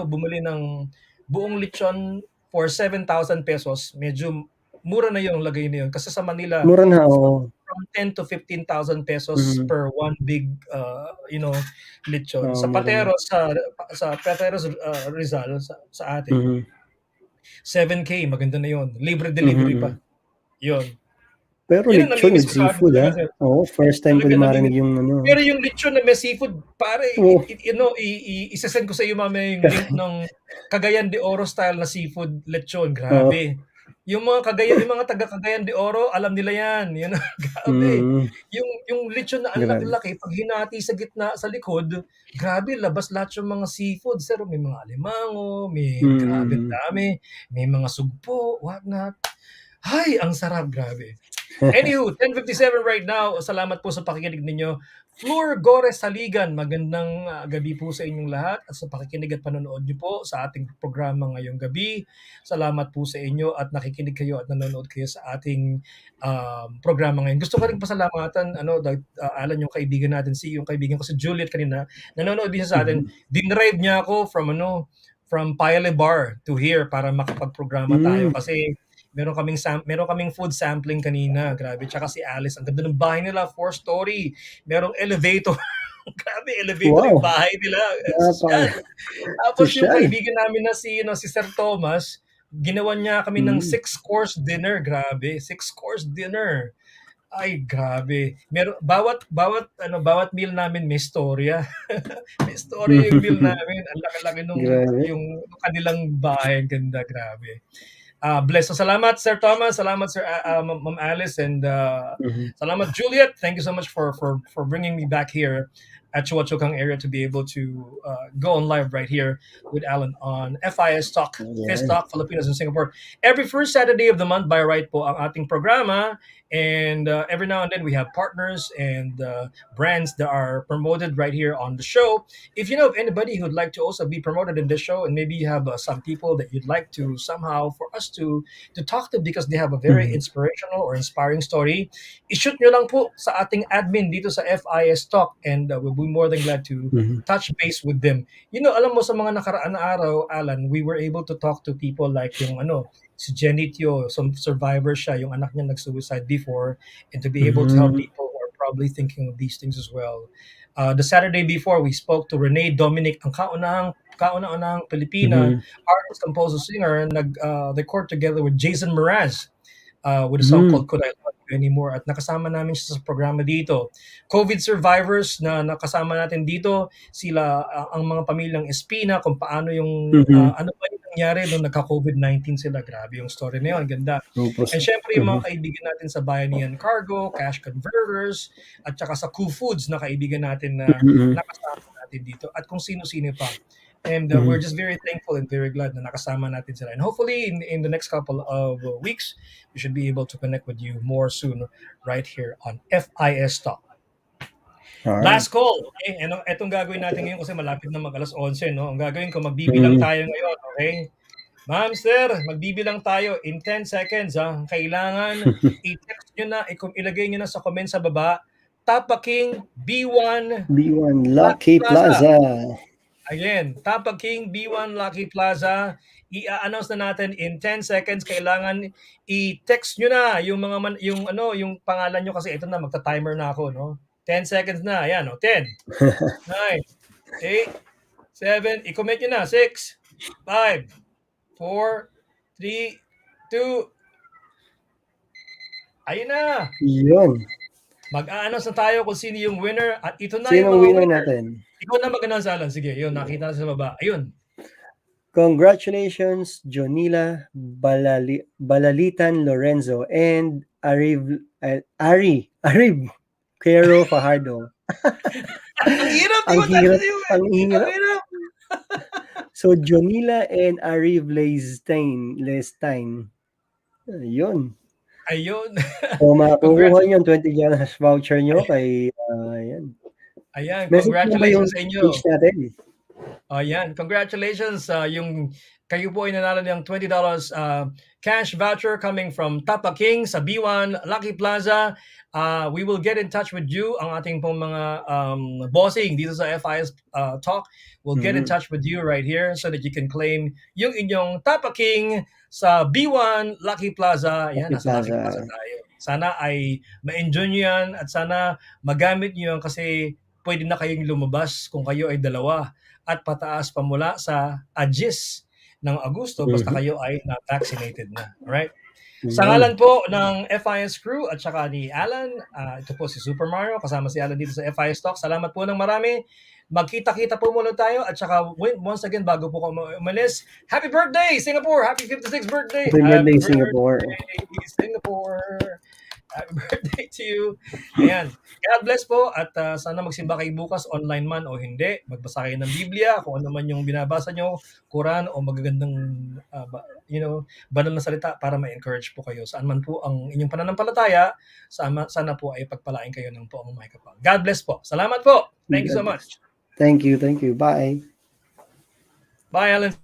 bumili ng buong lechon for 7,000 pesos. Medyo mura na yung lagay na yun. Kasi sa Manila, mura na, from 10 to 15,000 pesos per one big, lechon. Sa Pateros, sa Pateros Rizal, sa atin, 7K, maganda na yun. Libre delivery pa. Yun. Pero yun lechon with seafood, ha? Oo, first time ko marinig yung ano. Pero yung lechon na may seafood, pare, isasend ko sa iyo mamaya yung link ng Cagayan de Oro style na seafood lechon. Grabe. Yung mga taga Cagayan de Oro, alam nila yan. Yun, grabe. Yung lechon na ang laki-laki, pag hinati sa gitna, sa likod, grabe, labas lahat yung mga seafood. Sir, may mga alimango, may grabe dami, may mga sugpo, what not. Ay, ang sarap, grabe. Anywho, 10:57 right now. Salamat po sa pakikinig ninyo. Flor Gores Saligan, magandang gabi po sa inyong lahat at sa pakikinig at panonood niyo po sa ating programa ngayong gabi. Salamat po sa inyo at nakikinig kayo at nanonood kayo sa ating programa ngayon. Gusto ko rin pasalamatan Allan, yung kaibigan natin, yung kaibigan ko si Juliet kanina, nanonood din sa atin. Dinrive niya ako from Pile Bar to here para makapag-programa tayo kasi meron kaming food sampling kanina. Grabe. Tsaka si Alice, ang ganda ng bahay nila, 4-story. Merong elevator. Grabe, elevator yung bahay nila. Tapos yung kaibigan namin na si Sir Thomas, ginawa niya kami ng 6-course dinner. Grabe, 6-course dinner. Ay, grabe. Bawat meal namin may storya. May storya yung meal namin. Ang laki-laki yung kanilang bahay. Ang ganda, grabe. Bless. So, salamat Sir Thomas, salamat Sir Ma'am Alice, and salamat Juliet. Thank you so much for bringing me back here at Chuachukang area to be able to go on live right here with Allan on FISTalk, FISTalk, Filipinos in Singapore. Every first Saturday of the month by right po ang ating programa. And every now and then we have partners and brands that are promoted right here on the show. If you know of anybody who'd like to also be promoted in this show, and maybe you have some people that you'd like to somehow for us to talk to because they have a very inspirational or inspiring story, i-shoot nyo lang po sa ating admin dito sa FISTalk, and we'll be more than glad to touch base with them. Alam mo, sa mga nakaraan na araw, Allan, we were able to talk to people like yung si Genitio, some survivor siya, yung anak niya nag-suicide before, and to be able to help people who are probably thinking of these things as well. The Saturday before, we spoke to Renee Dominic, ang kauna-unahang Pilipina, artist, composer, singer, nag-record together with Jason Mraz with a song called Could I Love You Anymore, at nakasama namin siya sa programa dito. COVID survivors na nakasama natin dito, sila ang mga pamilyang Espina, kung paano yung ano ba yung nangyari nung nagka-COVID-19 sila. Grabe yung story na yun, ganda. And syempre yung mga kaibigan natin sa Bayanihan Cargo, Cash Converters, at saka sa Koo Foods na kaibigan natin na nakasama natin dito, at kung sino-sino pa. And we're just very thankful and very glad na nakasama natin sila. And hopefully in the next couple of weeks, we should be able to connect with you more soon right here on FISTalk. Right. Last call. Okay? Etong gagawin natin ngayon kasi malapit na mag-alas 11. No? Ang gagawin ko, magbibilang tayo ngayon. Okay? Ma'am, sir, magbibilang tayo in 10 seconds. Ha? Kailangan i-text nyo na, ilagay nyo na sa comment sa baba, Tapaking B1 Lucky Plaza. Again, Tapaking B1 Lucky Plaza. I-announce na natin in 10 seconds. Kailangan i-text nyo na yung yung pangalan nyo kasi ito na, magta-timer na ako, no? 10 seconds na. Ayan, 10, 9, 8, 7, i-comment nyo na. 6, 5, 4, 3, 2, ayun na. Yun. Mag-a-announce na tayo kung sino yung winner, at ito na yung winner natin. Ikaw na mag-announce, Allan. Sige, yun, nakita na sa baba. Ayun. Congratulations, Jonila Balalitan Lorenzo and Ari Quero Fajardo. Ang hirap. Ang hirap. So, Jonila and Ari Lestein. Ayun. So, makukuha nyo 20 $20 voucher nyo kay, Ayan, congratulations sa inyo. Natin. Ayan, congratulations. Yung kayo po ay nanalo ng $20 cash voucher coming from Tapaking sa B1 Lucky Plaza. We will get in touch with you. Ang ating pong mga bossing dito sa FISTalk will get in touch with you right here so that you can claim yung inyong Tapaking sa B1 Lucky Plaza. Ayan, nasa Lucky Plaza tayo. Sana ay ma-enjoy nyo yan at sana magamit nyo yan kasi pwede na kayong lumabas kung kayo ay 2 at pataas pa mula sa Agis ng Agosto basta kayo ay na-vaccinated na. Alright? Sa ngalan po ng FIS crew at saka ni Allan, ito po si Super Mario, kasama si Allan dito sa FISTalk. Salamat po ng marami. Magkita-kita po muna tayo at saka once again, bago po ako umalis, happy birthday Singapore! Happy 56th birthday! Happy birthday, Singapore! Singapore! Happy birthday to you. Ayan. God bless po at sana magsimba kayo bukas online man o hindi. Magbasa kayo ng Biblia, kung ano man yung binabasa nyo, Quran o magagandang banal na salita para ma-encourage po kayo. Saan man po ang inyong pananampalataya, sana po ay pagpalain kayo ng poong may kapal. God bless po. Salamat po. Thank you so much. Thank you. Bye. Bye, Allan.